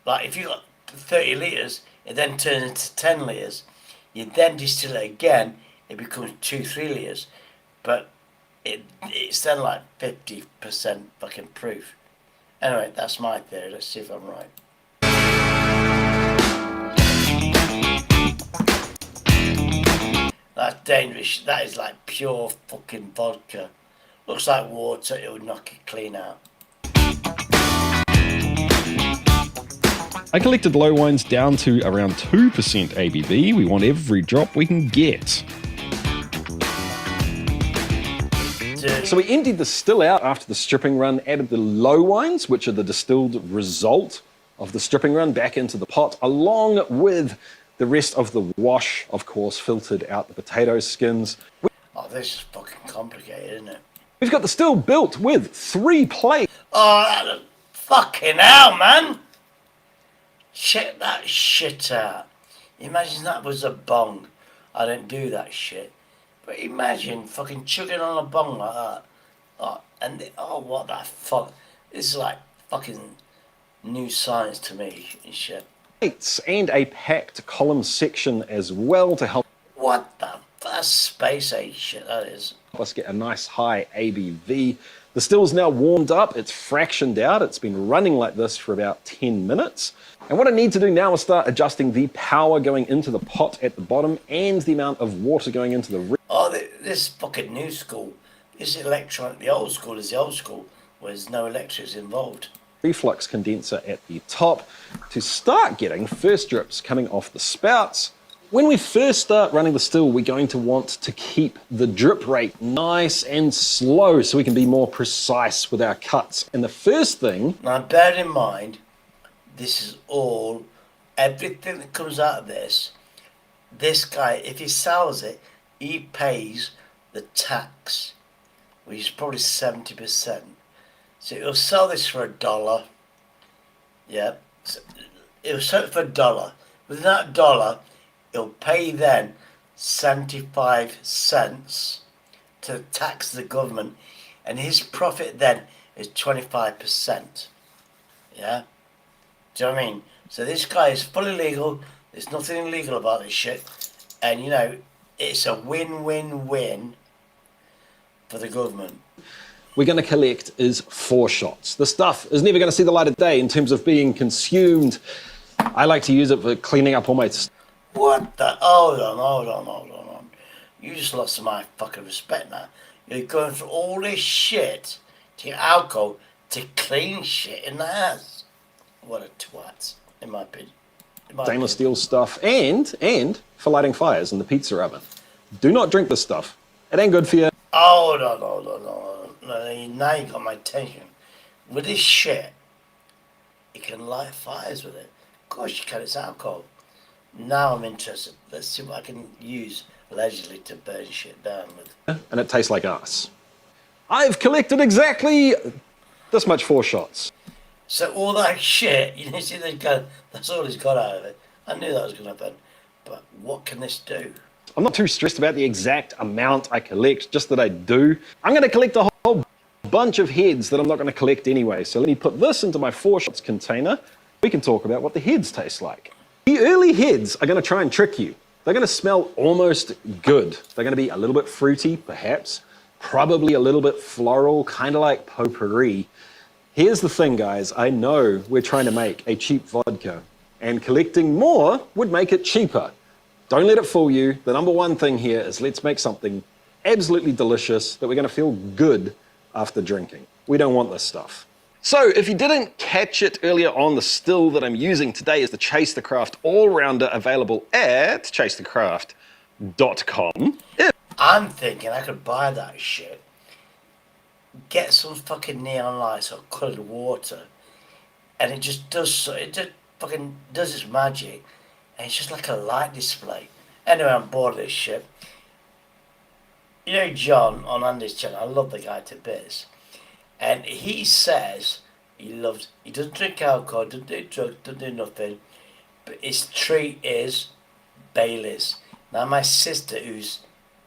like if you got 30 litres, it then turns into 10 litres. You then distill it again, it becomes 2-3 litres. But it's then like 50% fucking proof. Anyway, that's my theory. Let's see if I'm right. That's dangerous. That is like pure fucking vodka. Looks like water, it would knock it clean out. I collected low wines down to around 2% ABV. We want every drop we can get. So we emptied the still out after the stripping run, added the low wines, which are the distilled result of the stripping run, back into the pot, along with the rest of the wash, of course, filtered out the potato skins. Oh, this is fucking complicated, isn't it? We've got the still built with 3 plates. Oh, that fucking hell, man! Check that shit out. Imagine that was a bong. I don't do that shit. But imagine fucking chugging on a bong like that. Oh, what the fuck? This is like fucking new science to me and shit. And a packed column section as well to help. What the? That's space age shit, that is. Let's get a nice high ABV. The still's now warmed up, it's fractioned out, it's been running like this for about 10 minutes. And what I need to do now is start adjusting the power going into the pot at the bottom and the amount of water going into the... Oh, this fucking new school. This electronic, the old school is the old school, where there's no electrics involved. Reflux condenser at the top to start getting first drips coming off the spouts. When we first start running the still, we're going to want to keep the drip rate nice and slow so we can be more precise with our cuts. And the first thing... Now bear in mind, this is all, everything that comes out of this this guy, if he sells it, he pays the tax, which is probably 70%. So he'll sell this for $1. Yeah. So he'll sell it for $1. Within that $1, he'll pay then 75 cents to tax the government, and his profit then is 25%. Yeah? Do you know what I mean? So this guy is fully legal. There's nothing illegal about this shit. And, you know, it's a win-win-win for the government. We're going to collect is 4 shots. The stuff is never going to see the light of day in terms of being consumed. I like to use it for cleaning up all my... What the? Hold on. You just lost my fucking respect now. You're going through all this shit to get alcohol to clean shit in the house. What a twat, in my opinion. Stainless steel stuff and for lighting fires in the pizza oven. Do not drink this stuff. It ain't good for you. Hold on. Now you got my attention. With this shit, you can light fires with it. Of course you can, it's alcohol. Now I'm interested. Let's see what I can use, allegedly, to burn shit down with. And it tastes like ass. I've collected exactly this much 4 shots. So all that shit, you see, that's all he's got out of it. I knew that was going to happen. But what can this do? I'm not too stressed about the exact amount I collect, just that I do. I'm going to collect a whole bunch of heads that I'm not going to collect anyway. So let me put this into my 4 shots container. We can talk about what the heads taste like. The early heads are going to try and trick you. They're going to smell almost good. They're going to be a little bit fruity, perhaps. Probably a little bit floral, kind of like potpourri. Here's the thing, guys. I know we're trying to make a cheap vodka, and collecting more would make it cheaper. Don't let it fool you. The number one thing here is let's make something absolutely delicious that we're going to feel good after drinking. We don't want this stuff. So if you didn't catch it earlier on, the still that I'm using today is the Chase the Craft All-Rounder, available at chasethecraft.com. I'm thinking I could buy that shit, get some fucking neon lights or coloured water, and it just does fucking does its magic, and it's just like a light display. Anyway, I'm bored of this shit. You know John on Andy's channel, I love the guy to bits. And he says he doesn't drink alcohol, doesn't do drugs, doesn't do nothing, but his treat is Baileys. Now my sister, who's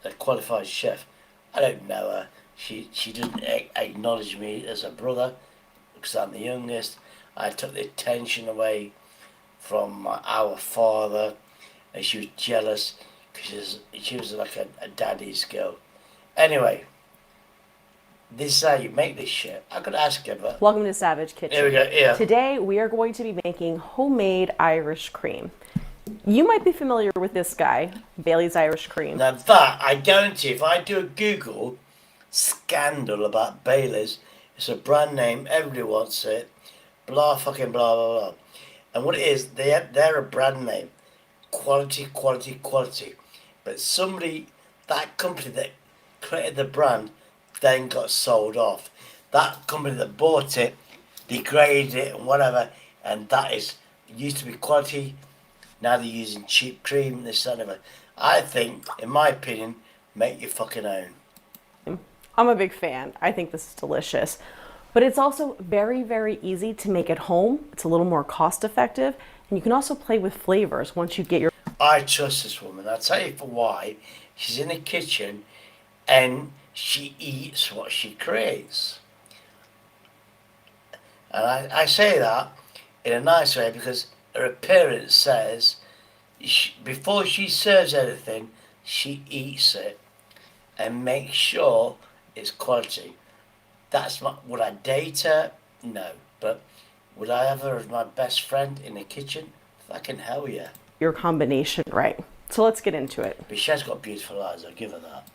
a qualified chef, I don't know her. She doesn't acknowledge me as a brother because I'm the youngest. I took the attention away from our father, and she was jealous because she was like a daddy's girl. Anyway. This is how you make this shit. I could ask him, but... Welcome to Savage Kitchen. There we go, yeah. Today, we are going to be making homemade Irish cream. You might be familiar with this guy, Bailey's Irish Cream. Now that, I guarantee, if I do a Google scandal about Bailey's, it's a brand name, everybody wants it, blah fucking blah blah blah. And what it is, they're a brand name. Quality. But somebody, that company that created the brand, then got sold off. That company that bought it degraded it and whatever, and that used to be quality. Now they're using cheap cream, this and that. I think, in my opinion, make your fucking own. I'm a big fan. I think this is delicious. But it's also very, very easy to make at home. It's a little more cost effective, and you can also play with flavors once you get your... I trust this woman. I'll tell you for why. She's in the kitchen and she eats what she creates. And I say that in a nice way because her appearance says before she serves anything, she eats it and makes sure it's quality. Would I date her? No. But would I have her as my best friend in the kitchen? Fucking hell yeah. Your combination right. So let's get into it. But she has got beautiful eyes, I'll give her that.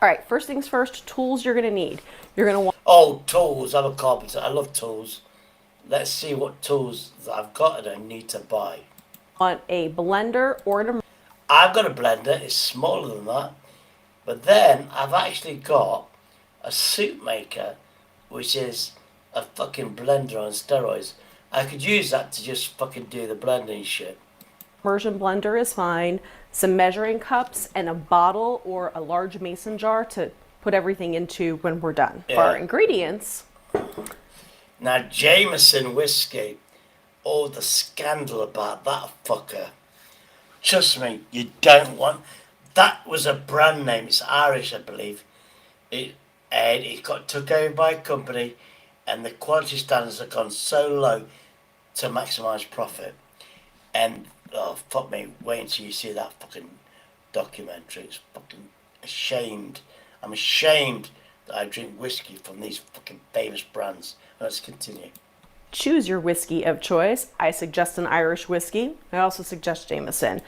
All right, first things first, tools you're gonna need. You're gonna want... Oh, tools, I'm a carpenter, I love tools. Let's see what tools that I've got and I need to buy. Want a blender or an... I've got a blender, it's smaller than that. But then I've actually got a soup maker, which is a fucking blender on steroids. I could use that to just fucking do the blending shit. Immersion blender is fine. some measuring cups, and a bottle or a large mason jar to put everything into when we're done. For our ingredients. Now, Jameson whiskey, oh, the scandal about that fucker. Trust me, you don't want... That was a brand name. It's Irish, I believe. And it got took over by a company, and the quality standards have gone so low to maximise profit. And, oh, fuck me, wait until you see that fucking documentary. It's fucking ashamed. I'm ashamed that I drink whiskey from these fucking famous brands. Let's continue. Choose your whiskey of choice. I suggest an Irish whiskey. I also suggest Jameson.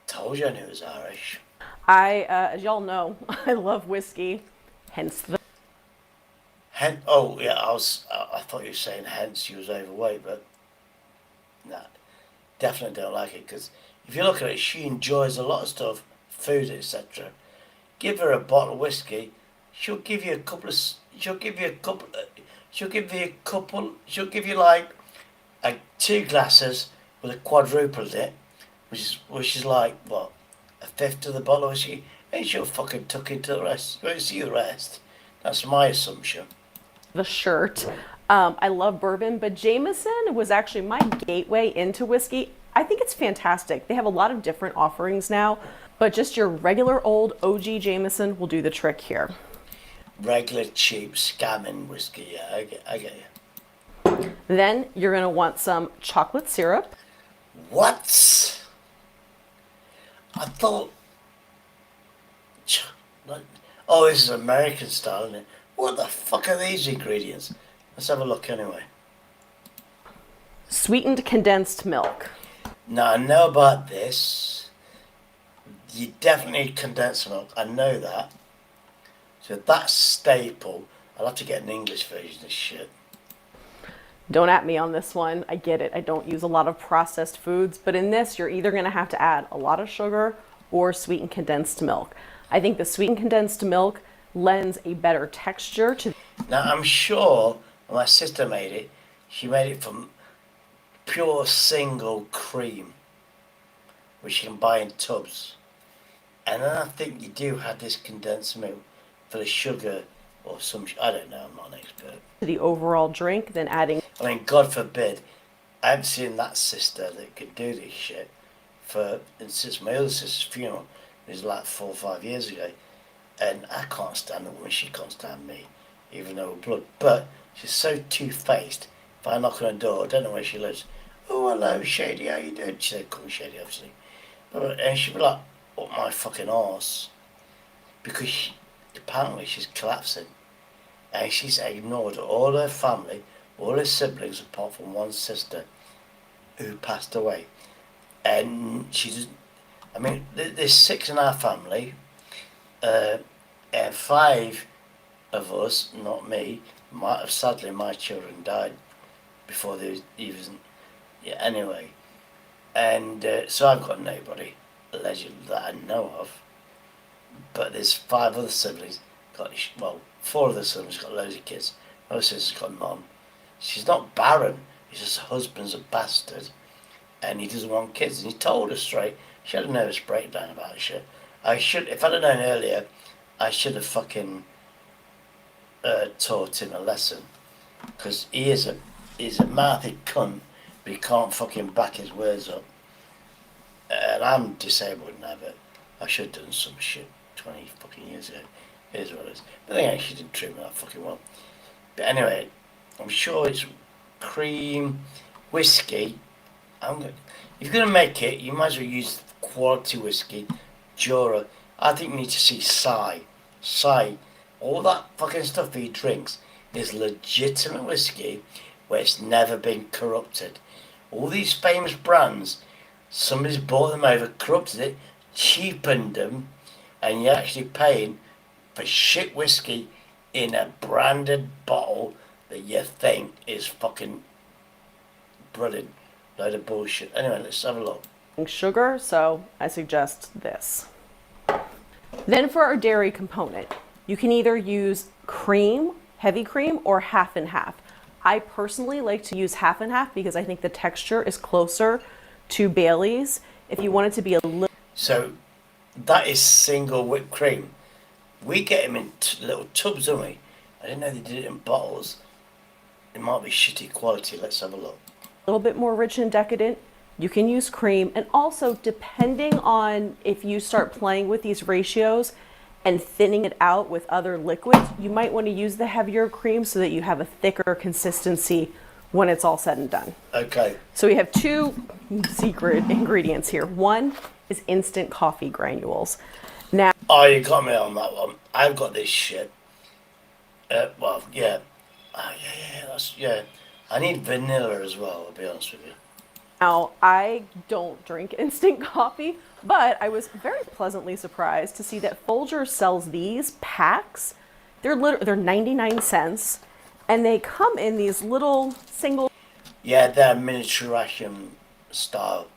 Told you I knew it was Irish. As y'all know, I love whiskey, hence the... Oh, yeah, I thought you were saying hence she was overweight, but nah, definitely don't like it, because if you look at it, she enjoys a lot of stuff, food, etc. Give her a bottle of whiskey, she'll give you like 2 glasses with a quadruple in it, which is like, what, a fifth of the bottle of whiskey, and she'll fucking tuck into the rest. You won't see the rest. That's my assumption. The shirt. I love bourbon, but Jameson was actually my gateway into whiskey. I think it's fantastic. They have a lot of different offerings now, but just your regular old OG Jameson will do the trick here. Regular cheap scamming whiskey, yeah, I get you. Then you're gonna want some chocolate syrup. What? I thought... Oh, this is American style, isn't it? What the fuck are these ingredients? Let's have a look anyway. Sweetened condensed milk. Now, I know about this. You definitely need condensed milk. I know that. So that's staple. I'll have to get an English version of this shit. Don't at me on this one. I get it. I don't use a lot of processed foods, but in this, you're either going to have to add a lot of sugar or sweetened condensed milk. I think the sweetened condensed milk lends a better texture to... Now, I'm sure when my sister made it, she made it from pure single cream, which you can buy in tubs. And then I think you do have this condensed milk for the sugar or some... I don't know, I'm not an expert. The overall drink, then adding... I mean, God forbid, I haven't seen that sister that could do this shit since my other sister's funeral. It was like 4 or 5 years ago. And I can't stand the woman, she can't stand me, even though we're blood. But she's so two-faced. If I knock on her door, I don't know where she lives. Oh, hello, Shady, how you doing? She said, call me Shady, obviously. And she'd be like, up my fucking arse. Because apparently she's collapsing. And she's ignored all her family, all her siblings, apart from one sister who passed away. And she's, I mean, there's 6 in our family. And 5 of us, not me, sadly my children died before they even, yeah, anyway. And so I've got nobody, allegedly, that I know of. But there's 5 other siblings, 4 of the siblings got loads of kids. My sister's got none. She's not barren, it's just her husband's a bastard. And he doesn't want kids, and he told her straight. She had a nervous breakdown about shit. If I'd have known earlier, I should have fucking taught him a lesson. Because he's a mouthy cunt, but he can't fucking back his words up. And I'm disabled now, but I should have done some shit 20 fucking years ago. It is what it is. But they actually didn't treat me that fucking well. But anyway, I'm sure it's cream, whiskey. If you're going to make it, you might as well use quality whiskey. Jura. I think you need to see Sai. All that fucking stuff he drinks is legitimate whiskey where it's never been corrupted. All these famous brands, somebody's bought them over, corrupted it, cheapened them, and you're actually paying for shit whiskey in a branded bottle that you think is fucking brilliant. Load of bullshit. Anyway, let's have a look. Sugar, so I suggest this. Then for our dairy component, you can either use cream, heavy cream, or half and half. I personally like to use half and half because I think the texture is closer to Bailey's. If you want it to be a little... So That is single whipped cream. We get them in little tubs, don't we? I didn't know they did it in bottles. It might be shitty quality. Let's have a look. A little bit more rich and decadent. You can use cream, and also depending on if you start playing with these ratios and thinning it out with other liquids, you might want to use the heavier cream so that you have a thicker consistency when it's all said and done. Okay. So we have two secret ingredients here. One is instant coffee granules. Now, oh, you got me on that one. I've got this shit. Well, yeah. Yeah. I need vanilla as well, I'll be honest with you. Now, I don't drink instant coffee, but I was very pleasantly surprised to see that Folgers sells these packs. They're 99 cents, and they come in these little single... Yeah, they're miniature ration style.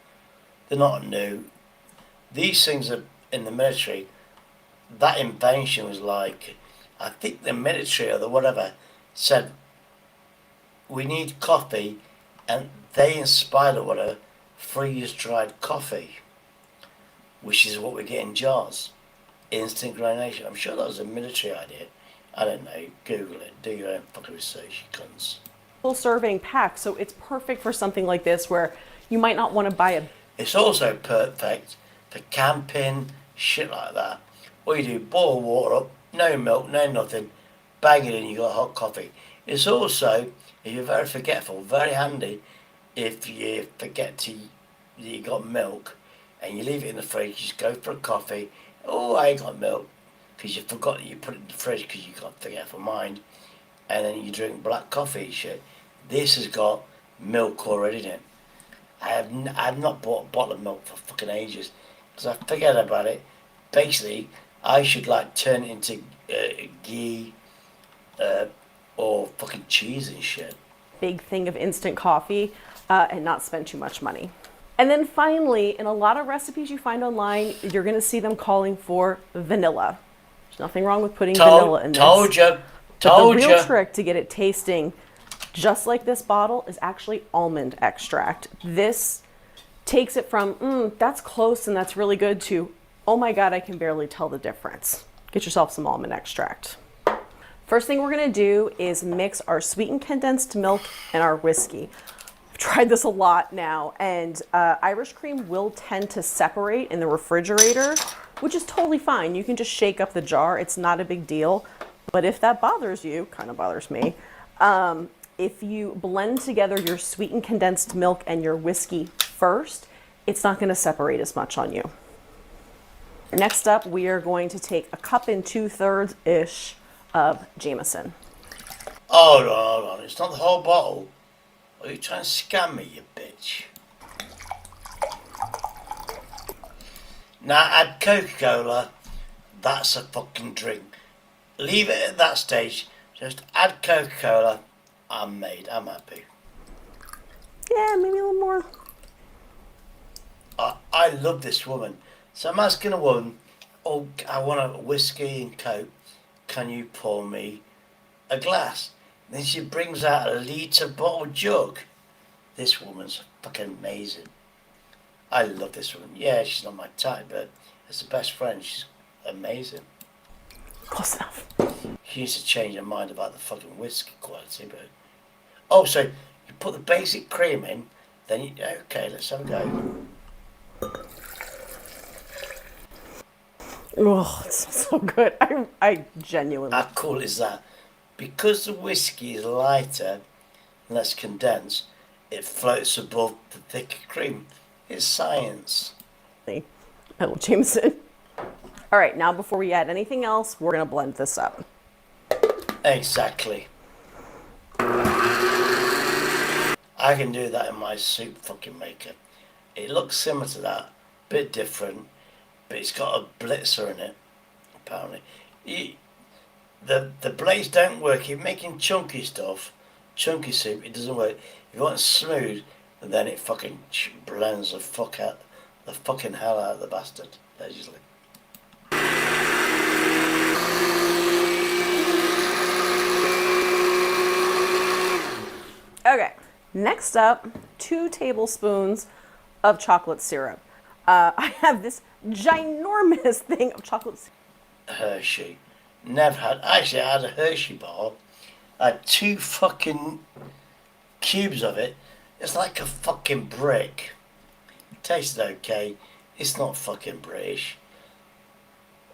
They're not new. These things are in the military. That invention was like, I think the military or the whatever said, we need coffee, and they inspired or whatever, freeze-dried coffee, which is what we get in jars. Instant granulation. I'm sure that was a military idea. I don't know. Google it. Do your own fucking research, you cunts. Full serving pack, so it's perfect for something like this where you might not want to buy a... It's also perfect for camping, shit like that. All you do, boil water up, no milk, no nothing, bang it in, you got hot coffee. It's also, if you're very forgetful, very handy if you forget that you got milk and you leave it in the fridge, you just go for a coffee. Oh, I ain't got milk, because you forgot that you put it in the fridge because you got a forgetful mind, and then you drink black coffee and shit. This has got milk already in it. I've not bought a bottle of milk for fucking ages because I forget about it. Basically, I should like turn it into ghee or fucking cheese and shit. Big thing of instant coffee and not spend too much money. And then finally, in a lot of recipes you find online, you're going to see them calling for vanilla. There's nothing wrong with putting vanilla in this. Told you. The real trick to get it tasting just like this bottle is actually almond extract. This takes it from, that's close and that's really good, to, oh my God, I can barely tell the difference. Get yourself some almond extract. First thing we're gonna do is mix our sweetened condensed milk and our whiskey. I've tried this a lot now, and Irish cream will tend to separate in the refrigerator, which is totally fine. You can just shake up the jar, it's not a big deal. But if that bothers you, kind of bothers me, if you blend together your sweetened condensed milk and your whiskey first, it's not gonna separate as much on you. Next up, we are going to take 1 2/3 cups of Jameson. Hold on. It's not the whole bottle. Are you trying to scam me, you bitch? Now add Coca-Cola. That's a fucking drink. Leave it at that stage. Just add Coca-Cola. I'm happy. Yeah, maybe a little more. I love this woman. So I'm asking a woman, oh, I want a whiskey and Coke. Can you pour me a glass? Then she brings out a litre bottle jug. This woman's fucking amazing. I love this woman. Yeah, she's not my type, but as a best friend, she's amazing. Close enough. She needs to change her mind about the fucking whiskey quality, but... Oh, so you put the basic cream in, then you... Okay, let's have a go. Oh, it smells so good. I genuinely... How cool is that? Because the whiskey is lighter, less condensed, it floats above the thicker cream. It's science. Oh, Jameson. All right, now before we add anything else, we're going to blend this up. Exactly. I can do that in my soup fucking maker. It looks similar to that, bit different, but it's got a blitzer in it, apparently. The blades don't work. If you're making chunky stuff, chunky soup, it doesn't work. If you want it smooth, then it fucking blends the fucking hell out of the bastard, basically. Okay, next up, 2 tablespoons of chocolate syrup. I have this ginormous thing of chocolate. Hershey. Never had. Actually, I had a Hershey bar. I had 2 fucking cubes of it. It's like a fucking brick. It tasted okay. It's not fucking British.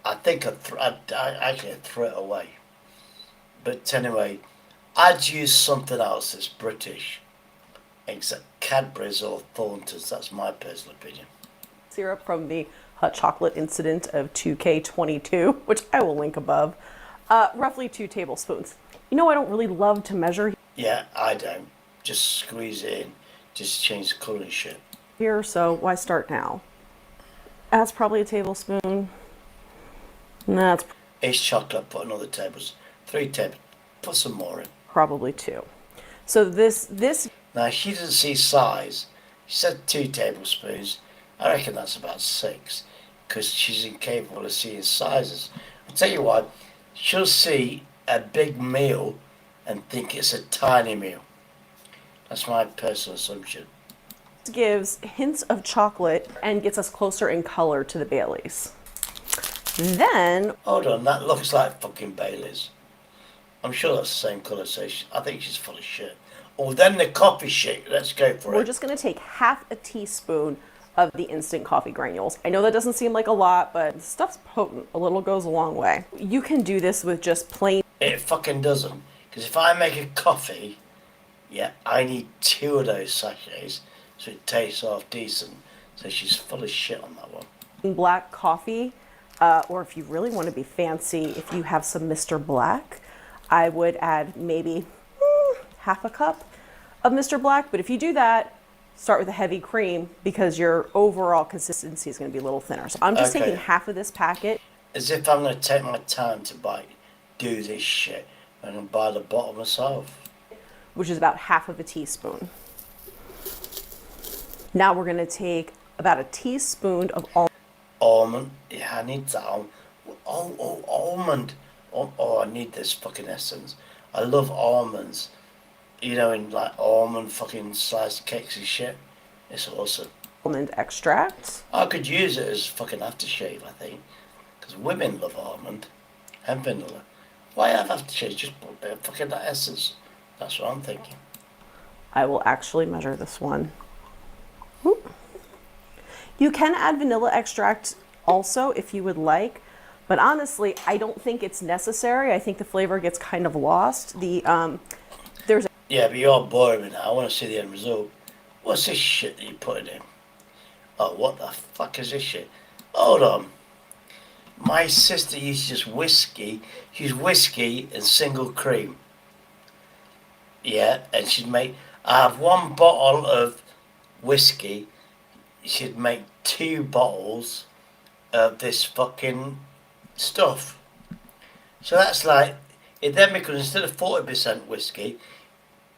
I think I actually threw it away. But anyway, I'd use something else that's British. Except Cadbury's or Thornton's. That's my personal opinion. Syrup from the hot chocolate incident of 2K22, which I will link above. Roughly 2 tablespoons. You know, I don't really love to measure Yeah, I don't. Just squeeze it in. Just change the colour and shit. here, so why start now? That's probably a tablespoon. That's It's chocolate, put another tablespoon. 3 tablespoons. Put some more in. probably 2. So this Now, she doesn't see size. She said 2 tablespoons. I reckon that's about 6. Because she's incapable of seeing sizes. I'll tell you what. She'll see a big meal and think it's a tiny meal. That's my personal assumption. gives hints of chocolate and gets us closer in color to the Baileys. Then... Hold on, that looks like fucking Baileys. I'm sure that's the same colour, so I think she's full of shit. Oh, then the coffee shit. Let's go for it. We're just going to take half a teaspoon of the instant coffee granules. I know that doesn't seem like a lot, but stuff's potent. A little goes a long way. You can do this with just plain... It fucking doesn't. Because if I make a coffee, yeah, I need 2 of those sachets so it tastes half decent. So she's full of shit on that one. black coffee, or if you really want to be fancy, if you have some Mr. Black, I would add maybe half a cup of Mr. Black. But if you do that, start with a heavy cream because your overall consistency is going to be a little thinner. So I'm just taking half of this packet. As if I'm going to take my time to do this shit and buy the bottle myself. Which is about half of a teaspoon. Now we're going to take about a teaspoon of almond. Yeah, I need that. Almond. Oh, I need this fucking essence. I love almonds. You know, in like almond fucking sliced cakes and shit. It's awesome. Almond extract. I could use it as fucking aftershave, I think. Because women love almond and vanilla. Why have aftershave? Just put fucking that essence. That's what I'm thinking. I will actually measure this one. Whoop. You can add vanilla extract also if you would like, but honestly, I don't think it's necessary. I think the flavor gets kind of lost. Yeah, but you're boring me now. I want to see the end result. What's this shit that you're putting in? Oh, what the fuck is this shit? Hold on. My sister used just whiskey. She used whiskey and single cream. Yeah, and she'd make... I have 1 bottle of whiskey. She'd make 2 bottles of this fucking stuff. So that's like... It then becomes, instead of 40% whiskey,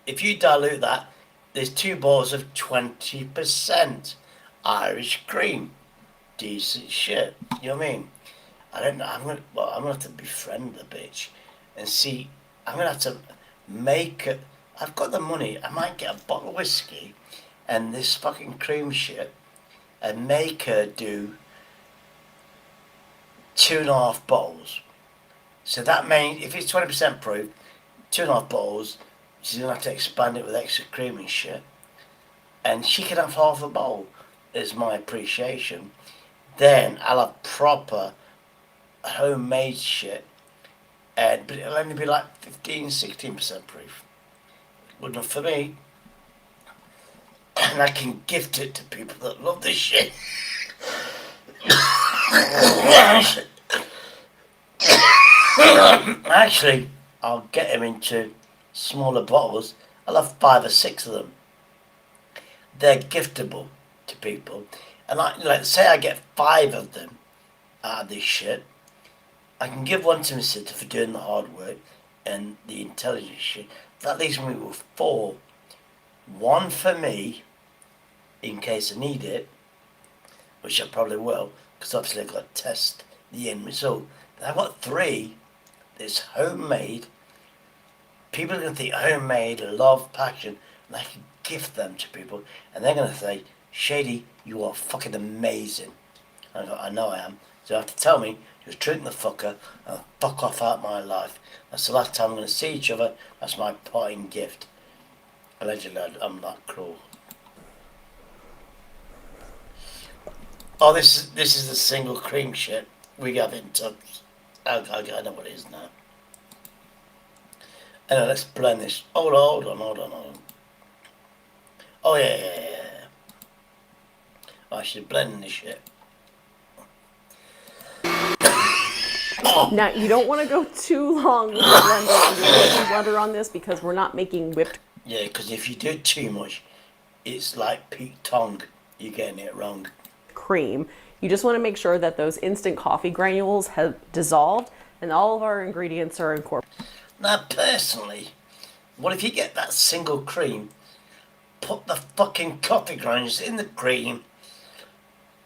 if you dilute that, there's 2 bottles of 20% Irish cream. Decent shit. You know what I mean? I don't know. I'm gonna have to befriend the bitch and see. I'm gonna have to make it. I've got the money. I might get a bottle of whiskey and this fucking cream shit and make her do 2.5 bottles. So that means if it's 20% proof, 2.5 bottles, she's gonna have to expand it with extra cream and shit. And she can have half a bowl as my appreciation. Then I'll have proper homemade shit, but it'll only be like 15-16% proof. Good enough for me. And I can gift it to people that love this shit. Actually, I'll get them into smaller bottles. I'll have 5 or 6 of them. They're giftable to people. And let's say I get 5 of them out of this shit. I can give 1 to my sister for doing the hard work and the intelligent shit. That leaves me with 4. 1 for me, in case I need it, which I probably will, because obviously I've got to test the end result. Then I've got 3 that's homemade. People are going to think homemade, love, passion, and I can gift them to people. And they're going to say, Shady, you are fucking amazing. And I go, I know I am. So you have to tell me, just drink the fucker and fuck off out my life. That's the last time we're going to see each other. That's my parting gift. Allegedly, I'm that cruel. Oh, this is the single cream shit. We have it in tubs. I know what it is now. Anyway, let's blend this. Hold on. Oh, yeah. I should blend this shit. Now, you don't want to go too long with the blender. You're using blender on this because we're not making whipped. Yeah, because if you do too much, it's like Pete Tong. You're getting it wrong. Cream. You just want to make sure that those instant coffee granules have dissolved and all of our ingredients are incorporated. Now, personally, what if you get that single cream, put the fucking coffee granules in the cream,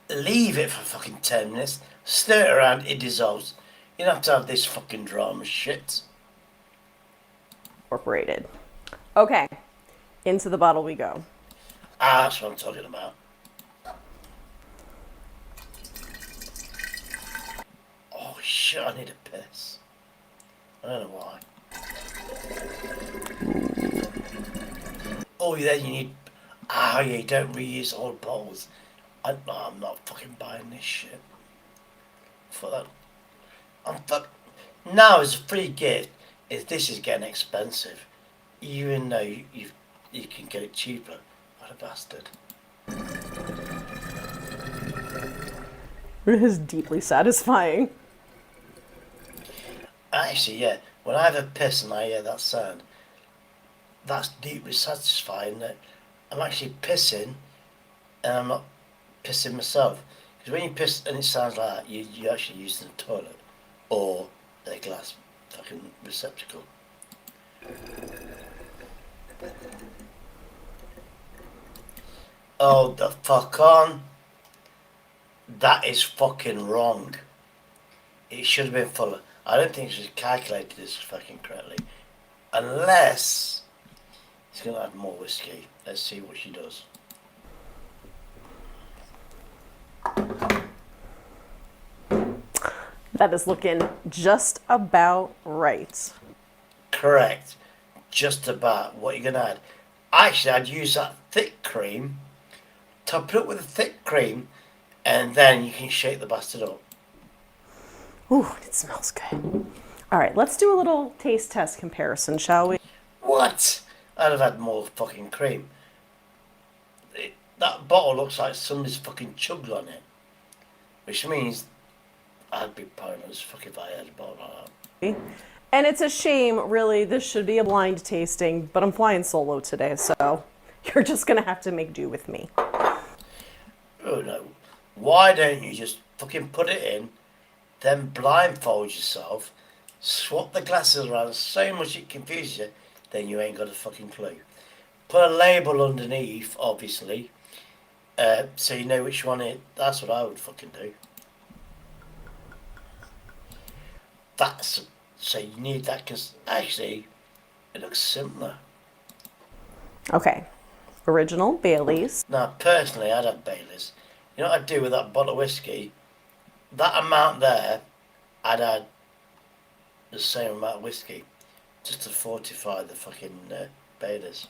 leave it for fucking 10 minutes, stir it around, it dissolves. You don't have to have this fucking drama shit. Incorporated. Okay, into the bottle we go. That's what I'm talking about. Oh shit, I need a piss. I don't know why. Oh, then you need... yeah, you don't reuse old bottles. I'm not fucking buying this shit. For that. Now as a free gift, if this is getting expensive, even though you can get it cheaper. What a bastard. It is deeply satisfying. Actually, yeah, when I have a piss and I hear that sound, that's deeply satisfying that I'm actually pissing and I'm not pissing myself. Because when you piss and it sounds like that, you're actually using the toilet or a glass fucking receptacle. Oh, the fuck on. That is fucking wrong. It should have been fuller. I don't think she's calculated this fucking correctly. Unless she's going to add more whiskey. Let's see what she does. That is looking just about right. Correct. Just about. What you're going to add. Actually, I'd use that thick cream. Top it up with the thick cream. And then you can shake the bastard up. Ooh, it smells good. All right, let's do a little taste test comparison, shall we? What? I'd have had more fucking cream. That bottle looks like somebody's fucking chugged on it. Which means I'd be paranoid as fuck if I had a bottle like that. And it's a shame, really, this should be a blind tasting, but I'm flying solo today, so you're just gonna have to make do with me. Oh no. Why don't you just fucking put it in, then blindfold yourself, swap the glasses around so much it confuses you, then you ain't got a fucking clue. Put a label underneath, obviously, so you know which one it. That's what I would fucking do. So you need that because actually it looks similar. Okay, original Baileys. Now personally, I'd have Baileys. You know what I'd do with that bottle of whiskey? That amount there, I'd add the same amount of whiskey just to fortify the fucking Baileys.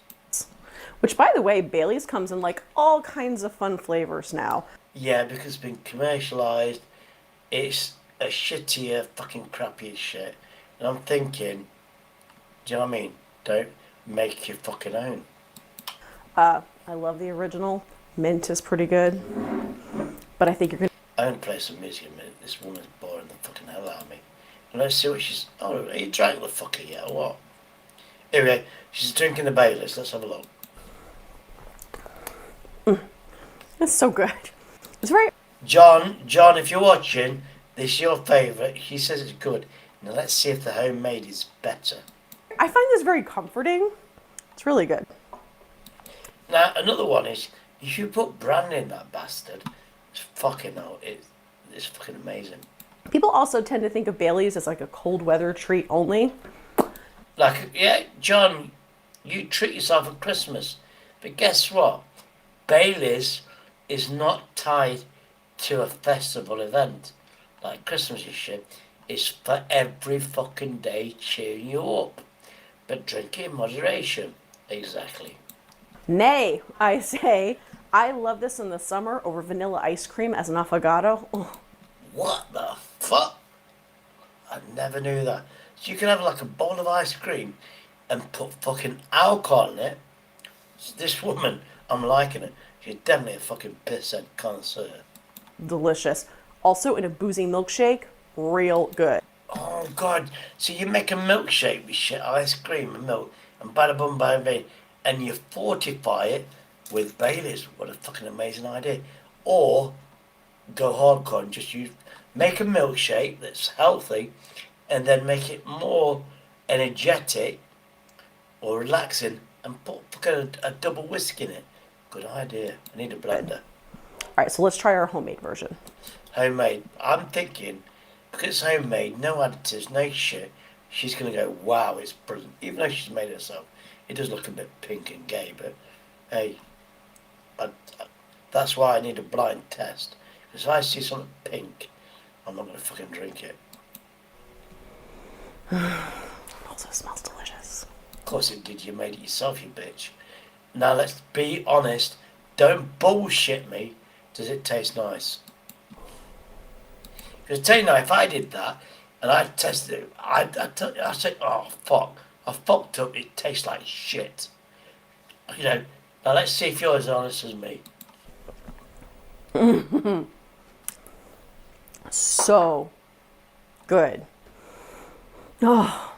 Which, by the way, Baileys comes in like all kinds of fun flavors now. Yeah, because it's been commercialised. It's a shittier, fucking crappier shit. And I'm thinking, do you know what I mean? Don't make your fucking own. I love the original. Mint is pretty good. But I think you're gonna... I'm going to play some music in a minute. This woman's boring the fucking hell out of me. And let's see what she's... Oh, are you drank the fucker yet or what? Here we go. She's drinking the Baileys. Let's have a look. It's so good. It's very... John, if you're watching, this is your favourite. She says it's good. Now let's see if the homemade is better. I find this very comforting. It's really good. Now, another one is, if you put brandy in that bastard, it's fucking hell, it's fucking amazing. People also tend to think of Baileys as like a cold weather treat only. Like, yeah, John, you treat yourself at Christmas. But guess what? Baileys is not tied to a festival event like Christmas and shit is for every fucking day cheering you up. But drink it in moderation. Exactly. Nay, I say, I love this in the summer over vanilla ice cream as an affogato. Oh. What the fuck? I never knew that. So you can have like a bowl of ice cream and put fucking alcohol in it. So this woman, I'm liking it. She's definitely a fucking pisshead connoisseur. Delicious. Also in a boozy milkshake, real good. Oh god, so you make a milkshake with shit ice cream and milk and bada bum bada bing, and you fortify it with Baileys. What a fucking amazing idea. Or go hardcore and just make a milkshake that's healthy and then make it more energetic or relaxing and put fucking a double whisk in it. Good idea. I need a blender. Alright, so let's try our homemade version. Homemade. I'm thinking, because it's homemade, no additives, no shit, she's going to go, wow, it's brilliant. Even though she's made it herself. It does look a bit pink and gay, but hey, that's why I need a blind test. Because if I see something pink, I'm not going to fucking drink it. Also smells delicious. Of course it did, you made it yourself, you bitch. Now let's be honest, don't bullshit me. Does it taste nice? Because tell you now, if I did that and I tested it, I'd say, oh fuck, I fucked up, it tastes like shit. You know, now let's see if you're as honest as me. So good. Oh,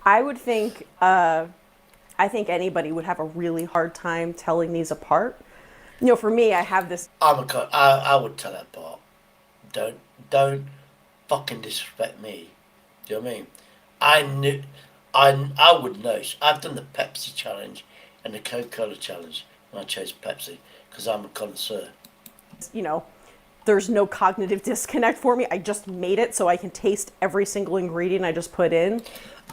I would think, I think anybody would have a really hard time telling these apart. You know, for me, I have this. I would tell that apart. Don't fucking disrespect me. Do you know what I mean? I would know. I've done the Pepsi challenge and the Coca-Cola challenge, and I chose Pepsi because I'm a connoisseur. You know, there's no cognitive disconnect for me. I just made it so I can taste every single ingredient I just put in.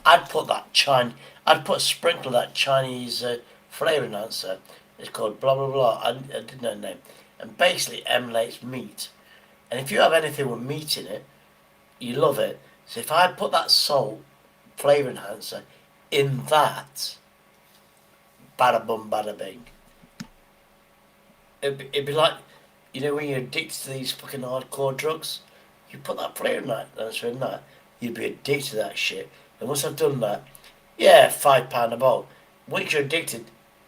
I'd put a sprinkle of that Chinese flavor enhancer. It's called blah blah blah. I didn't know the name. And basically emulates meat. And if you have anything with meat in it, you love it. So if I put that salt flavor enhancer in that, bada bum bada bing. It'd be like, you know, when you're addicted to these fucking hardcore drugs, you put that flavor enhancer in that, you'd be addicted to that shit. And once I've done that, yeah, £5 a bowl. Once you're addicted,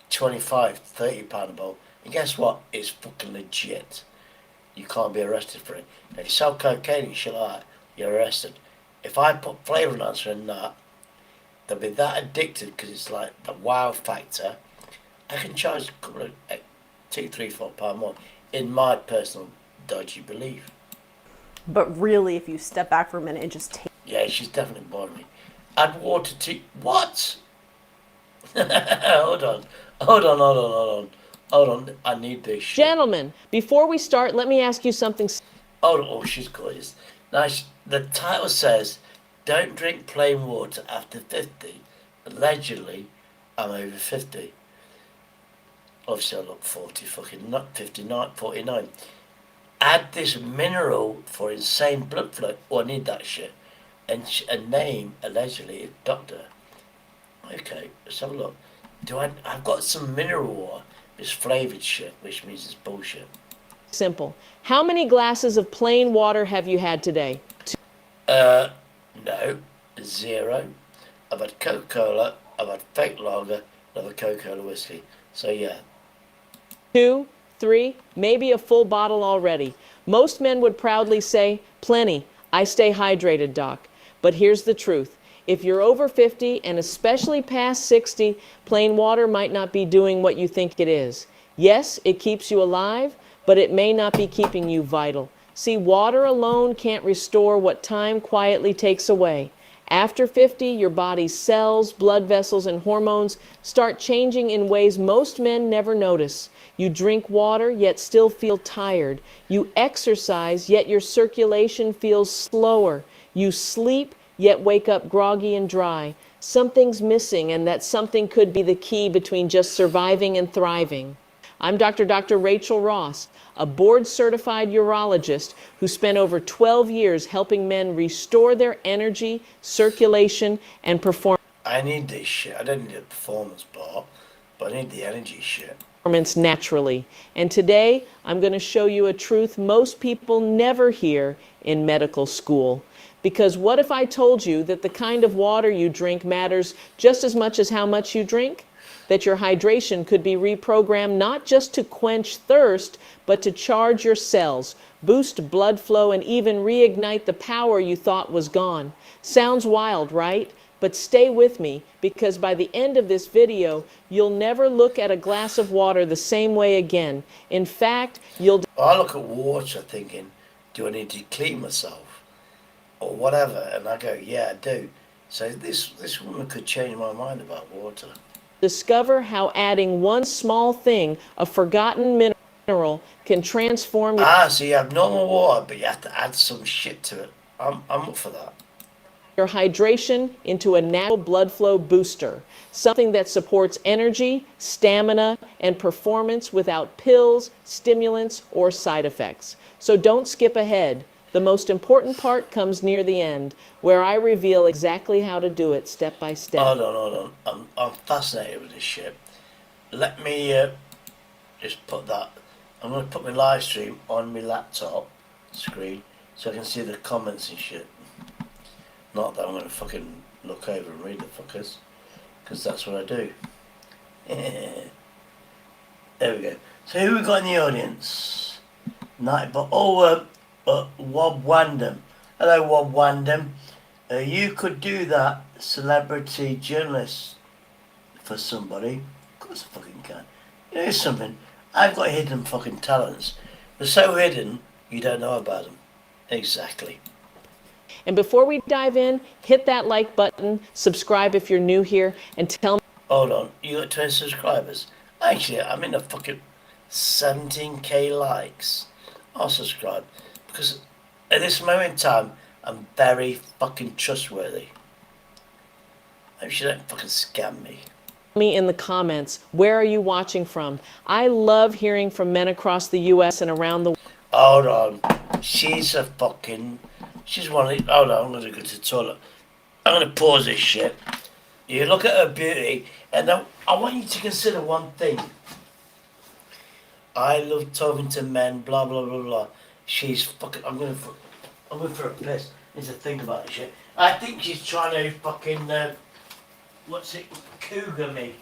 £25, £30 a bowl. And guess what? It's fucking legit. You can't be arrested for it. Now, if you sell cocaine and shit like that, you're arrested. If I put flavour enhancer in that, they'll be that addicted because it's like the wow factor. I can charge a couple of £2, £3, £4 more, in my personal dodgy belief. But really, if you step back for a minute and just take. Yeah, she's definitely boring me. Add water to what? Hold on. I need this shit. Gentlemen, before we start, let me ask you something. Oh, she's gorgeous. Now, the title says, don't drink plain water after 50. Allegedly, I'm over 50. Obviously, I look 40, fucking not 59, 49. Add this mineral for insane blood flow. Oh, I need that shit. And a name, allegedly, is Doctor. Okay, let's have a look. I've got some mineral water. It's flavoured shit, which means it's bullshit. Simple. How many glasses of plain water have you had today? No, 0. I've had Coca-Cola, I've had fake lager, and I've had Coca-Cola whiskey. So yeah. 2, 3, maybe a full bottle already. Most men would proudly say, plenty. I stay hydrated, Doc. But here's the truth. If you're over 50 and especially past 60, plain water might not be doing what you think it is. Yes, it keeps you alive, but it may not be keeping you vital. See, water alone can't restore what time quietly takes away. After 50, your body's cells, blood vessels, and hormones start changing in ways most men never notice. You drink water, yet still feel tired. You exercise, yet your circulation feels slower. You sleep, yet wake up groggy and dry. Something's missing, and that something could be the key between just surviving and thriving. I'm Dr. Rachel Ross, a board-certified urologist who spent over 12 years helping men restore their energy, circulation, and performance. I need this shit. I don't need a performance bar, but I need the energy shit. Naturally. And today, I'm going to show you a truth most people never hear in medical school. Because what if I told you that the kind of water you drink matters just as much as how much you drink? That your hydration could be reprogrammed not just to quench thirst, but to charge your cells, boost blood flow, and even reignite the power you thought was gone. Sounds wild, right? But stay with me, because by the end of this video, you'll never look at a glass of water the same way again. In fact, you'll... I look at water thinking, do I need to clean myself? Or whatever, and I go, yeah, I do. So this woman could change my mind about water. Discover how adding one small thing, a forgotten mineral, can transform... So you have normal water, but you have to add some shit to it. I'm up for that. Your hydration into a natural blood flow booster, something that supports energy, stamina, and performance without pills, stimulants, or side effects. So don't skip ahead. The most important part comes near the end, where I reveal exactly how to do it step by step. Hold on. I'm fascinated with this shit. Let me just put that. I'm going to put my live stream on my laptop screen so I can see the comments and shit. Not that I'm going to fucking look over and read the fuckers, because that's what I do. There we go. So who we got in the audience? Nightbot. Wob Wandam. Hello, Wob Wandam. You could do that, celebrity journalist, for somebody. Of course I fucking can. You know something? I've got hidden fucking talents. They're so hidden, you don't know about them. Exactly. And before we dive in, hit that like button, subscribe if you're new here, and tell me... Hold on, you got 20 subscribers? Actually, I'm in a fucking 17k likes. I'll subscribe. Because at this moment in time, I'm very fucking trustworthy. Hope you don't fucking scam me. Me in the comments, where are you watching from? I love hearing from men across the US and around the world. Hold on, she's one of the... Hold on, I'm going to go to the toilet. I'm going to pause this shit. You look at her beauty, and then I want you to consider one thing. I love talking to men, blah, blah, blah, blah. She's fucking... I'm going for a piss. I need to think about this shit. I think she's trying to fucking... cougar me.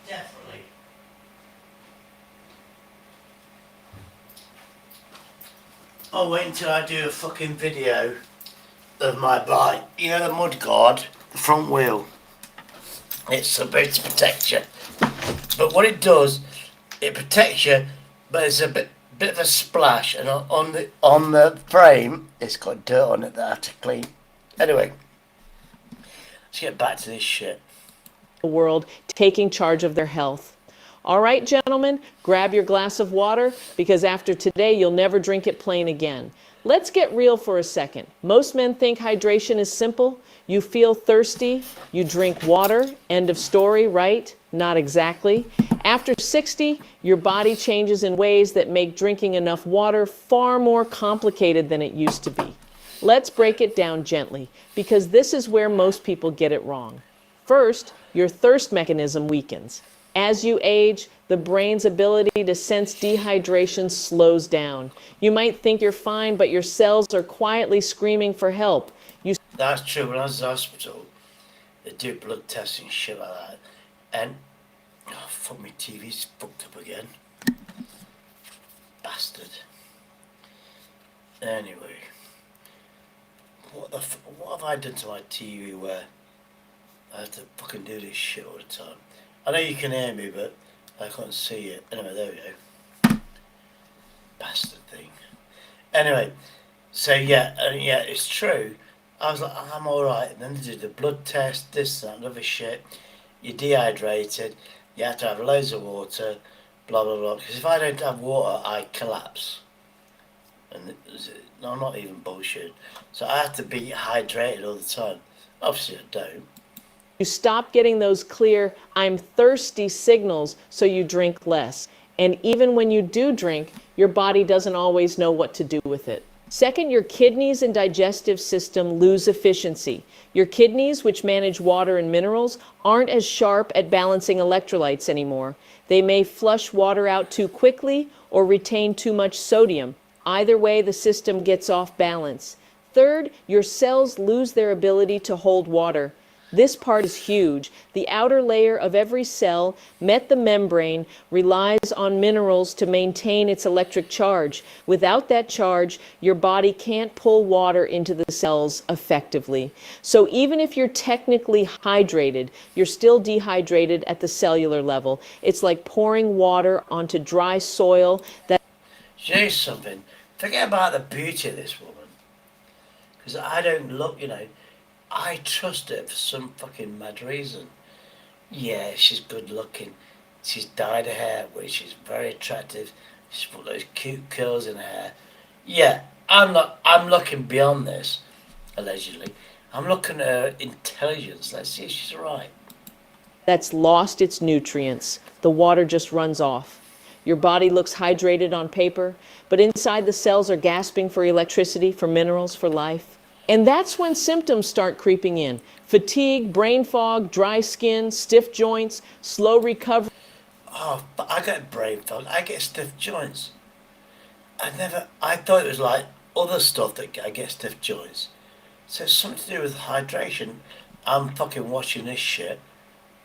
Definitely. I'll wait until I do a fucking video of my bike. You know the mud guard, the front wheel. It's supposed to protect you. But what it does, it protects you, but it's a bit of a splash, and on the frame, it's got dirt on it that I have to clean. Anyway, let's get back to this shit. The world taking charge of their health. All right, gentlemen, grab your glass of water, because after today, you'll never drink it plain again. Let's get real for a second. Most men think hydration is simple. You feel thirsty, you drink water, end of story, right? Not exactly. After 60, your body changes in ways that make drinking enough water far more complicated than it used to be. Let's break it down gently, because this is where most people get it wrong. First, your thirst mechanism weakens. As you age, the brain's ability to sense dehydration slows down. You might think you're fine, but your cells are quietly screaming for help. That's true. When I was in the hospital, they do blood tests and shit like that. And, oh, fuck, my TV's fucked up again. Bastard. Anyway. What have I done to my TV where I have to fucking do this shit all the time? I know you can hear me, but I can't see it. Anyway, there we go. bastard thing. Anyway, so yeah, it's true. I was like, I'm alright. And then they did the blood test, this, that, other shit. You're dehydrated. You have to have loads of water, blah, blah, blah. Because if I don't have water, I collapse. And no, not even bullshit. So I have to be hydrated all the time. Obviously, I don't. You stop getting those clear, I'm thirsty signals, so you drink less. And even when you do drink, your body doesn't always know what to do with it. Second, your kidneys and digestive system lose efficiency. Your kidneys, which manage water and minerals, aren't as sharp at balancing electrolytes anymore. They may flush water out too quickly or retain too much sodium. Either way, the system gets off balance. Third, your cells lose their ability to hold water. This part is huge. The outer layer of every cell, the membrane, relies on minerals to maintain its electric charge. Without that charge, your body can't pull water into the cells effectively. So even if you're technically hydrated, you're still dehydrated at the cellular level. It's like pouring water onto dry soil that... Say something. Forget about the beauty of this woman. Because I don't look, I trust her for some fucking mad reason. Yeah, she's good looking. She's dyed her hair, which is very attractive. She's put those cute curls in her hair. Yeah, I'm looking beyond this, allegedly. I'm looking at her intelligence. Let's see if she's right. That's lost its nutrients. The water just runs off. Your body looks hydrated on paper, but inside the cells are gasping for electricity, for minerals, for life. And that's when symptoms start creeping in. Fatigue, brain fog, dry skin, stiff joints, slow recovery. Oh, but I get brain fog. I get stiff joints. I thought it was like other stuff that I get stiff joints. So it's something to do with hydration. I'm fucking watching this shit,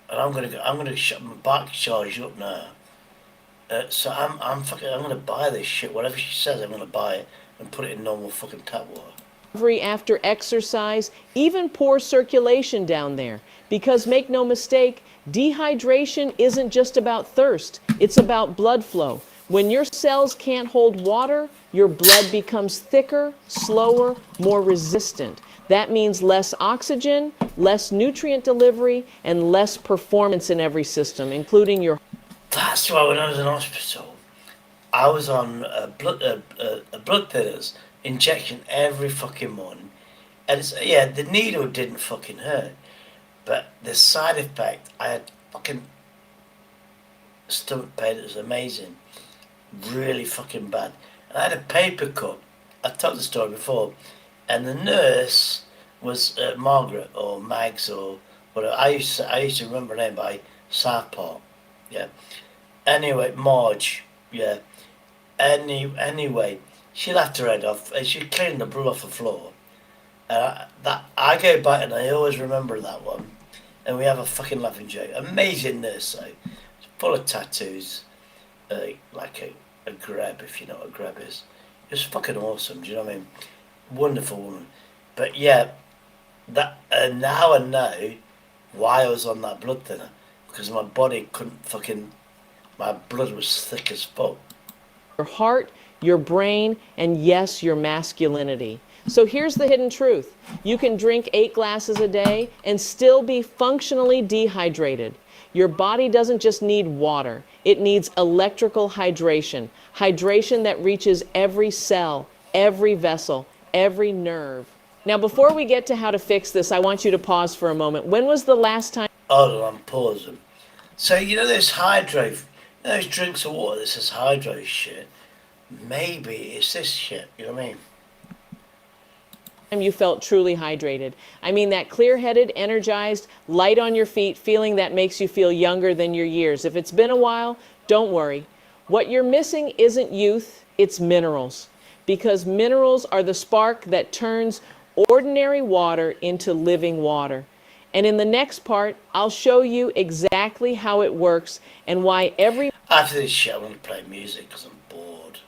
and I'm gonna shut my back charge up now. So I'm gonna buy this shit. Whatever she says, I'm gonna buy it and put it in normal fucking tap water. After exercise, even poor circulation down there. Because make no mistake, dehydration isn't just about thirst, it's about blood flow. When your cells can't hold water, your blood becomes thicker, slower, more resistant. That means less oxygen, less nutrient delivery, and less performance in every system, including your... That's why when I was in hospital, I was on blood thinners. Injection every fucking morning, and the needle didn't fucking hurt, but the side effect, I had fucking stomach pain. It was amazing, really fucking bad. And I had a paper cut. I told the story before, and the nurse was Margaret or Mags or whatever. I used to remember her name by South Park. Yeah. Anyway, Marge. Yeah. Anyway. She laughed her head off and she cleaned the blood off the floor. I go back and I always remember that one. And we have a fucking laughing joke. Amazing nurse, though. Full of tattoos. Like a grab, if you know what a grab is. It was fucking awesome, do you know what I mean? Wonderful woman. But yeah, now I know why I was on that blood thinner. Because my body couldn't fucking... My blood was thick as fuck. Your heart, your brain, and yes, your masculinity. So here's the hidden truth. You can drink 8 glasses a day and still be functionally dehydrated. Your body doesn't just need water. It needs electrical hydration. Hydration that reaches every cell, every vessel, every nerve. Now, before we get to how to fix this, I want you to pause for a moment. When was the last time... Hold on, I'm pausing. So, this those drinks of water that says hydro shit, maybe it's this shit, you know what I mean? You felt truly hydrated. I mean that clear-headed, energized, light on your feet feeling that makes you feel younger than your years. If it's been a while, don't worry. What you're missing isn't youth, it's minerals. Because minerals are the spark that turns ordinary water into living water. And in the next part, I'll show you exactly how it works and why every... After this shit, I want to play music because I'm bored.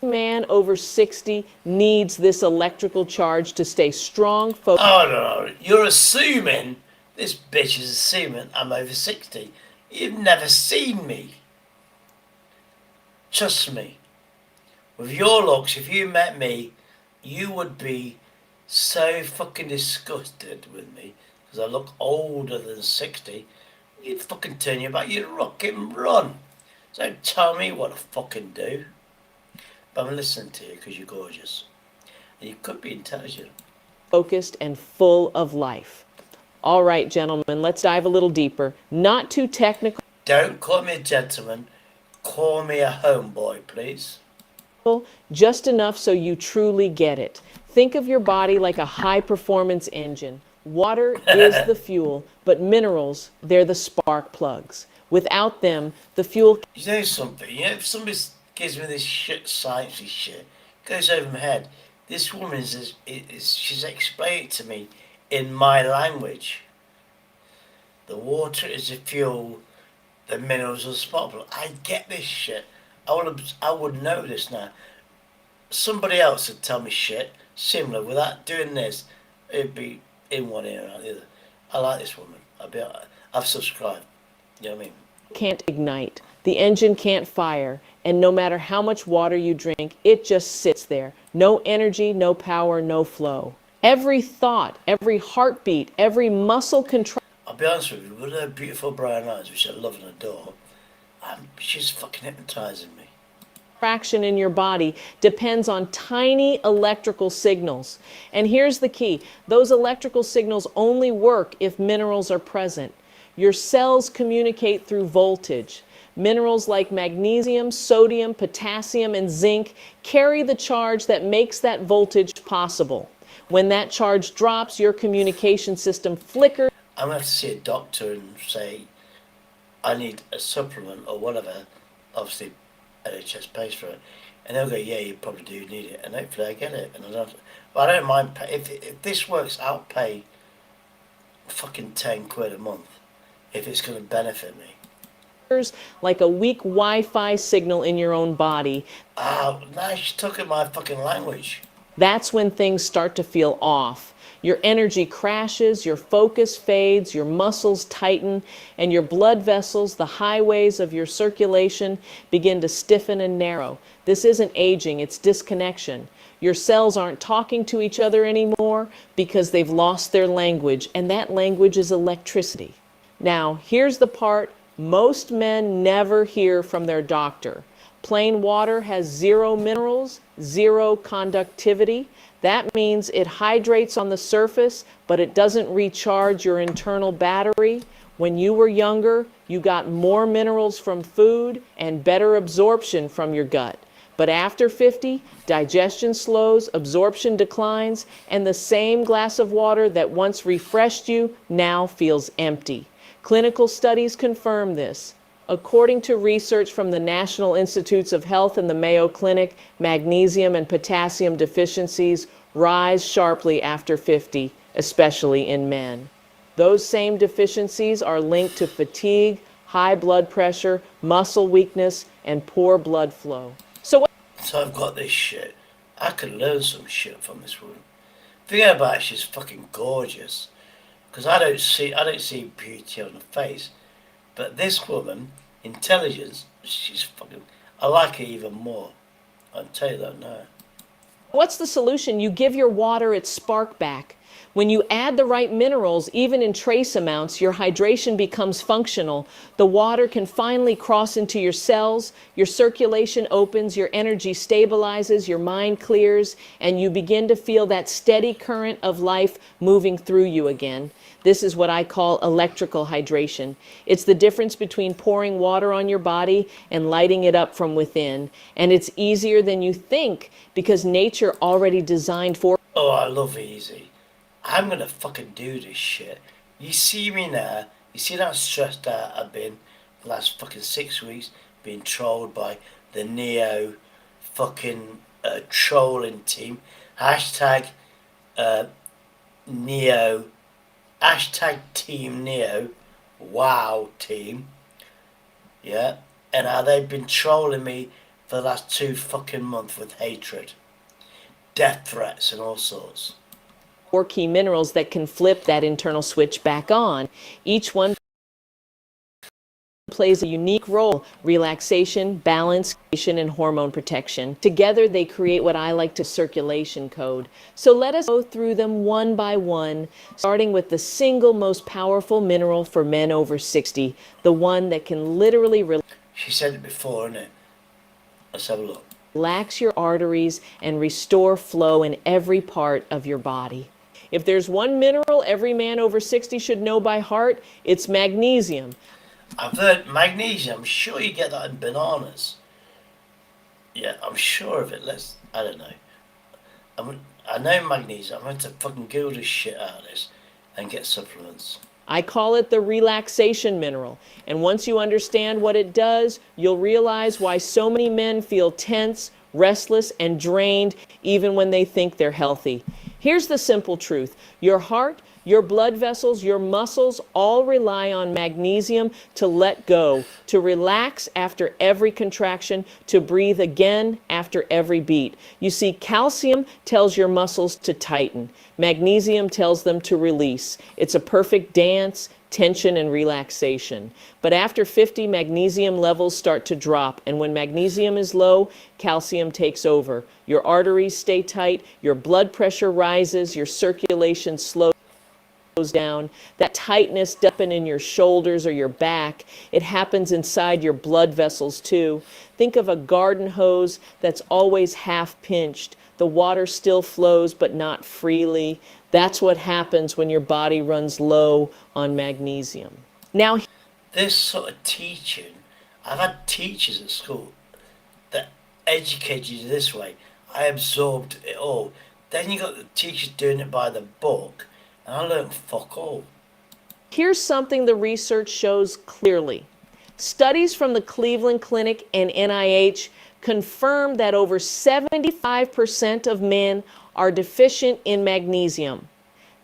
Man over 60 needs this electrical charge to stay strong. Oh, no. You're assuming, this bitch is assuming I'm over 60. You've never seen me. Trust me. With your looks, if you met me, you would be so fucking disgusted with me because I look older than 60. You'd fucking turn your back, you'd rock and run. So don't tell me what to fucking do. But I'm listening to you because you're gorgeous. And you could be intelligent. Focused and full of life. All right, gentlemen, let's dive a little deeper. Not too technical. Don't call me a gentleman. Call me a homeboy, please. Just enough so you truly get it. Think of your body like a high-performance engine. Water is the fuel, but minerals, they're the spark plugs. Without them, the fuel... You know something? You know, if somebody gives me this shit, sciencey shit, goes over my head. This woman she's explained it to me in my language. The water is the fuel, the minerals are the spark plug. I get this shit. I would know this now. Somebody else would tell me shit similar without doing this. It'd be in one ear and out the other. I like this woman. I've subscribed. You know what I mean? Can't ignite. The engine can't fire. And no matter how much water you drink, it just sits there. No energy, no power, no flow. Every thought, every heartbeat, every muscle control. I'll be honest with you, with her beautiful brown eyes, which I love and adore, she's fucking hypnotizing me. Fraction in your body depends on tiny electrical signals. And here's the key. Those electrical signals only work if minerals are present. Your cells communicate through voltage. Minerals like magnesium, sodium, potassium, and zinc carry the charge that makes that voltage possible. When that charge drops, your communication system flickers. I'm going to have to see a doctor and say, I need a supplement or whatever. Obviously, NHS pays for it. And they'll go, yeah, you probably do need it. And hopefully I get it. And but I don't mind, if this works, I'll pay fucking 10 quid a month if it's going to benefit me. Like a weak Wi-Fi signal in your own body. Oh, now she's talking my fucking language. That's when things start to feel off. Your energy crashes, your focus fades, your muscles tighten, and your blood vessels, the highways of your circulation, begin to stiffen and narrow. This isn't aging, it's disconnection. Your cells aren't talking to each other anymore because they've lost their language, and that language is electricity. Now, here's the part most men never hear from their doctor. Plain water has 0 minerals, 0 conductivity. That means it hydrates on the surface, but it doesn't recharge your internal battery. When you were younger, you got more minerals from food and better absorption from your gut. But after 50, digestion slows, absorption declines, and the same glass of water that once refreshed you now feels empty. Clinical studies confirm this. According to research from the National Institutes of Health and the Mayo Clinic, magnesium and potassium deficiencies rise sharply after 50, especially in men. Those same deficiencies are linked to fatigue, high blood pressure, muscle weakness, and poor blood flow. So I've got this shit. I could learn some shit from this woman. Forget about it, she's fucking gorgeous. Because I don't see beauty on her face. But this woman, intelligence, she's fucking, I like her even more. I'll tell you that now. what's the solution? You give your water its spark back. When you add the right minerals, even in trace amounts, your hydration becomes functional. The water can finally cross into your cells, your circulation opens, your energy stabilizes, your mind clears, and you begin to feel that steady current of life moving through you again. This is what I call electrical hydration. It's the difference between pouring water on your body and lighting it up from within. And it's easier than you think because nature already designed for. Oh, I love easy. I'm gonna fucking do this shit. You see me now, you see how stressed out I've been the last fucking 6 weeks, being trolled by the Neo fucking trolling team. Hashtag Neo, hashtag Team Neo, wow team. Yeah, and how they've been trolling me for the last 2 fucking months with hatred, death threats and all sorts. 4 key minerals that can flip that internal switch back on. Each one plays a unique role: relaxation, balance, and hormone protection. Together, they create what I like to circulation code. So let us go through them one by one, starting with the single most powerful mineral for men over 60, the one that can literally She said it before, innit? Let's have a look. relax your arteries and restore flow in every part of your body. If there's one mineral every man over 60 should know by heart, it's magnesium. I've heard magnesium. I'm sure you get that in bananas. Yeah, I'm sure of it. I don't know. I know magnesium. I'm going to fucking Google the shit out of this and get supplements. I call it the relaxation mineral. And once you understand what it does, you'll realize why so many men feel tense, restless, and drained even when they think they're healthy. Here's the simple truth. Your heart, your blood vessels, your muscles all rely on magnesium to let go, to relax after every contraction, to breathe again after every beat. You see, calcium tells your muscles to tighten. Magnesium tells them to release. It's a perfect dance, tension, and relaxation. But after 50, magnesium levels start to drop, and when magnesium is low, calcium takes over. Your arteries stay tight, your blood pressure rises, your circulation slows down. That tightness doesn't happen in your shoulders or your back. It happens inside your blood vessels too. Think of a garden hose that's always half pinched. The water still flows, but not freely. That's what happens when your body runs low on magnesium. Now, this sort of teaching, I've had teachers at school that educated you this way. I absorbed it all. Then you got the teachers doing it by the book, and I learned fuck all. Here's something the research shows clearly. Studies from the Cleveland Clinic and NIH confirm that over 75% of men are deficient in magnesium.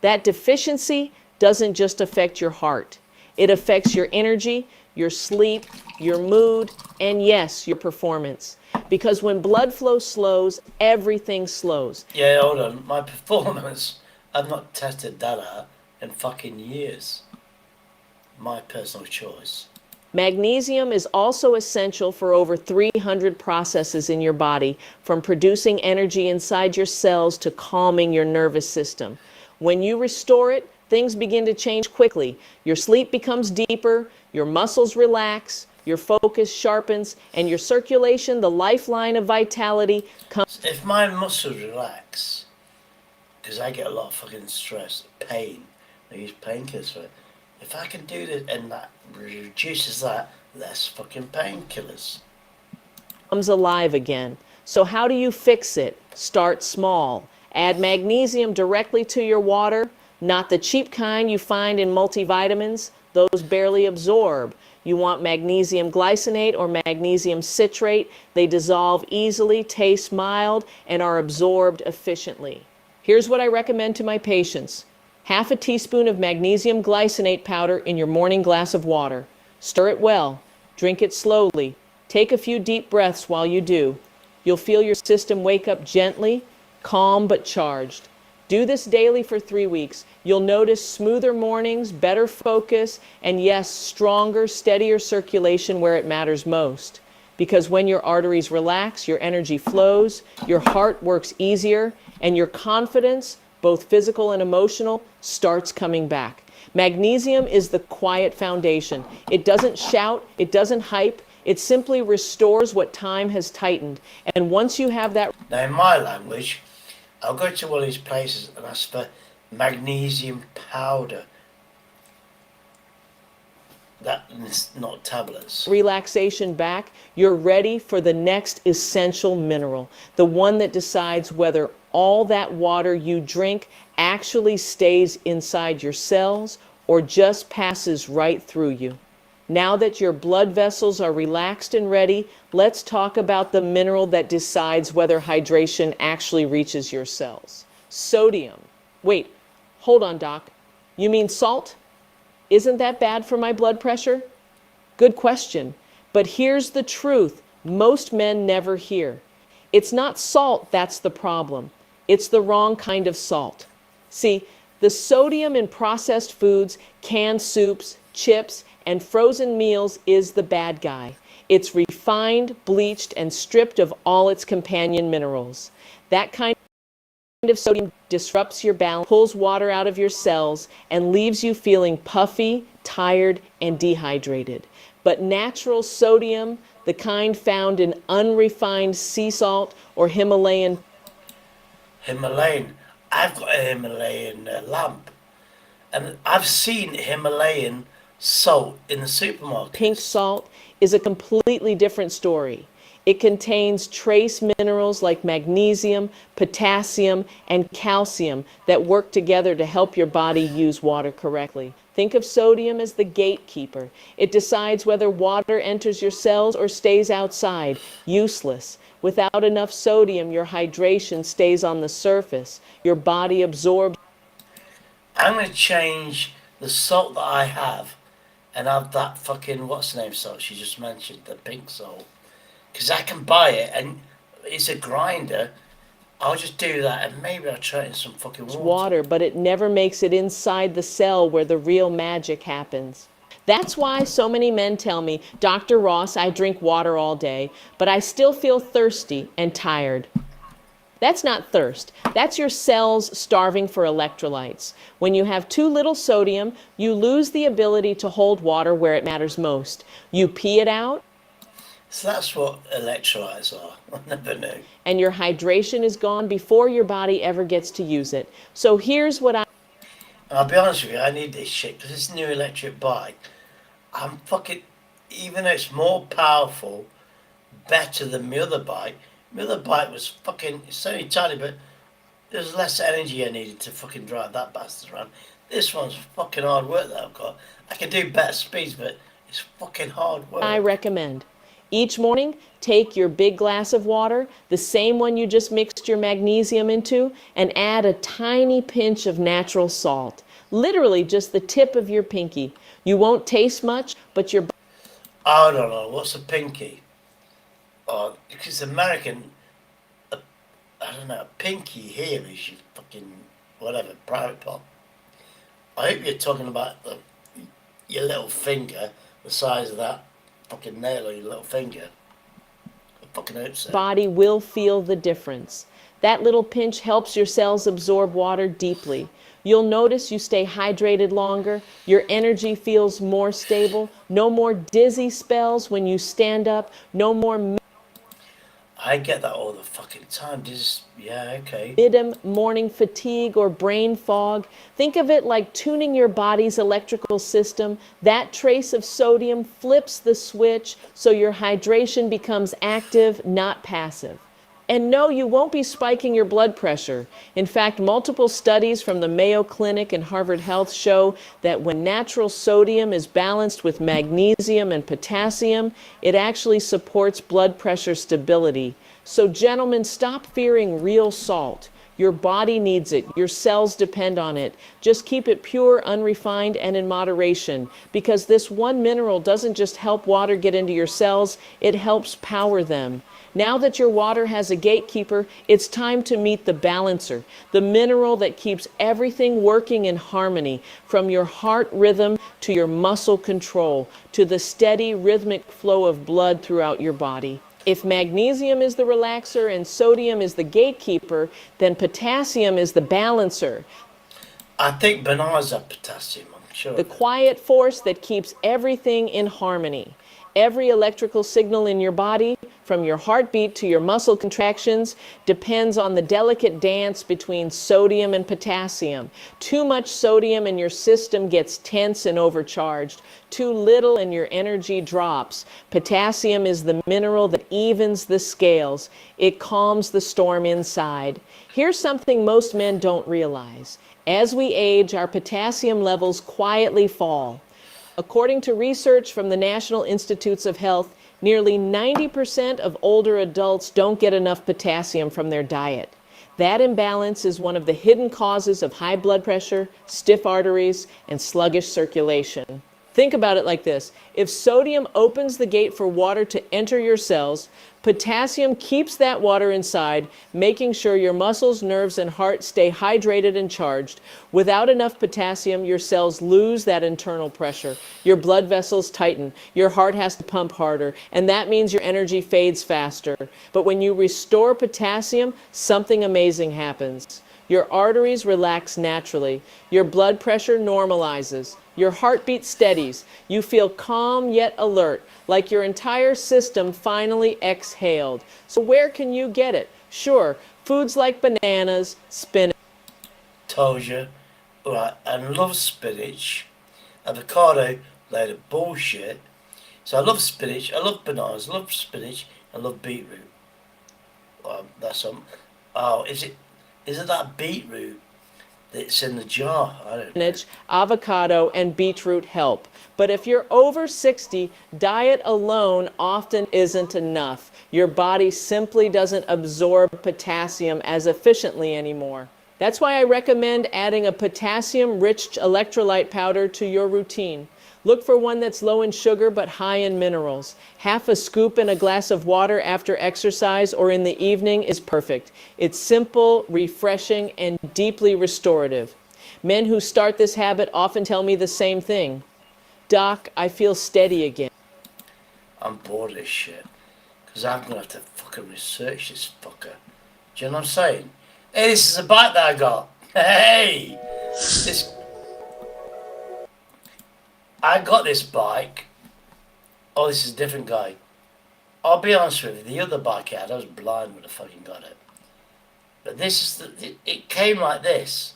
That deficiency doesn't just affect your heart. It affects your energy, your sleep, your mood, and yes, your performance. Because when blood flow slows, everything slows. Yeah, hold on. My performance, I've not tested that out in fucking years. My personal choice. Magnesium is also essential for over 300 processes in your body, from producing energy inside your cells to calming your nervous system. When you restore it, things begin to change quickly. Your sleep becomes deeper, your muscles relax, your focus sharpens, and your circulation, the lifeline of vitality, comes. If my muscles relax, because I get a lot of fucking stress, pain, I use painkillers for it. If I can do this and that reduces that, less fucking painkillers. Comes alive again. So how do you fix it? Start small. Add magnesium directly to your water, not the cheap kind you find in multivitamins. Those barely absorb. You want magnesium glycinate or magnesium citrate. They dissolve easily, taste mild, and are absorbed efficiently. Here's what I recommend to my patients. Half a teaspoon of magnesium glycinate powder in your morning glass of water. Stir it well. Drink it slowly. Take a few deep breaths while you do. You'll feel your system wake up gently, calm but charged. Do this daily for 3 weeks. You'll notice smoother mornings, better focus, and yes, stronger, steadier circulation where it matters most. Because when your arteries relax, your energy flows, your heart works easier, and your confidence, both physical and emotional, starts coming back. Magnesium is the quiet foundation. It doesn't shout, it doesn't hype, it simply restores what time has tightened. And once you have that... Now in my language, I'll go to one of these places and ask for magnesium powder. That's not tablets. Relaxation back, you're ready for the next essential mineral, the one that decides whether all that water you drink actually stays inside your cells or just passes right through you. Now that your blood vessels are relaxed and ready, let's talk about the mineral that decides whether hydration actually reaches your cells. Sodium. Wait, hold on, Doc. You mean salt? Isn't that bad for my blood pressure? Good question. But here's the truth most men never hear. It's not salt that's the problem. It's the wrong kind of salt. See, the sodium in processed foods, canned soups, chips, and frozen meals is the bad guy. It's refined, bleached, and stripped of all its companion minerals. That kind of sodium disrupts your balance, pulls water out of your cells, and leaves you feeling puffy, tired, and dehydrated. But natural sodium, the kind found in unrefined sea salt or Himalayan. I've got a Himalayan lamp, and I've seen Himalayan salt in the supermarket. Pink salt is a completely different story. It contains trace minerals like magnesium, potassium, and calcium that work together to help your body use water correctly. Think of sodium as the gatekeeper. It decides whether water enters your cells or stays outside, useless. Without enough sodium, your hydration stays on the surface. Your body absorbs. I'm going to change the salt that I have and have that fucking, what's the name salt she just mentioned, the pink salt. Because I can buy it and it's a grinder. I'll just do that and maybe I'll try it in some fucking water, but it never makes it inside the cell where the real magic happens. That's why so many men tell me, Dr. Ross, I drink water all day, but I still feel thirsty and tired. That's not thirst. That's your cells starving for electrolytes. When you have too little sodium, you lose the ability to hold water where it matters most. You pee it out. So that's what electrolytes are. I never knew. And your hydration is gone before your body ever gets to use it. So here's what I'll be honest with you, I need this shit because this new electric bike, I'm fucking, even though it's more powerful, better than my other bike. My other bike was fucking, it's only tiny, but there's less energy I needed to fucking drive that bastard around. This one's fucking hard work that I've got. I can do better speeds, but it's fucking hard work. I recommend. Each morning, take your big glass of water, the same one you just mixed your magnesium into, and add a tiny pinch of natural salt. Literally just the tip of your pinky. You won't taste much, but your... I don't know, what's a pinky? Oh, because American, I don't know, a pinky here is your fucking, whatever, private part. I hope you're talking about your little finger, the size of that fucking nail on your little finger. I fucking hope so. Body will feel the difference. That little pinch helps your cells absorb water deeply. You'll notice you stay hydrated longer, your energy feels more stable, no more dizzy spells when you stand up, no more... I get that all the fucking time. Just, yeah, okay. Mid-morning fatigue or brain fog. Think of it like tuning your body's electrical system. That trace of sodium flips the switch so your hydration becomes active, not passive. And no, you won't be spiking your blood pressure. In fact, multiple studies from the Mayo Clinic and Harvard Health show that when natural sodium is balanced with magnesium and potassium, it actually supports blood pressure stability. So gentlemen, stop fearing real salt. Your body needs it. Your cells depend on it. Just keep it pure, unrefined, and in moderation, because this one mineral doesn't just help water get into your cells, it helps power them. Now that your water has a gatekeeper, it's time to meet the balancer, the mineral that keeps everything working in harmony, from your heart rhythm to your muscle control, to the steady rhythmic flow of blood throughout your body. If magnesium is the relaxer and sodium is the gatekeeper, then potassium is the balancer. I think bananas have potassium, I'm sure. The quiet force that keeps everything in harmony. Every electrical signal in your body, from your heartbeat to your muscle contractions, depends on the delicate dance between sodium and potassium. Too much sodium and your system gets tense and overcharged. Too little and your energy drops. Potassium is the mineral that evens the scales. It calms the storm inside. Here's something most men don't realize. As we age, our potassium levels quietly fall. According to research from the National Institutes of Health, nearly 90% of older adults don't get enough potassium from their diet. That imbalance is one of the hidden causes of high blood pressure, stiff arteries, and sluggish circulation. Think about it like this. If sodium opens the gate for water to enter your cells, potassium keeps that water inside, making sure your muscles, nerves, and heart stay hydrated and charged. Without enough potassium, your cells lose that internal pressure. Your blood vessels tighten. Your heart has to pump harder, and that means your energy fades faster. But when you restore potassium, something amazing happens. Your arteries relax naturally. Your blood pressure normalizes. Your heartbeat steadies. You feel calm yet alert, like your entire system finally exhaled. So where can you get it? Sure, foods like bananas, spinach. Told you. Right, I love spinach. Avocado, load of bullshit. So I love spinach, I love bananas, I love spinach, I love beetroot. That's oh, is it that beetroot that's in the jar? I don't know. Spinach, avocado, and beetroot help. But if you're over 60, diet alone often isn't enough. Your body simply doesn't absorb potassium as efficiently anymore. That's why I recommend adding a potassium-rich electrolyte powder to your routine. Look for one that's low in sugar but high in minerals. Half a scoop in a glass of water after exercise or in the evening is perfect. It's simple, refreshing, and deeply restorative. Men who start this habit often tell me the same thing. Doc, I feel steady again. I'm bored of this shit. Because I'm going to have to fucking research this fucker. Do you know what I'm saying? Hey, this is a bike that I got. Hey! I got this bike. Oh, this is a different guy. I'll be honest with you, the other bike I had, I was blind when I fucking got it. But this is it came like this.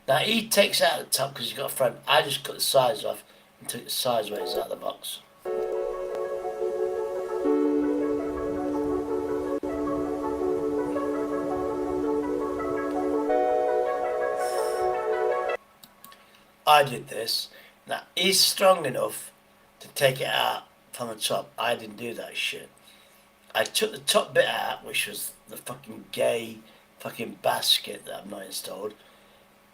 Now he takes it out the top because he's got a front. I just cut the sides off and took the sideways out of the box. I did this. Now, he's strong enough to take it out from the top. I didn't do that shit. I took the top bit out, which was the fucking gay fucking basket that I've not installed.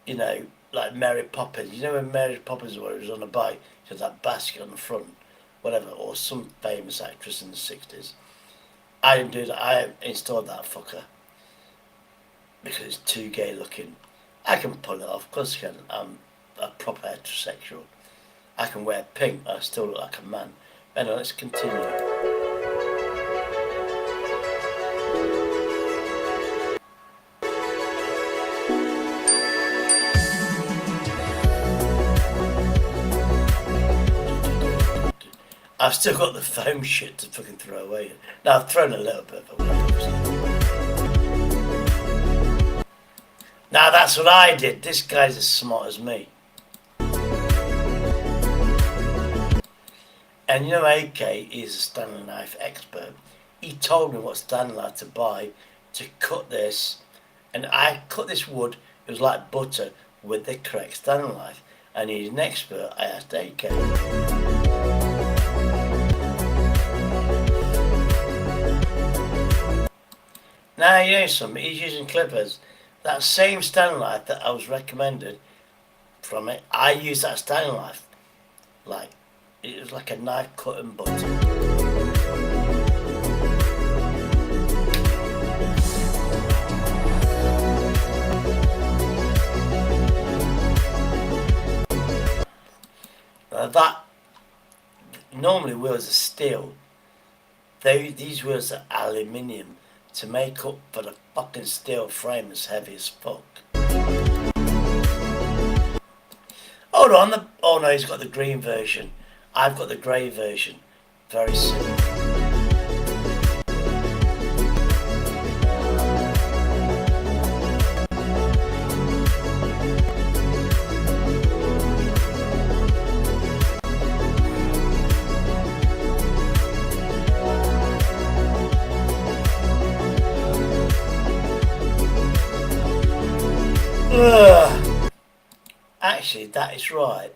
You know, like Mary Poppins. You know when Mary Poppins was on a bike, she had that basket on the front, whatever, or some famous actress in the 60s. I didn't do that. I installed that fucker because it's too gay looking. I can pull it off, of course I can. I'm a proper heterosexual. I can wear pink, I still look like a man. Anyway, let's continue. I've still got the foam shit to fucking throw away. Now I've thrown a little bit of it. Now that's what I did. This guy's as smart as me. And you know AK is a Stanley knife expert. He told me what Stanley knife to buy to cut this. And I cut this wood, it was like butter, with the correct Stanley knife. I needed an expert, I asked AK. Now you know something, he's using clippers. That same Stanley knife that I was recommended from it, I used that Stanley knife. Like, it was like a knife cutting butter. Now that, normally wheels are steel. These wheels are aluminium to make up for the fucking steel frame that's heavy as fuck. Hold on, oh no, he's got the green version. I've got the grey version. Very simple. Actually, that is right.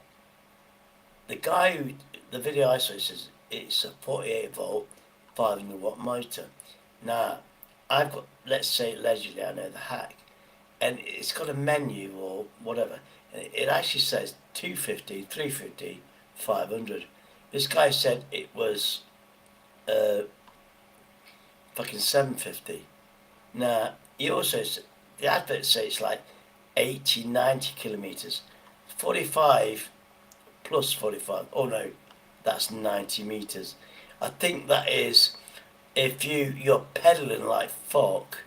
The guy who, the video I saw says it's a 48 volt, 500 watt motor. Now, I've got, let's say allegedly I know the hack, and it's got a menu or whatever. It actually says 250, 350, 500. This guy said it was fucking 750. Now, he also said, the adverts say it's like 80, 90 kilometres. 45 plus 45. Oh no, that's 90 metres. I think that is, if you're pedalling like fuck,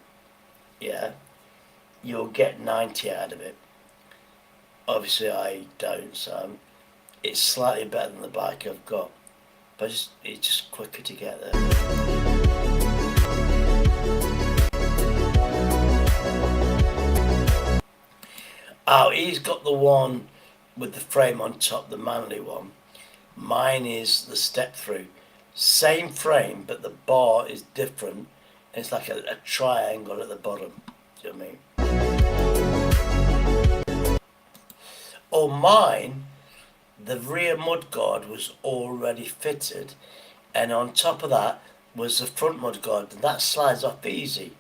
yeah, you'll get 90 out of it. Obviously I don't, so it's slightly better than the bike I've got, but it's just quicker to get there. Oh, he's got the one with the frame on top, the manly one. Mine is the step through. Same frame, but the bar is different. It's like a triangle at the bottom. Do you know what I mean? Oh, mine, the rear mudguard was already fitted, and on top of that was the front mudguard, and that slides off easy.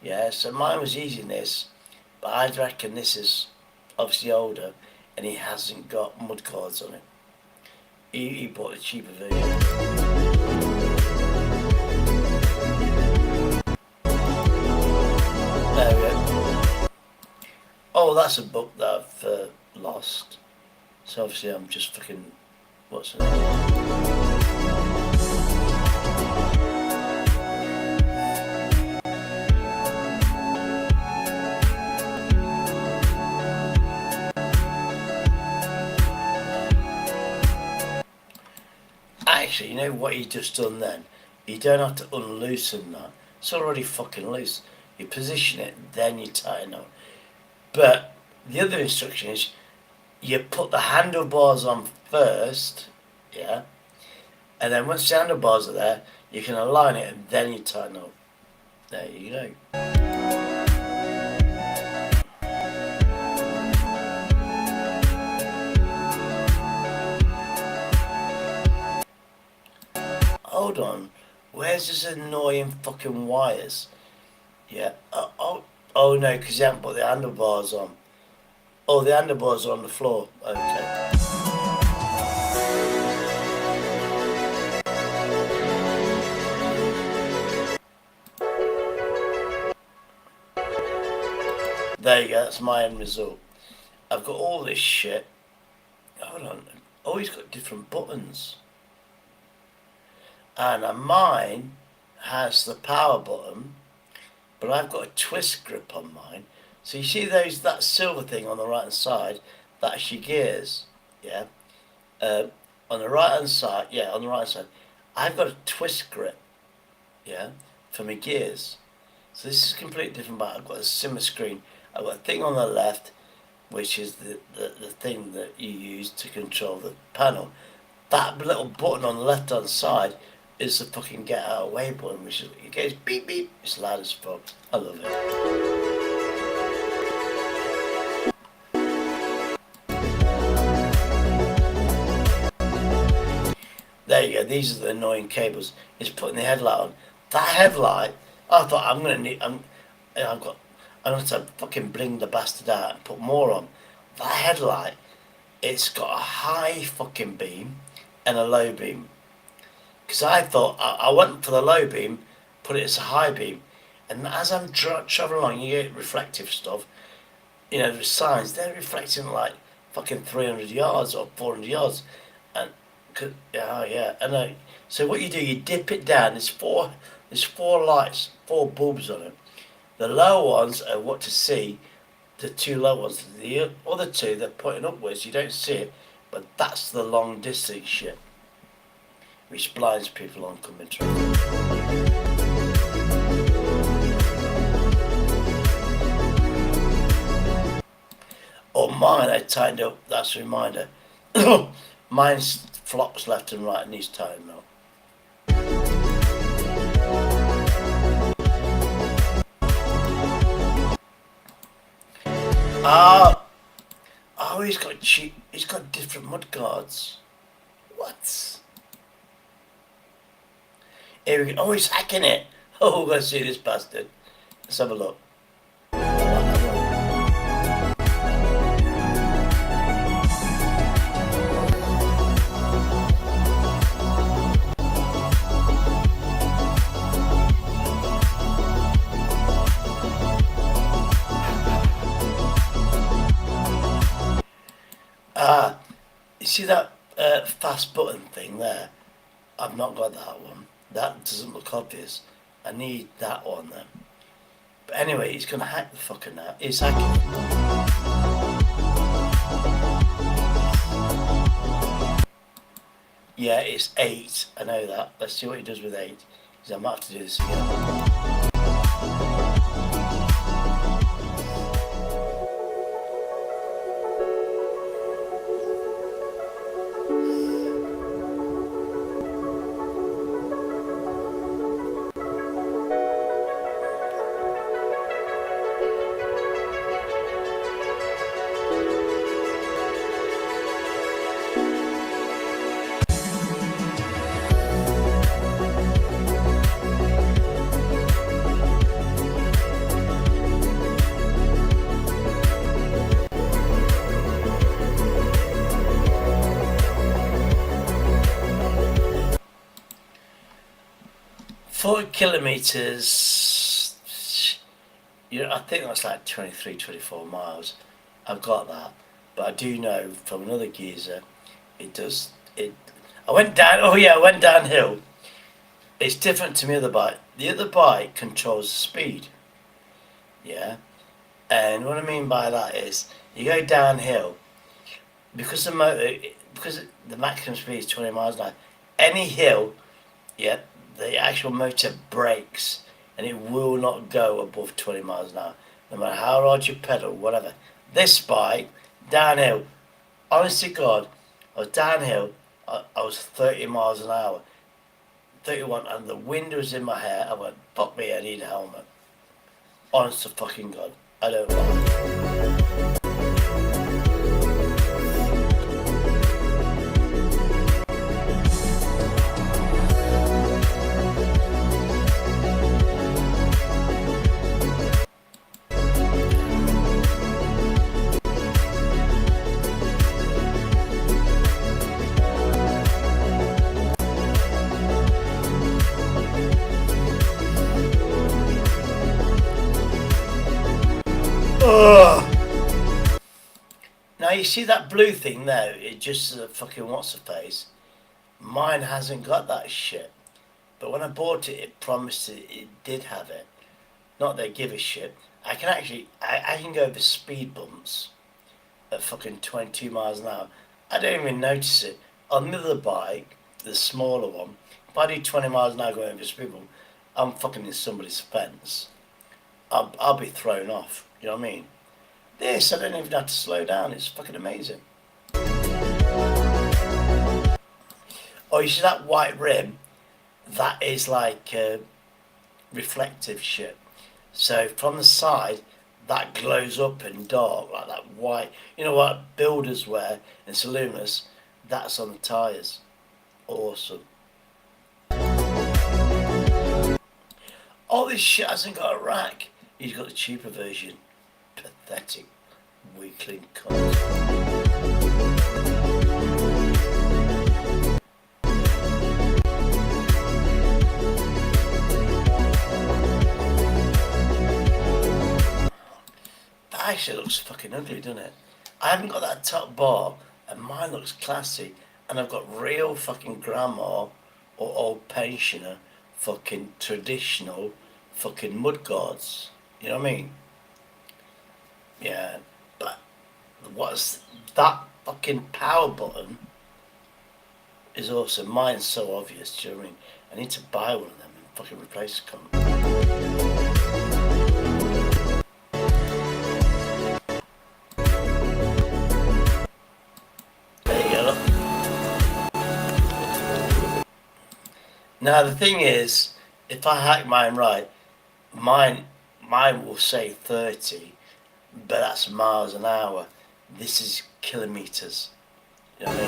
Yeah, so mine was easy in this, but I reckon this is obviously older, and he hasn't got mudguards on it. He bought a cheaper version. There we go. Oh, that's a book that I've lost. So obviously I'm just fucking... what's it? Actually, you know what he just done then? You don't have to unloosen that. It's already fucking loose. You position it, then you tighten up. But the other instruction is you put the handlebars on first, yeah? And then once the handlebars are there, you can align it and then you tighten up. There you go. Hold on, where's this annoying fucking wires? Yeah, oh no, because you haven't put the handlebars on. Oh, the handlebars are on the floor, okay. There you go, that's my end result. I've got all this shit. Hold on, oh, he's got different buttons. And mine has the power button, but I've got a twist grip on mine. So you see that silver thing on the right hand side, that's your gears, yeah? On the right hand side, yeah, on the right hand side, I've got a twist grip, yeah, for my gears. So this is completely different, but I've got a simmer screen. I've got a thing on the left, which is the thing that you use to control the panel. That little button on the left hand side is the fucking get out of the way button, which is, it goes beep beep, it's loud as fuck. I love it. There you go, these are the annoying cables. It's putting the headlight on. That headlight, I thought I'm gonna have to fucking bling the bastard out and put more on. That headlight, it's got a high fucking beam and a low beam. Because I thought, I went for the low beam, put it as a high beam, and as I'm travelling along, you get reflective stuff, you know, the signs, they're reflecting like fucking 300 yards or 400 yards, and, oh yeah, I know. So what you do, you dip it down, there's four lights, 4 bulbs on it. The lower ones are what to see, the 2 low ones, the other 2, they're pointing upwards, you don't see it, but that's the long distance shit, which blinds people on coming through. Oh, mine I tightened up, that's a reminder. Mine's flops left and right and needs tightened up. Oh, he's got different mudguards. What? Here we go. Oh, he's hacking it. Oh, let's see this bastard. Let's have a look. see that fast button thing there? I've not got that one. That doesn't look obvious. I need that one then. But anyway, he's gonna hack the fucker now. He's hacking. Yeah, it's 8. I know that. Let's see what he does with 8. Because I might have to do this again. Kilometers, I think that's like 23, 24 miles. I've got that, but I do know from another geezer, I went downhill. It's different to my other bike. The other bike controls the speed, yeah, and what I mean by that is you go downhill because the maximum speed is 20 miles an hour. Any hill, yeah, the actual motor brakes and it will not go above 20 miles an hour, no matter how hard you pedal, whatever. This bike, downhill, honest to God, I was downhill, I was 30 miles an hour, 31, and the wind was in my hair. I went, fuck me, I need a helmet. Honest to fucking God, I don't lie. Now you see that blue thing there, it just a fucking what's-her-face. Mine hasn't got that shit. But when I bought it, it promised it did have it. Not that I give a shit. I can actually, I can go over speed bumps at fucking 22 miles an hour. I don't even notice it. On the other bike, the smaller one, if I do 20 miles an hour going over a speed bump, I'm fucking in somebody's fence. I'll be thrown off, you know what I mean? This, I don't even have to slow down, it's fucking amazing. Oh, you see that white rim? That is like reflective shit. So from the side, that glows up and dark, like that white. You know what builders wear, and it's luminous, that's on the tyres. Awesome. All this shit hasn't got a rack. He's got the cheaper version. Pathetic weakling cunt. That actually looks fucking ugly, doesn't it? I haven't got that top bar, and mine looks classy, and I've got real fucking grandma or old pensioner fucking traditional fucking mudguards. You know what I mean? Yeah, but what's that fucking power button is awesome. Mine's so obvious, do you know what I mean? I need to buy one of them and fucking replace the cunt. There you go, look. Now the thing is, if I hack mine right, mine will say 30, but that's miles an hour. This is kilometers. You know what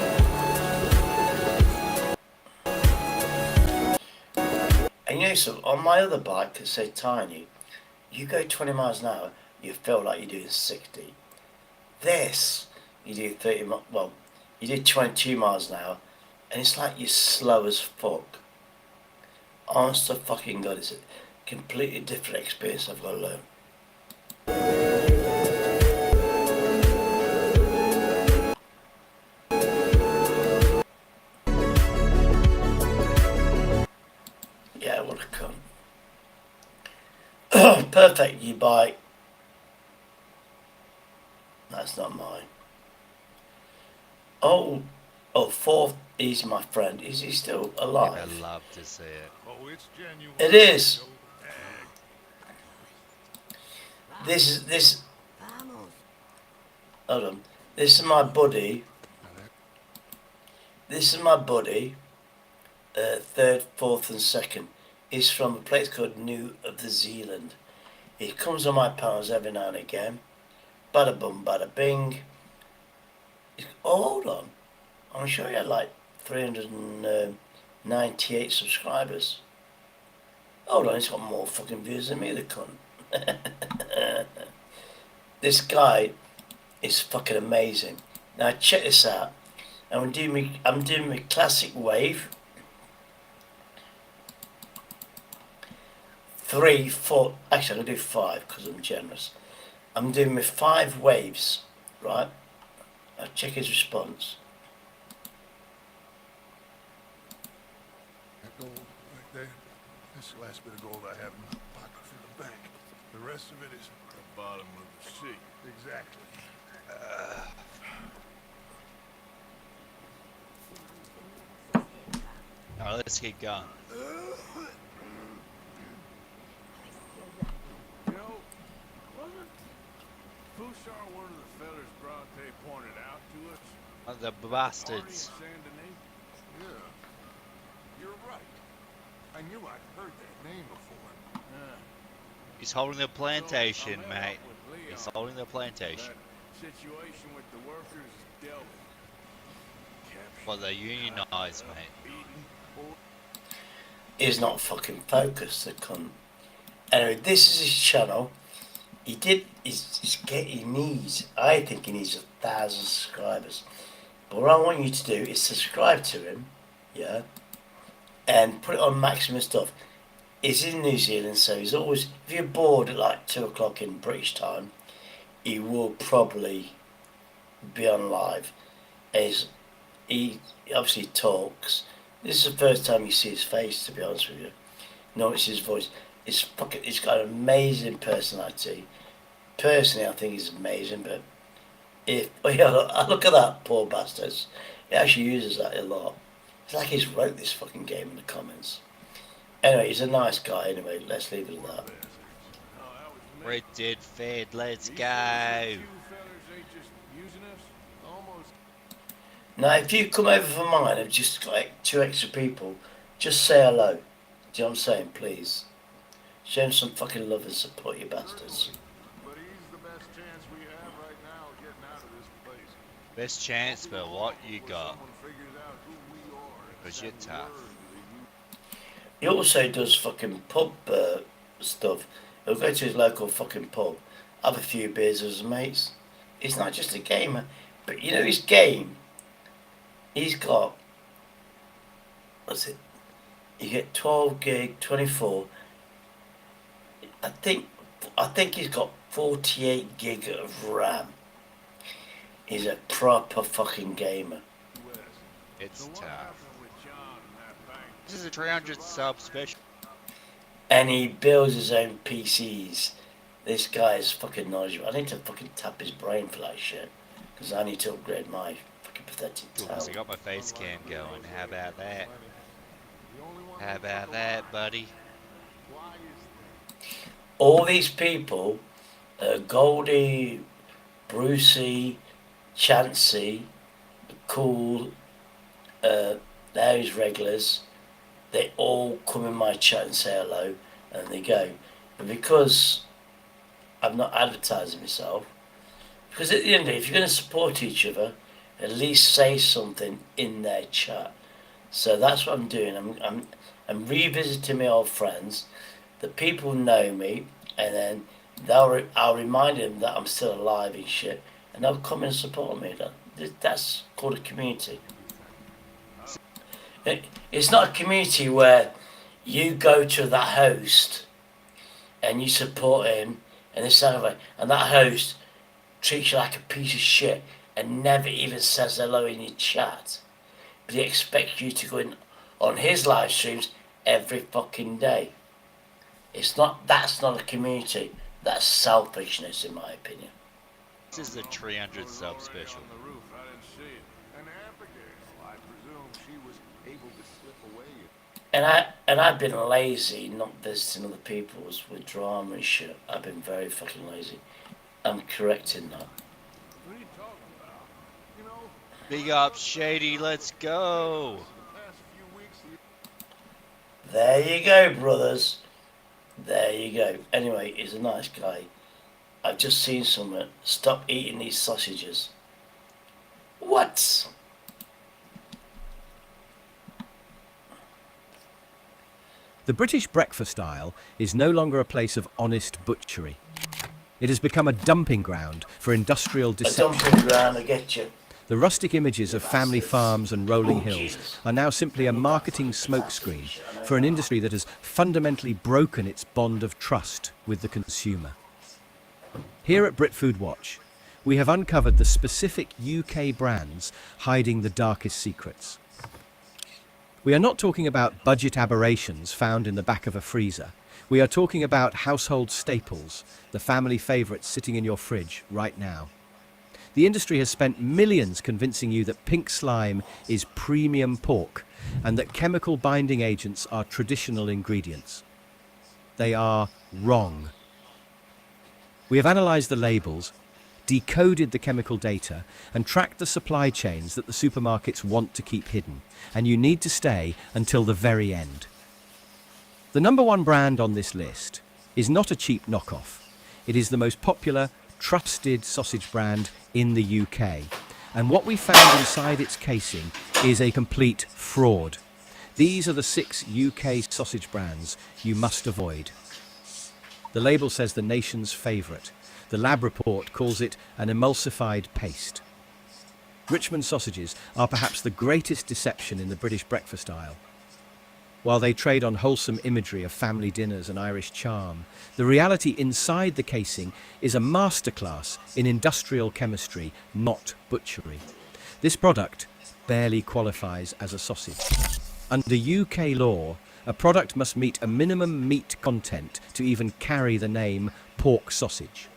I mean? And you know, so on my other bike, it's so tiny, you go 20 miles an hour, you feel like you're doing 60. This, you do 30, well, you do 22 miles an hour, and it's like you're slow as fuck. Honest to fucking God, it's a completely different experience I've got to learn. Perfect, you buy. That's not mine. Oh, fourth, he's my friend. Is he still alive? I'd love to see it. Oh, it's genuine. It is. This. Hold on. This is my buddy. This is my buddy. Third, fourth, and second. He's from a place called New of the Zealand. He comes on my panels every now and again. Bada bum, bada bing. Oh, hold on. I'm sure he had like 398 subscribers. Hold on, he's got more fucking views than me, the cunt. This guy is fucking amazing. Now check this out. I'm doing my classic wave. 3, 4. Actually, I'm gonna do 5 because I'm generous. I'm doing my 5 waves, right? I'll check his response. That gold right there. That's the last bit of gold I have in my pocket from the bank. The rest of it is at the bottom of the sea. Exactly. Alright, let's keep going. You know, wasn't Fushar one of the fellas Bronte pointed out to us? The bastards. Saint Denis? Yeah. You're right. I knew I'd heard that name before. He's holding the plantation, mate. He's holding the plantation. Situation with the workers is dealt with. Well, they're unionized, mate. He's not fucking focused, the cunt. Anyway, this is his channel. He needs, I think he needs 1,000 subscribers. But what I want you to do is subscribe to him, yeah, and put it on maximum stuff. He's in New Zealand, so he's always, if you're bored at like 2 o'clock in British time, he will probably be on live. He obviously talks. This is the first time you see his face, to be honest with you. Notice his voice. He's got an amazing personality. Personally, I think he's amazing, but look at that, poor bastards. He actually uses that a lot. It's like he's wrote this fucking game in the comments. Anyway, he's a nice guy anyway, let's leave it at that. Red Dead Fed, let's go. Now, if you come over for mine, I've just got like 2 extra people, just say hello. Do you know what I'm saying, please? Show him some fucking love and support, you bastards. Best chance, but what you got? Because you're tough. He also does fucking pub stuff. He'll go to his local fucking pub, have a few beers with his mates. He's not just a gamer, but you know his game. He's got, what's it? You get 12 gig, 24. I think he's got 48 gig of RAM. He's a proper fucking gamer. It's tough. This is a 300 sub special. And he builds his own PCs. This guy is fucking knowledgeable. I need to fucking tap his brain for that shit. Because I need to upgrade my fucking pathetic talent. I got my face cam going. How about that? How about that, buddy? All these people, Goldie, Brucey, Chansey, Cool, those regulars, they all come in my chat and say hello, and they go. But because I'm not advertising myself, because at the end of the day, if you're going to support each other, at least say something in their chat. So that's what I'm doing. I'm revisiting my old friends. The people know me, and then I'll remind them that I'm still alive and shit, and they'll come and support me. That's called a community. It's not a community where you go to that host and you support him and this kind of way, and that host treats you like a piece of shit and never even says hello in your chat, but he expects you to go in on his live streams every fucking day. That's not a community. That's selfishness, in my opinion. This is a 300 sub special. And I've been lazy, not visiting other people's with drama and shit. I've been very fucking lazy. I'm correcting that. Big up, Shady, let's go. There you go, brothers. There you go. Anyway, he's a nice guy. I've just seen someone. Stop eating these sausages. What? The British breakfast aisle is no longer a place of honest butchery. It has become a dumping ground for industrial deception. A dumping ground, I get you. The rustic images of family farms and rolling hills are now simply a marketing smokescreen for an industry that has fundamentally broken its bond of trust with the consumer. Here at BritFood Watch, we have uncovered the specific UK brands hiding the darkest secrets. We are not talking about budget aberrations found in the back of a freezer. We are talking about household staples, the family favourites sitting in your fridge right now. The industry has spent millions convincing you that pink slime is premium pork and that chemical binding agents are traditional ingredients. They are wrong. We have analysed the labels, decoded the chemical data, and tracked the supply chains that the supermarkets want to keep hidden, and you need to stay until the very end. The number one brand on this list is not a cheap knockoff. It is the most popular, trusted sausage brand in the UK, and what we found inside its casing is a complete fraud. These are the 6 UK sausage brands you must avoid. The label says the nation's favourite. The lab report calls it an emulsified paste. Richmond sausages are perhaps the greatest deception in the British breakfast aisle. While they trade on wholesome imagery of family dinners and Irish charm, the reality inside the casing is a masterclass in industrial chemistry, not butchery. This product barely qualifies as a sausage. Under UK law, a product must meet a minimum meat content to even carry the name pork sausage.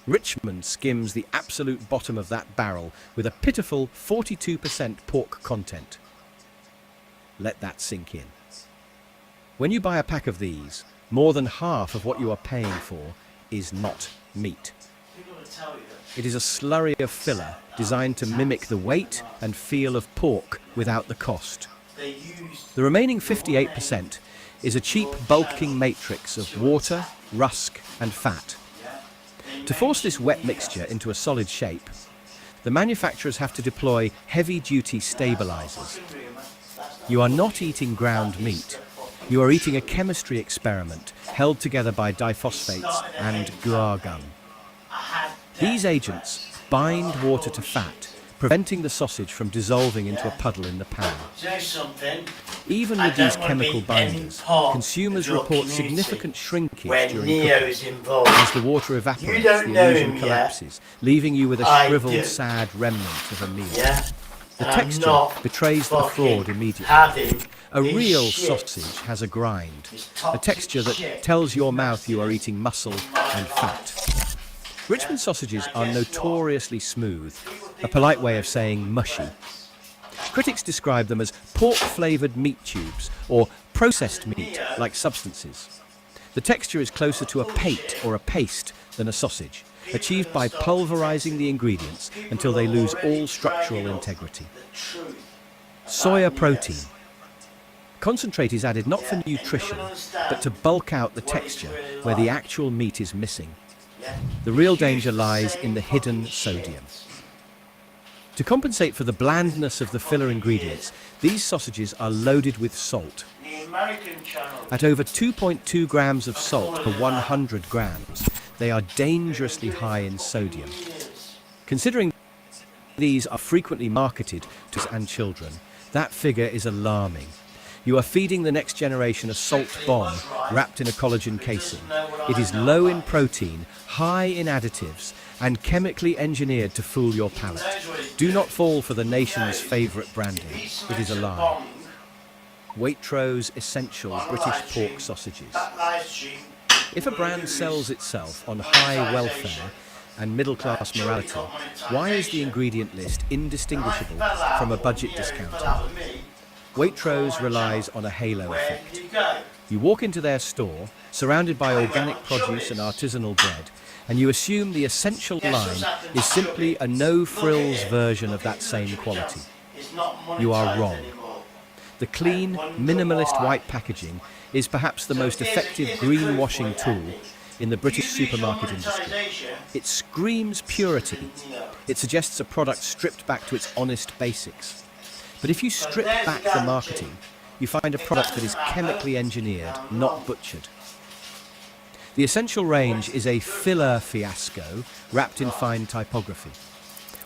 Richmond skims the absolute bottom of that barrel with a pitiful 42% pork content. Let that sink in. When you buy a pack of these, more than half of what you are paying for is not meat. It is a slurry of filler designed to mimic the weight and feel of pork without the cost. The remaining 58% is a cheap bulking matrix of water, rusk and fat. To force this wet mixture into a solid shape, the manufacturers have to deploy heavy-duty stabilizers. You are not eating ground meat. You are eating a chemistry experiment held together by diphosphates and guar gum. These agents bind water to fat, preventing the sausage from dissolving into a puddle in the pan. Even with these chemical binders, consumers report significant shrinkage during cooking. As the water evaporates, the illusion collapses, leaving you with a shriveled, sad remnant of a meal. The texture betrays the fraud immediately. A real sausage has a grind, a texture that tells your mouth you are eating muscle and fat. Richmond sausages are notoriously smooth, a polite way of saying mushy. Critics describe them as pork-flavoured meat tubes or processed meat-like substances. The texture is closer to a pate or a paste than a sausage, achieved by pulverising the ingredients until they lose all structural integrity. Soya protein. Concentrate is added not for nutrition, but to bulk out the texture where the actual meat is missing. The real danger lies in the hidden sodium. To compensate for the blandness of the filler ingredients, these sausages are loaded with salt. At over 2.2 grams of salt per 100 grams, they are dangerously high in sodium. Considering these are frequently marketed to and children, that figure is alarming. You are feeding the next generation a salt bomb wrapped in a collagen casing. It is low in protein, high in additives, and chemically engineered to fool your palate. Do not fall for the nation's favourite branding. It is a lie. Waitrose Essential British Pork Sausages. If a brand sells itself on high welfare and middle-class morality, why is the ingredient list indistinguishable from a budget discounter? Waitrose relies on a halo effect. You walk into their store, surrounded by organic produce and artisanal bread, and you assume the essential line is simply a no-frills version of that same quality. You are wrong. The clean, minimalist white packaging is perhaps the most effective greenwashing tool in the British supermarket industry. It screams purity. It suggests a product stripped back to its honest basics. But if you strip back the marketing, you find a product that is chemically engineered, not butchered. The Essential range is a filler fiasco wrapped in fine typography.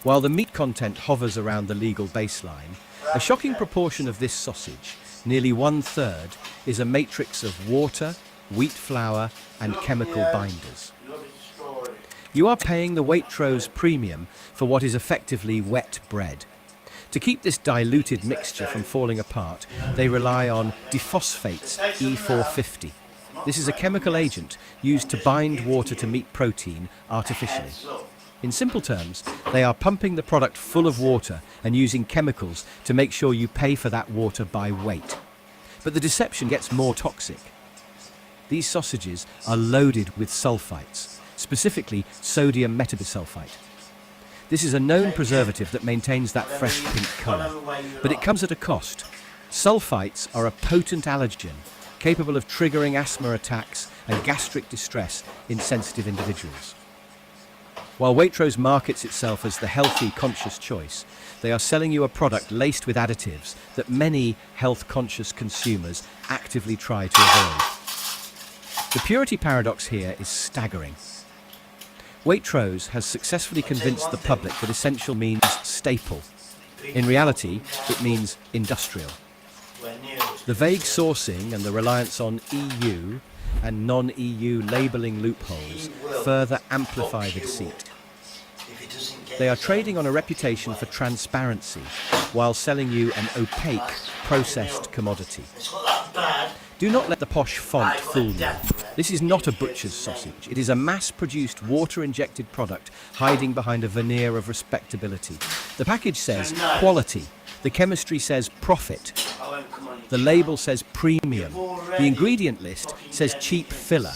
While the meat content hovers around the legal baseline, a shocking proportion of this sausage, nearly 1/3, is a matrix of water, wheat flour and chemical binders. You are paying the Waitrose premium for what is effectively wet bread. To keep this diluted mixture from falling apart, they rely on diphosphates E450. This is a chemical agent used to bind water to meat protein artificially. In simple terms, they are pumping the product full of water and using chemicals to make sure you pay for that water by weight. But the deception gets more toxic. These sausages are loaded with sulfites, specifically sodium metabisulfite. This is a known preservative that maintains that fresh pink colour, but it comes at a cost. Sulfites are a potent allergen capable of triggering asthma attacks and gastric distress in sensitive individuals. While Waitrose markets itself as the healthy, conscious choice, they are selling you a product laced with additives that many health-conscious consumers actively try to avoid. The purity paradox here is staggering. Waitrose has successfully convinced the public that essential means staple. In reality, it means industrial. The vague sourcing and the reliance on EU and non-EU labelling loopholes further amplify the deceit. They are trading on a reputation for transparency while selling you an opaque, processed commodity. Do not let the posh font fool you. This is not a butcher's sausage. It is a mass-produced, water-injected product hiding behind a veneer of respectability. The package says quality. The chemistry says profit. The label says premium. The ingredient list says cheap filler.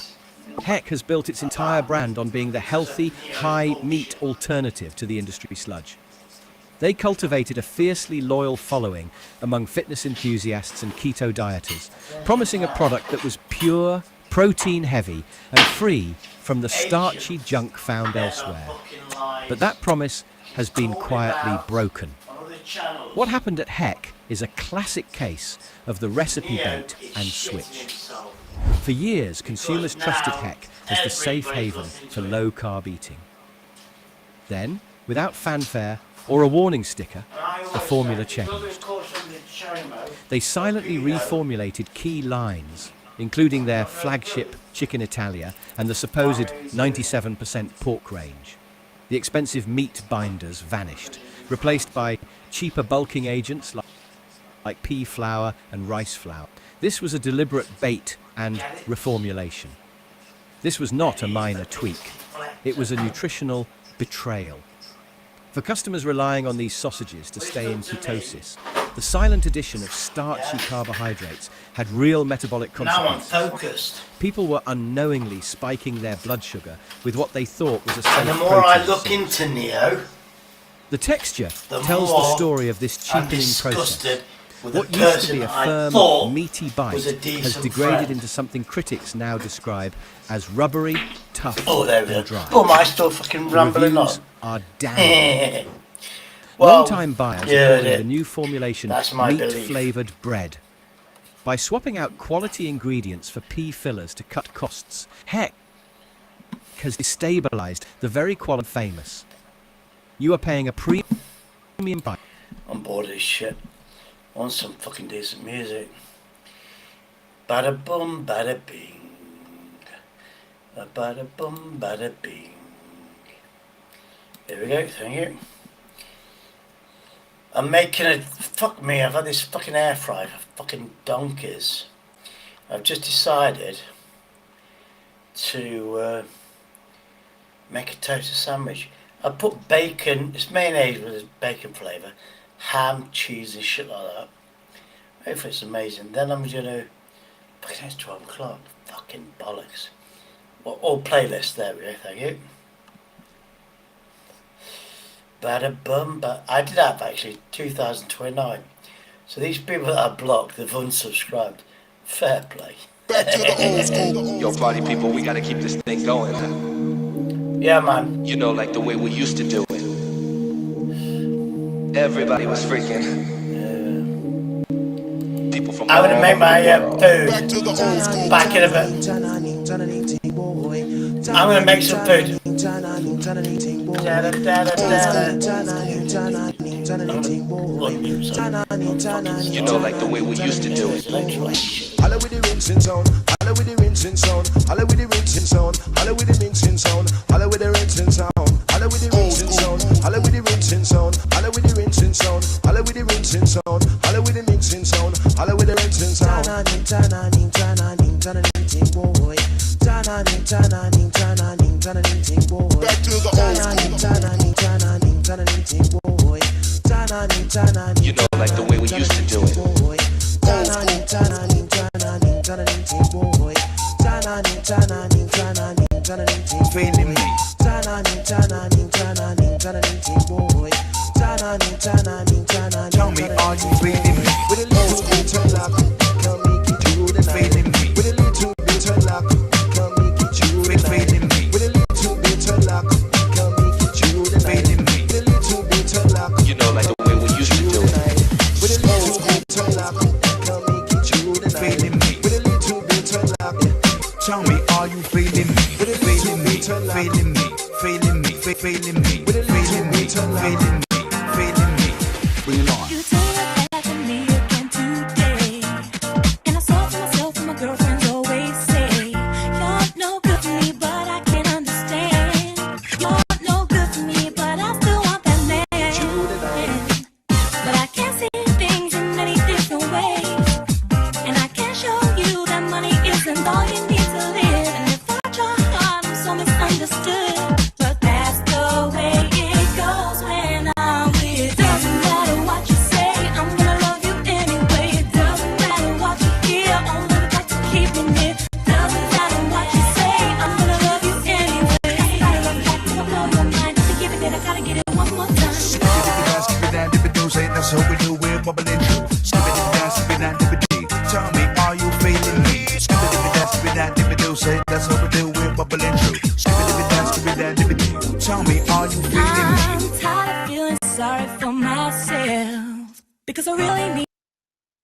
Heck has built its entire brand on being the healthy, high-meat alternative to the industry sludge. They cultivated a fiercely loyal following among fitness enthusiasts and keto dieters, promising a product that was pure, protein-heavy, and free from the starchy junk found elsewhere. But that promise has been quietly broken. What happened at Heck is a classic case of the recipe bait and switch. For years, consumers trusted Heck as the safe haven for low-carb eating. Then, without fanfare or a warning sticker, the formula changed. They silently reformulated key lines, including their flagship Chicken Italia and the supposed 97% pork range. The expensive meat binders vanished, replaced by cheaper bulking agents like pea flour and rice flour. This was a deliberate bait and reformulation. This was not a minor tweak. It was a nutritional betrayal. For customers relying on these sausages to stay in ketosis, the silent addition of starchy carbohydrates had real metabolic consequences. Now I'm focused. People were unknowingly spiking their blood sugar with what they thought was a safe And the more I protein look source. into Neo, The texture the tells more the story of this I'm cheapening process. disgusted with What the used to be person a I firm, thought meaty bite was a has decent degraded friend. into something critics now describe as rubbery, tough, Oh, there we and go. dry. Oh, am I still fucking The rambling on? reviews are damning. Well, Long-time buyers yeah, are calling yeah. the new formulation That's my belief. meat-flavoured bread. By swapping out quality ingredients for pea fillers to cut costs, Heck has destabilised the very quality famous. You are paying a premium price. I'm bored of this shit. I want some fucking decent music. Bada bum, bada bing. Bada bum, bada bing. There we go, thank you. I'm making a... Fuck me, I've had this fucking air fryer for fucking donkeys. I've just decided to make a toast sandwich. I put bacon, it's mayonnaise with a bacon flavour, ham, cheese and shit like that. Hopefully it's amazing. Then I'm gonna, fucking it's 12 o'clock, fucking bollocks. Well, all playlists, there we go, thank you. Bada bum, but I did have actually 2029. So these people that I blocked, they've unsubscribed. Fair play. Back to the old school. Yo, party people, we gotta keep this thing going, huh? Yeah, man. You know, like the way we used to do it. Everybody was freaking. People from I'm gonna make my food. Back in a bit. I'm gonna make some food. You know, like the way we used to do it. Holla with the rinsing sound, holla with the rinsing sound, holla with the rinsing sound, holla with the rinsing sound, holla with the rinsing sound, holla with the rinsing sound, holla with the rinsing sound, holla with the rinsing sound, holla with the rinsing sound, holla with the rinsing sound, holla with the rinsing sound. Back to the old school. You know, like the way we used to do it. Feeling me. Tell me, are you feeling me? With a little bit of luck, come make it you the feeling me. With a little bit of luck, come make it you the feeling me. With a little bit of luck, come make it you the feeling me. With a little bit of luck, you know, like the way we used to do it. with a little bit of luck, come make it you the feeling me. With a little bit of luck, tell me, are you feeling me? With a feeling me, feeling me, feeling me, feeling me, with a little bit of luck, feeling me, feeling me. Bring it on. You turn back to me again today, and I saw to myself and my girlfriends always say, you're no good for me, but I can understand. You're no good for me, but I still want that man. But I can see things in many different ways, and I can show you that money isn't all you need to live. And if I try hard, I'm so misunderstood, but that's the way it goes when I'm with. Doesn't matter what you say, I'm gonna love you anyway. It doesn't matter what you hear, only the fact to keep me near. Doesn't matter what you say, I'm gonna love you anyway. I gotta love back till I blow your mind. To give it that, I gotta get it one more time. Skip it down, dip it do, say that's how we do, we're bubbling through. Skip it down, dip it dee. Tell me, are you feeling me? Skip it down, dip it do, say that's how we do, we're bubbling through. Skip it down, dip it dee. Tell me, are you feeling me? I'm tired of feeling sorry for myself, because I really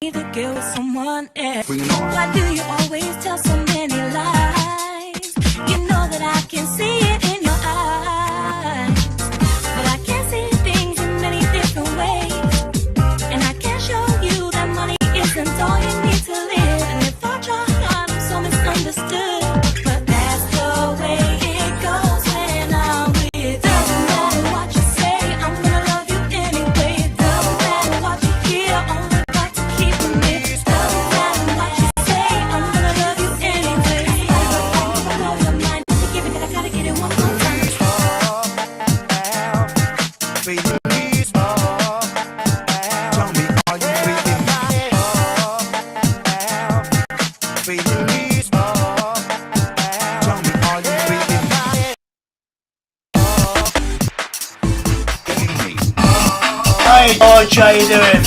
need to get with someone else. Bring it on. Why do you always tell so many lies? You know that I can see it in your eyes, but I can see things in many different ways, and I can show you that money isn't all you need to live. And if I try hard, I'm so misunderstood, but that's the way it goes when I'm with. Doesn't matter what you say, I'm gonna love you anyway. It doesn't matter what you hear, only got to keep me near. Doesn't matter what you say, I'm gonna love you anyway. I blow your mind. To give it that, I gotta get it one more time. Feeling me? Tell me, are you feeling me? Feeling me? Tell me, are you feeling me? Feeling me? Hi George, how you doing?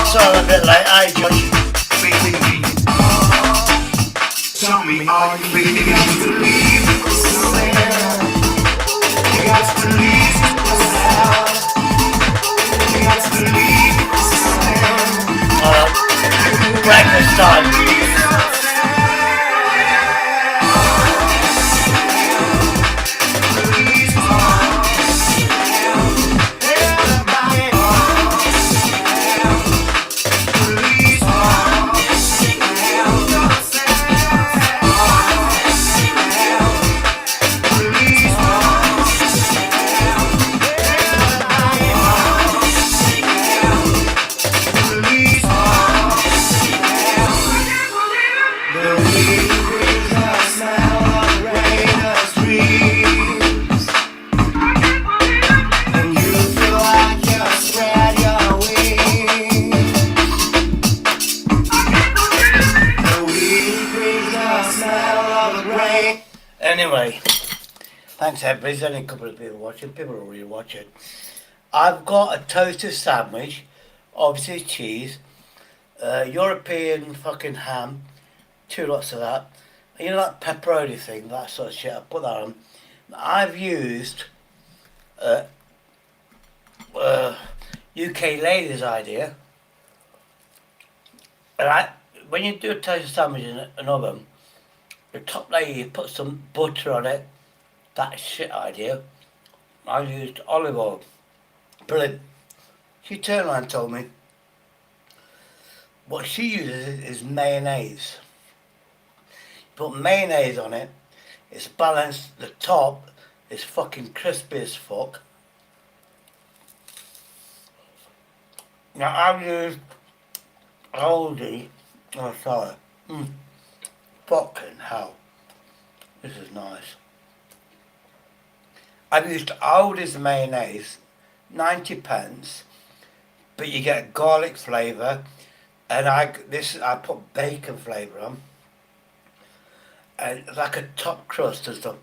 Sorry I'm a bit late. Hi George. Feeling me? Tell me, are you feeling me? You got to leave yourself. You got to leave yourself. Breakfast time. Anyway, thanks everybody. There's only a couple of people watching. People will really watch it. I've got a toasted sandwich, obviously cheese, European fucking ham, 2 lots of that. You know that pepperoni thing, that sort of shit, I put that on. I've used UK Lady's idea. And when you do a toasted sandwich in an oven, the top layer you put some butter on it. That shit idea. I used olive oil. Brilliant. She turned around and told me what she uses is mayonnaise. Put mayonnaise on it, it's balanced, the top is fucking crispy as fuck. Now I've used Aldi, oh sorry, fucking hell, this is nice. I've used Aldi's mayonnaise, 90p, but you get garlic flavour, and I put bacon flavour on. And like a top crust and stuff.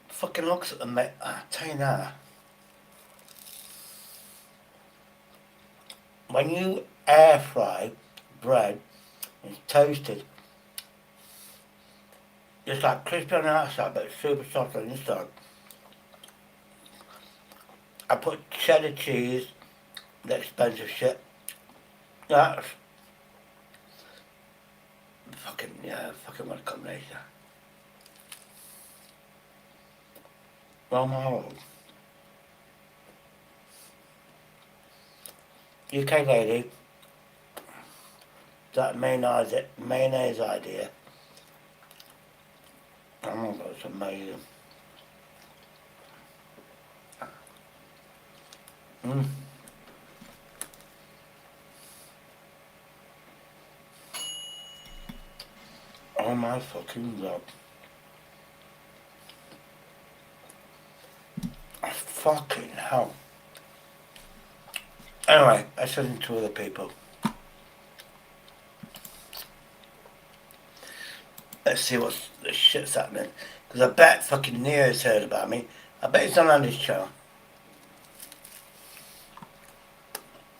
Fucking looks at the I'll tell you now. When you air fry bread, it's toasted. It's like crispy on the outside, but super soft on the inside. I put cheddar cheese, the expensive shit. That's fucking what a combination. Oh my lord. UK Lady, that mayonnaise idea. Oh my god, it's amazing. Oh my fucking god. Fucking hell. Anyway, let's listen to other people. Let's see what the shit's happening. Because I bet fucking Neo's heard about me. I bet he's on Andy's channel.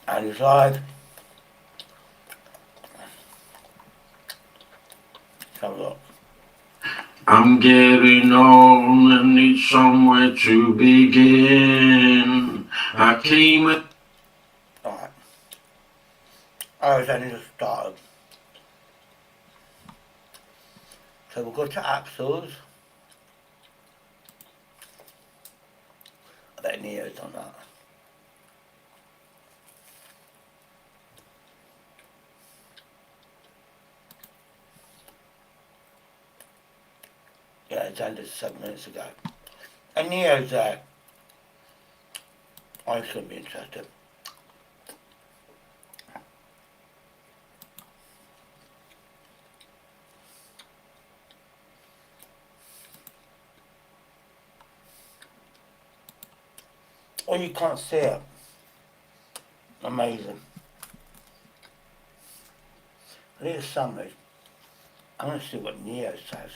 And he's live. Let's have a look. I'm getting on and need somewhere to begin. I came at... Alright. I was only just started. So we'll go to Axel's. I bet Neo's on that. Yeah, it's ended 7 minutes ago. And Neo's there. I was going to be interested. Oh, you can't see it. Amazing. I need a sandwich. I'm going to see what Neo says.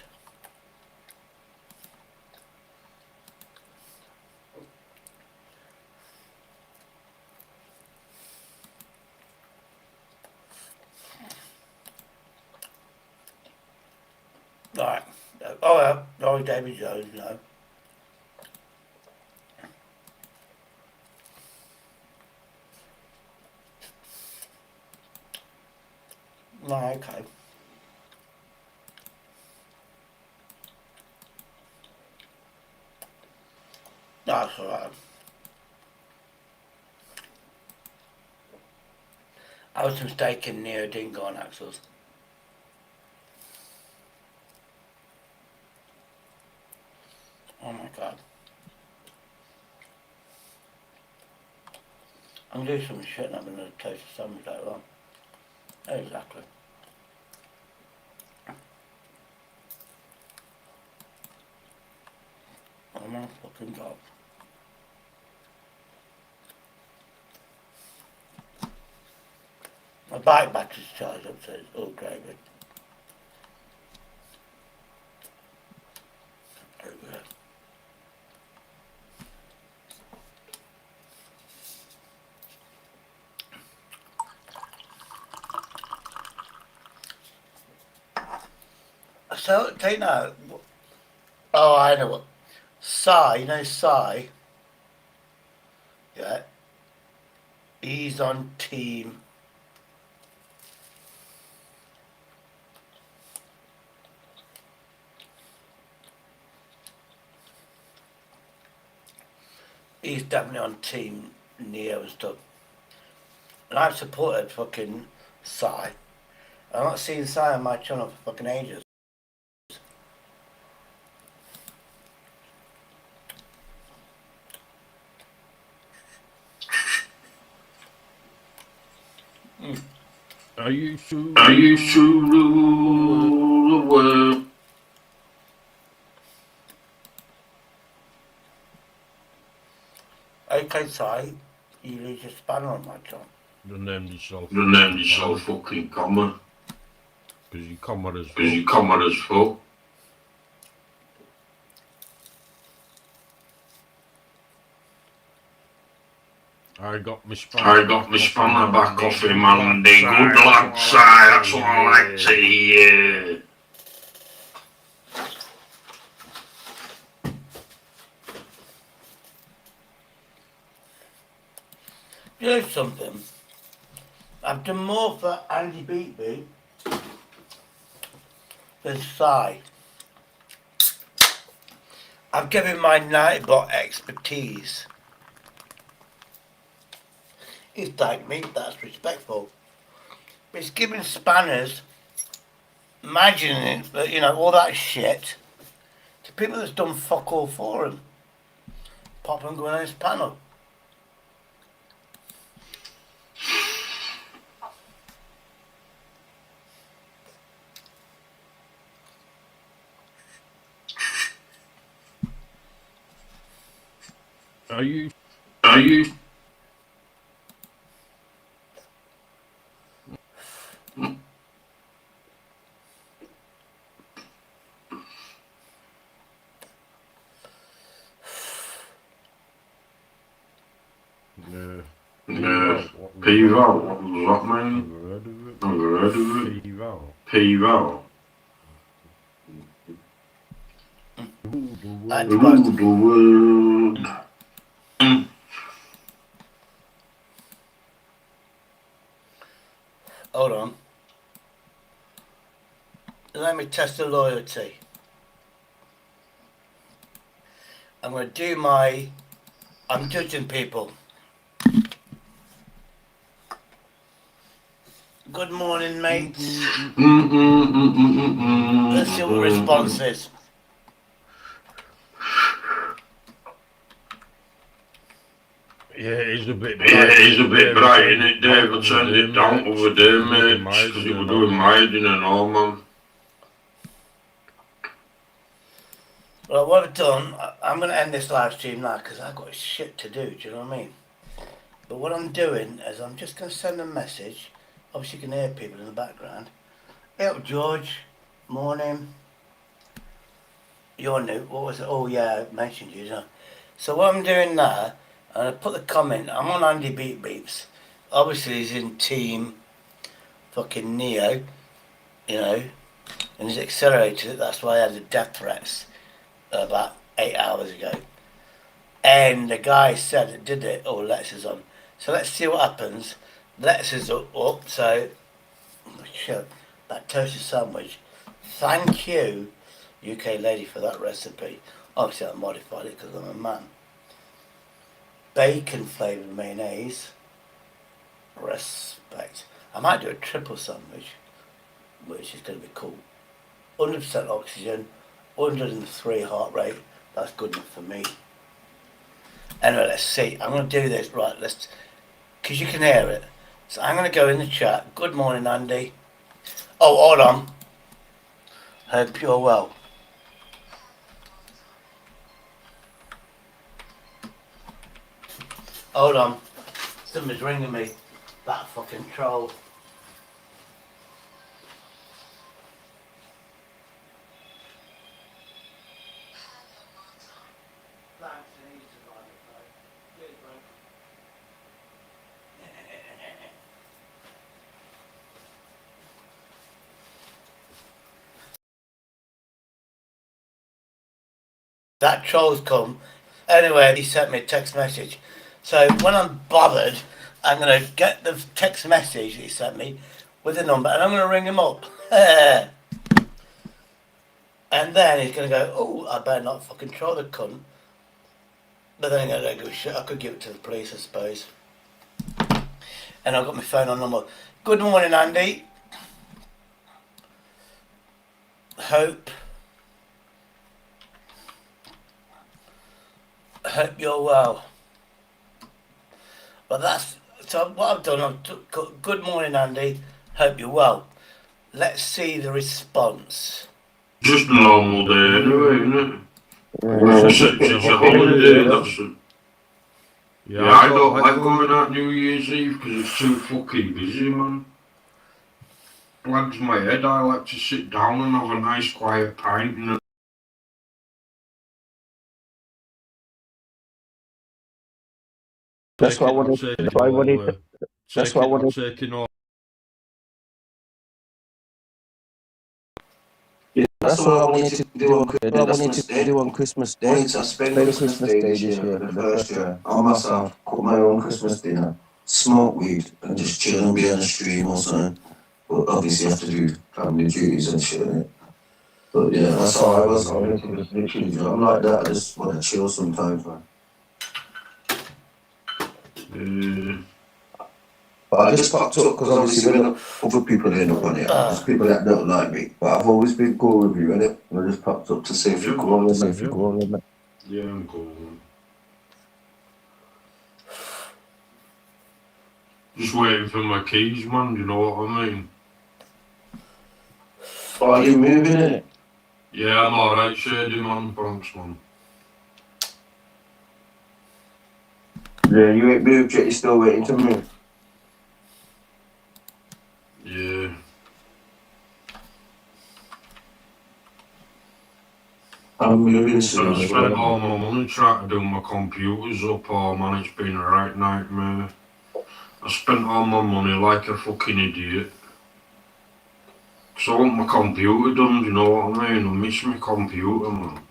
Right. Oh, yeah. Laurie David Jones, no. No, okay. That's alright. I was mistaken, Neo didn't go on Axel's. Oh my god. I'm gonna do some shit and I'm gonna taste the sandwich later on. Exactly. Oh my fucking god. My bike battery's charged up, so it's all gravy. So, take now. Oh, I know what. Sai, you know Sai? Yeah. He's on team. He's definitely on team Neo and stuff. And I've supported fucking Sai. I've not seen Sai on my channel for fucking ages. I used to rule the world. Okay, Sai, you lose your spanner on my channel. The name is so fucking common. Because you common as fuck. I got my spanner back off him, Andy. Good lad, Si. That's what I like to hear. You know something? I've done more for Andy Beatby than Sai. I've given my Nightbot expertise. He's thanked me, that's respectful. But it's giving spanners, imagining that, you know, all that shit to people that's done fuck all for him. Pop and go on his panel. Are you? Yeah. P-Val, what does that mean? Never heard of it. P-Val. Rule the world. Hold on. Let me test the loyalty. I'm going to do my... I'm judging people. Good morning, mates. Let's see what the response is. Yeah, he's a bit bright, isn't it, Dave? I turned it down over there, mate, because it was doing hiding and all, man. Well, what I've done, I'm going to end this live stream now because I've got shit to do, do you know what I mean? But what I'm doing is I'm just going to send a message. Obviously you can hear people in the background. Hey up, George, morning. You're new, what was it? Oh yeah, I mentioned you, know. So what I'm doing now, I put the comment, I'm on Andy Beat Beeps. Obviously he's in team fucking Neo, you know, and he's accelerated it, that's why I had the death threats about 8 hours ago. And the guy said that did it, oh, Lex is on. So let's see what happens. Lex is up, so, oh, shit, that toasted sandwich. Thank you, UK lady, for that recipe. Obviously I modified it because I'm a man. Bacon flavoured mayonnaise. Respect. I might do a triple sandwich, which is going to be cool. 100% oxygen, 103 heart rate. That's good enough for me. Anyway, let's see. I'm going to do this. Right, let's... Because you can hear it. So I'm going to go in the chat. Good morning, Andy. Oh, hold on. Hope you're well. Hold on. Somebody's ringing me. That fucking troll. That troll's come. Anyway, he sent me a text message. So when I'm bothered, I'm going to get the text message he sent me with the number and I'm going to ring him up. And then he's going to go, oh, I better not fucking troll the cunt. But then I don't give a shit. I could give it to the police, I suppose. And I've got my phone on number. Good morning, Andy. Hope you're well. Well, that's so. What I've done. Good morning, Andy. Hope you're well. Let's see the response. Just a normal day anyway, isn't it? It's a holiday, that's it. Yeah, I don't like going out New Year's Eve because it's too fucking busy, man. Blags my head. I like to sit down and have a nice quiet pint and That's what I wanted. That's what I wanted. That's what I wanted. That's what I wanted to do on Christmas Day. I wanted to spend Christmas Day this year for the first year on myself, cook my own Christmas dinner, smoke weed, and just chill and be on the stream or something. But obviously, you have to do family duties and shit, innit? But yeah, that's how I was. I wanted to just literally, I'm like that. I just want to chill sometimes, man. But I just popped up because obviously when other people end up on it, there's people that don't like me. But I've always been cool with you, innit? And I just popped up to see if you're cool with me. yeah, I'm cool. Just waiting for my keys, man. You know what I mean? Oh, are you moving, innit? Yeah, I'm alright, Shady, man. Thanks, man. Yeah, you ain't moved yet. You're still waiting to move. Yeah. I'm moving I soon. spent all my money trying to do my computers up, oh man, it's been a right nightmare. I spent all my money like a fucking idiot. Cause I want my computer done, you know what I mean? I miss my computer, man.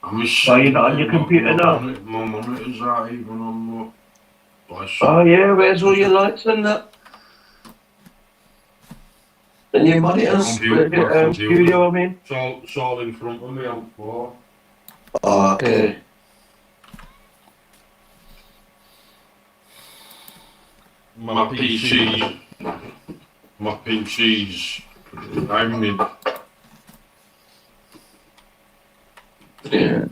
I miss... So you're not on your computer now? My monitor's out even on what? Oh yeah, where's all your lights and that? And your monitors? Studio, I mean? It's all in front of me on the floor. Oh, okay. My PC's hanging. Yeah.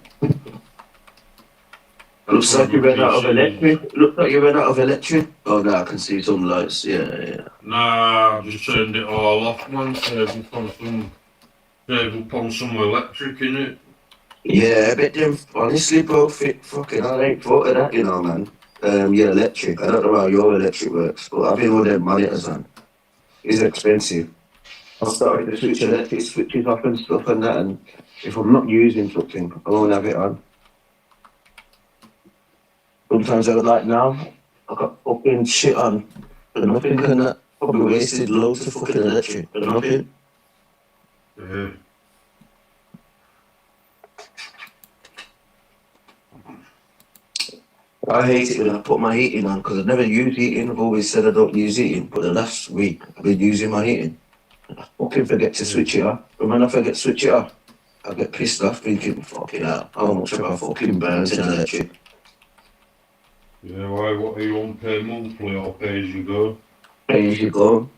Looks like you ran out of electric. Looks like you ran out of electric. Oh no, I can see some lights. Yeah. Nah, I just turned it all off, man. Save upon some electric in it. Yeah, I bet them, honestly, bro, fucking, I ain't thought of that, you know, man. Yeah, electric. I don't know how your electric works, but I've been with them monitors, man. It's expensive. I started to switch electric switches off and stuff and that, and if I'm not using something, I won't have it on. Sometimes I like now, I got fucking shit on, but nothing and that. Probably wasted loads of fucking electric, but nothing. Yeah. I hate it when I put my heating on because I never use heating. I've always said I don't use heating, but the last week I've been using my heating. I fucking forget to switch it off. And when I forget to switch it off, I get pissed off thinking, fucking hell, how much have I fucking burnt in electric? Yeah, why, what are you on, pay monthly or pay as you go? Pay as you go.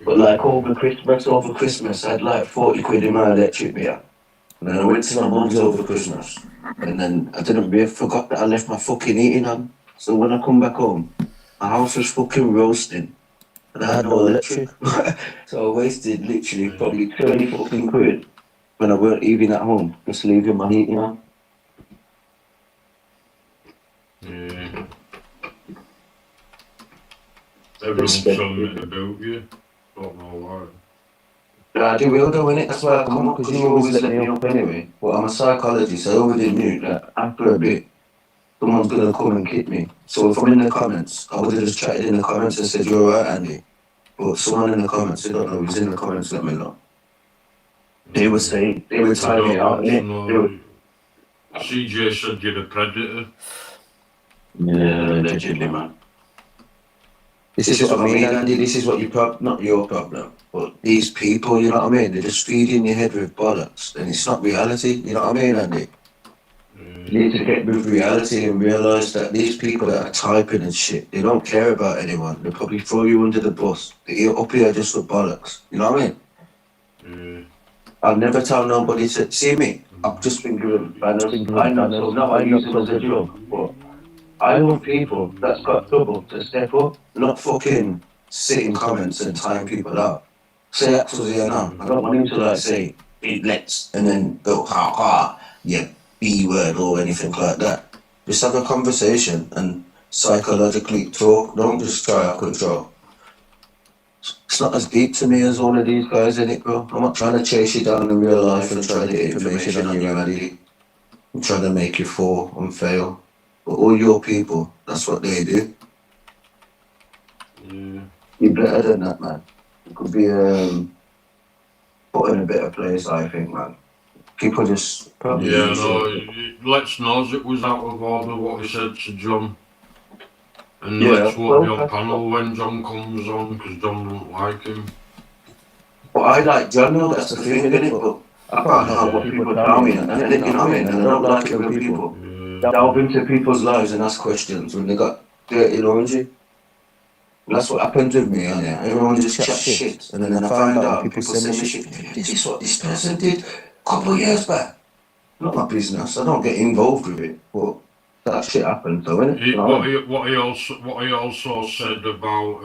But like over Christmas, I had like 40 quid in my electric bill. And then I went to my mum's over Christmas. And then I forgot that I left my fucking heating on. So when I come back home, my house was fucking roasting. And I had no electric. So I wasted literally probably 20 fucking quid when I weren't even at home, just leaving my heating on. Yeah. Everyone's telling me to do you. Don't know why. I do will though, innit? That's why I come up, because you always let me up anyway. But I'm a psychologist, I already knew that after a bit, someone's gonna come and kick me. So if I'm in the comments, I would have just chatted in the comments and said, you're alright, Andy. But someone in the comments, I don't know who's in the comments, let me know. They were saying, they were tying it out, innit? They were, CJ said you're a predator. yeah, allegedly, man. This is what I mean, Andy. This is what not your problem, but these people, you know what I mean? They're just feeding your head with bollocks, and it's not reality, you know what I mean, Andy? You need to get with reality and realise that these people that are typing and shit, they don't care about anyone. They'll probably throw you under the bus. They're up here just for bollocks, you know what I mean? I'll never tell nobody to see me. I've just been given banners. I use it as a joke, but I want people that's got trouble to step up, not fucking sit in comments and time people out. Say absolutely no. I don't want him to like say it let's and then go ha ha, yeah, B word or anything like that. Just have a conversation and psychologically talk. Don't just try out control. It's not as deep to me as all of these guys, in it, bro. I'm not trying to chase you down in real life and try to get information on you, Andy. I'm trying to make you fall and fail. But all your people, that's what they do. You're better than that, man. You could be put in a better place, I think, man. People just probably... Yeah, no, Lex knows it was out of order what he said to John. And Lex won't be on panel when John comes on, because John don't like him. But I like John, though, that's the thing, innit? But I can't help what people tell me, and you know what I mean? And I don't like it when people delve into people's lives and ask questions when they got dirty laundry. And that's what happens with me, innit? Everyone just chats shit, and then I find out people send me shit. This is what this person did a couple of years back. Not my business, I don't get involved with it, but that shit happens, though, innit? What he also said about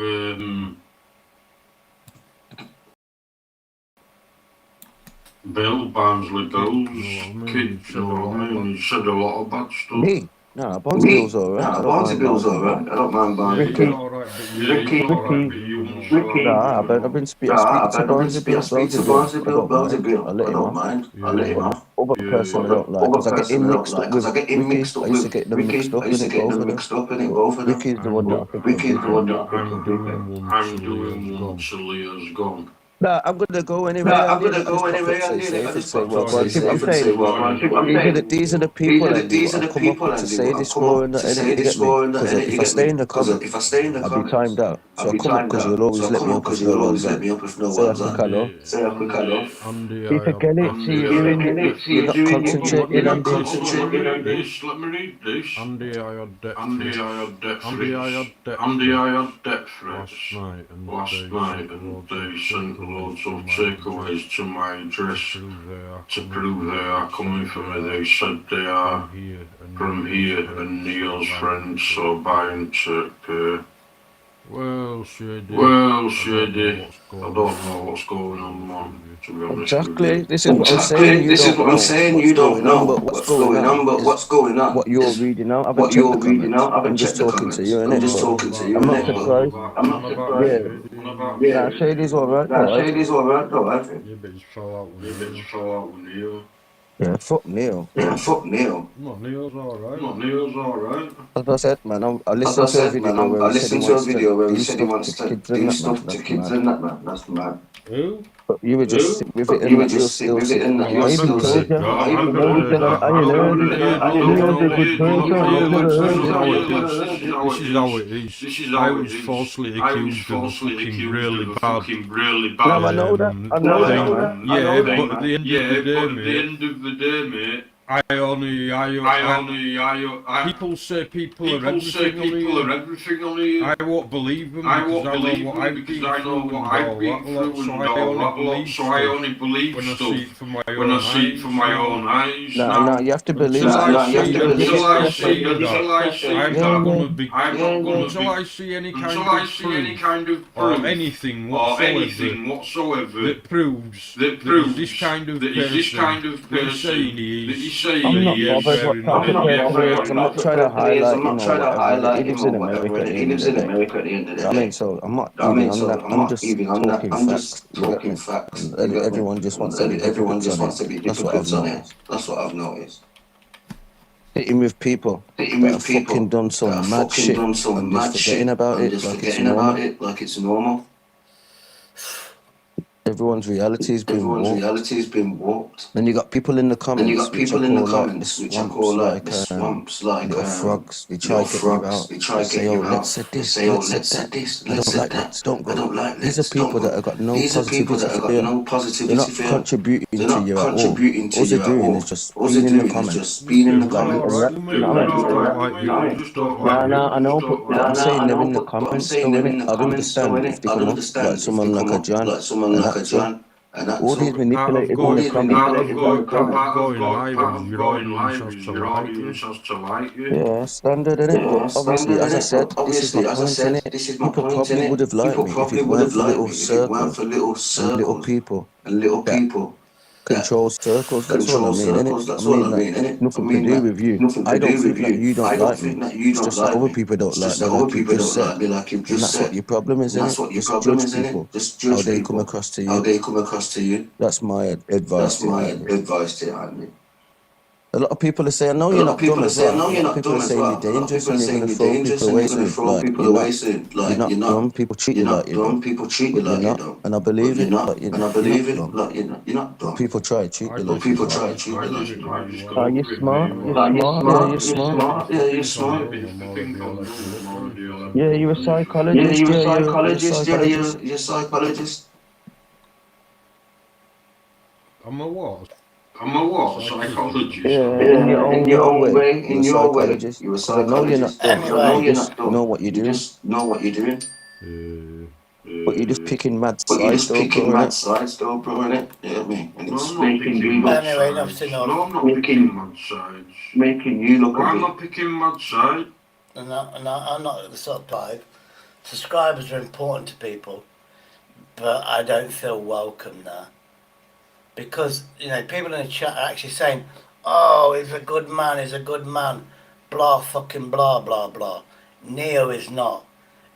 Bill, Barnsley Bill's kids, you know what I mean? He said a lot of bad stuff. Me? No, Barnsley Bill's alright. No, Barnsley Bill's alright. I don't mind Barnsley Bill. Ricky. Nah, I've been speaking to Barnsley Bill. I don't mind. I let him off. Other person I don't like, because I get him mixed up with Ricky. I used to get them mixed up, and both of them. Ricky's the one that I think I'm doing one till Leah's gone. Nah, I'm gonna go anyway. These are the people that come up to say this more and because if I stay in the comment, I'll be timed out. So I come up because you'll always let me up if no one's on. Say a quick hello. Keep it going. You're not concentrating on this. Let me read this. Andy, I had debt threats last night and they sent loads of takeaways to my address to prove they are coming for me. They said they are from here and Neil's friends, so buying to pay. Well, Shady, I don't know what's going on, man, to be honest. Exactly, this is what I'm saying, you don't know what's going on, but what's going on. What you're reading out, I'm just talking to you, innit? I'm not surprised. Yeah, Shady's alright, I think. Yeah, but he's fell out with Neil. Yeah, fuck Neil. No, Neil's alright. As I said, man, I listened to a video where he said he wants to do stuff to kids and that, man. That's mad. Who? But you were just sick with it, and you're still sick. I even told you. This is how it is. I was falsely accused of fucking really bad. No, I know that. Yeah, but at the end of the day, mate, people say people are everything on here. I won't believe them because I know what I've been through and all that, so I only believe stuff when I see it from my own eyes. No, you have to believe it. Until I see any kind of proof or anything whatsoever that proves that is this kind of person. I'm not bothered what I'm not trying to highlight, he lives in America at the end of the day. I mean, so I'm not I'm just talking facts. Everyone just wants to be hypocrites on it. That's what I've noticed. Sitting with people that have fucking done some mad shit and just forgetting about it like it's normal. Everyone's reality's been Everyone's warped. reality's been warped. Then you got people in the Then you comments got people in the comments which which I call like the swamps, swamps, like little frogs. They try little to get you frogs. out. They try to Say, get oh, you let's out. set They this, say, oh, let's set let's that. set this, I let's don't set like that. let's, don't I go. don't like These are let's, don't people that go. have got no These are people positivity that have for got you. no They're positivity not for you. contributing They're to not you at all. contributing to All you they're at doing all. is just All being they're in the doing is comments. just being in the Like little comments. you know what I mean? No, I know, but I'm saying they're in the But I'm comments, saying though, they're in innit? the I'd comments, though, understand if innit? they I'd come up like understand if they someone like come a up John like someone and like a Axel. John and All these Axel. manipulators in the comments. Part of going live is your audience has to like you. Yeah, standard, innit? Yeah, But obviously, standard, as I innit? said, But this is my obviously, as I point, said, innit? this is my People point, probably would innit? have liked People me if probably it would weren't have for liked little me if it weren't circles for little and little circles people and little that people control circles. That's all I control mean, innit? circles. I That's all mean I that mean, innit? I nothing to mean do that with you. nothing I to don't do think with that you. you don't I don't like me. think that you It's don't just that like other me. people don't It's like just me, that other like you've people just don't said. like me, like you've And just that's what said. your problem is, And that's innit? what your Just problem judge is, innit? people, Just how judge they come people, across to how you. they come across to you. That's my advice That's to you, my Andy. advice to you, Andy. A lot of people are saying, no, A you're lot of not dumb people are as saying, well. no, A you're lot of not people dumb are as saying you're well. A lot of dangerous people are and you're going saying to you're throw people dangerous and away you're going to soon. throw Like, people you're away not. soon. You're Like, not you're not. dumb. People treat you You're like not you're dumb. dumb. People treat you But you're like you're not. dumb. And I But believe you're it. not. But you're And I not, you're believe not it. dumb. Like, you're not But dumb. people try to treat you But like you're people dumb. try to treat you like you're dumb. You're smart. You're You're smart. Yeah, smart. you're You're smart. smart. Yeah, you're smart. If you think I'm dumb, I'm already on Yeah, you're a Yeah, psychologist. you're a Yeah, you're a psychologist. Yeah, psychologist. you're a psychologist. I'm a what? I'm a what? Psychologist. Yeah, Yeah, in your own way, way, you're in a your way, psychologist. you're a Because I know you're not psychologist. dumb. Because I know You you're just not dumb. know what you're You doing. just know what you're doing. But you're just picking mad But you're sides, just though, bro, picking mad innit? sides, though, bro, innit? You know what I mean? And it's No, I'm not picking mad Anyway, enough sides. to know. No, I'm not picking mad sides. Making you look I'm not picking mad sides. I'm not at the sort of type. Subscribers are important to people, but I don't feel welcome there. Because, you know, people in the chat are actually saying, oh, he's a good man, blah fucking blah blah blah. Neo is not.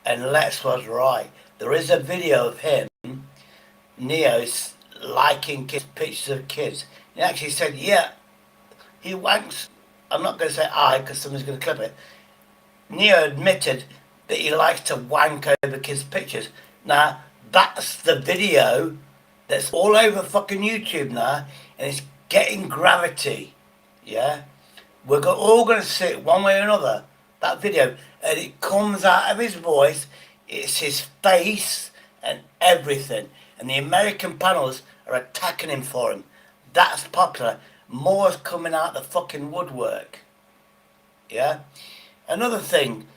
And Lex was right. There is a video of him, Neo's liking pictures of kids. He actually said, yeah, he wanks. I'm not going to say I, because someone's going to clip it. Neo admitted that he likes to wank over kids' pictures. Now, that's the video that's all over fucking YouTube now, and it's getting gravity. Yeah? We're all going to see it one way or another, that video, and it comes out of his voice, it's his face and everything. And the American panels are attacking him for him. That's popular. More's coming out the fucking woodwork. Yeah? Another thing,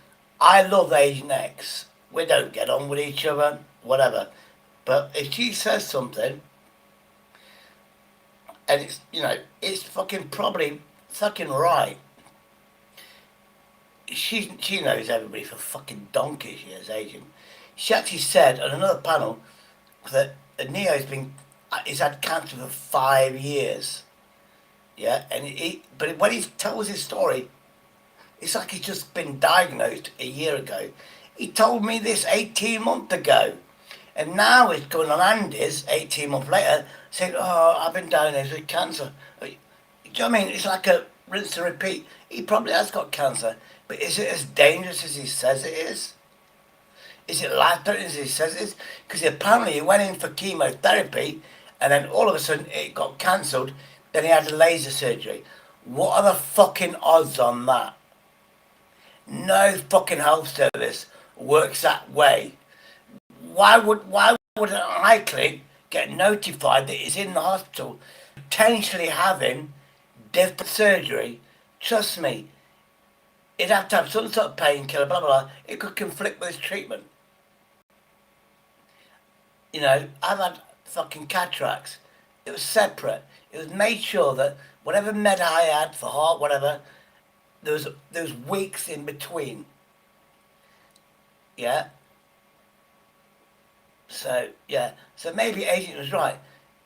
I love Agent X. We don't get on with each other, whatever. But if she says something, and it's, you know, it's fucking probably fucking right. She knows everybody for fucking donkey, she is, Agent. She actually said on another panel that he's had cancer for 5 years. Yeah, and but when he tells his story, it's like he's just been diagnosed a year ago. He told me this 18 months ago. And now he's going on Andy's 18 months later, saying, oh, I've been diagnosed with cancer. Do you know what I mean? It's like a rinse and repeat. He probably has got cancer, but is it as dangerous as he says it is? Is it life-threatening as he says it is? Because apparently he went in for chemotherapy, and then all of a sudden it got cancelled, then he had a laser surgery. What are the fucking odds on that? No fucking health service works that way. Why would an eye clinic get notified that he's in the hospital, potentially having different surgery? Trust me, he'd have to have some sort of painkiller, blah, blah, blah. It could conflict with his treatment. You know, I've had fucking cataracts. It was separate. It was made sure that whatever med I had for heart, whatever, there was weeks in between. Yeah? So, yeah. So maybe Agent was right.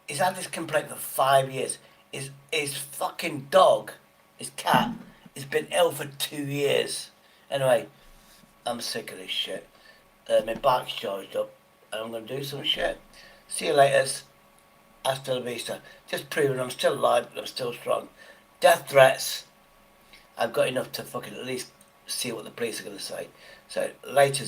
He's had this complaint for 5 years. His fucking dog, his cat, has been ill for 2 years. Anyway, I'm sick of this shit. My bike's charged up, and I'm going to do some shit. See you later. Hasta la vista. Just proving I'm still alive, but I'm still strong. Death threats. I've got enough to fucking at least see what the police are going to say. So, later,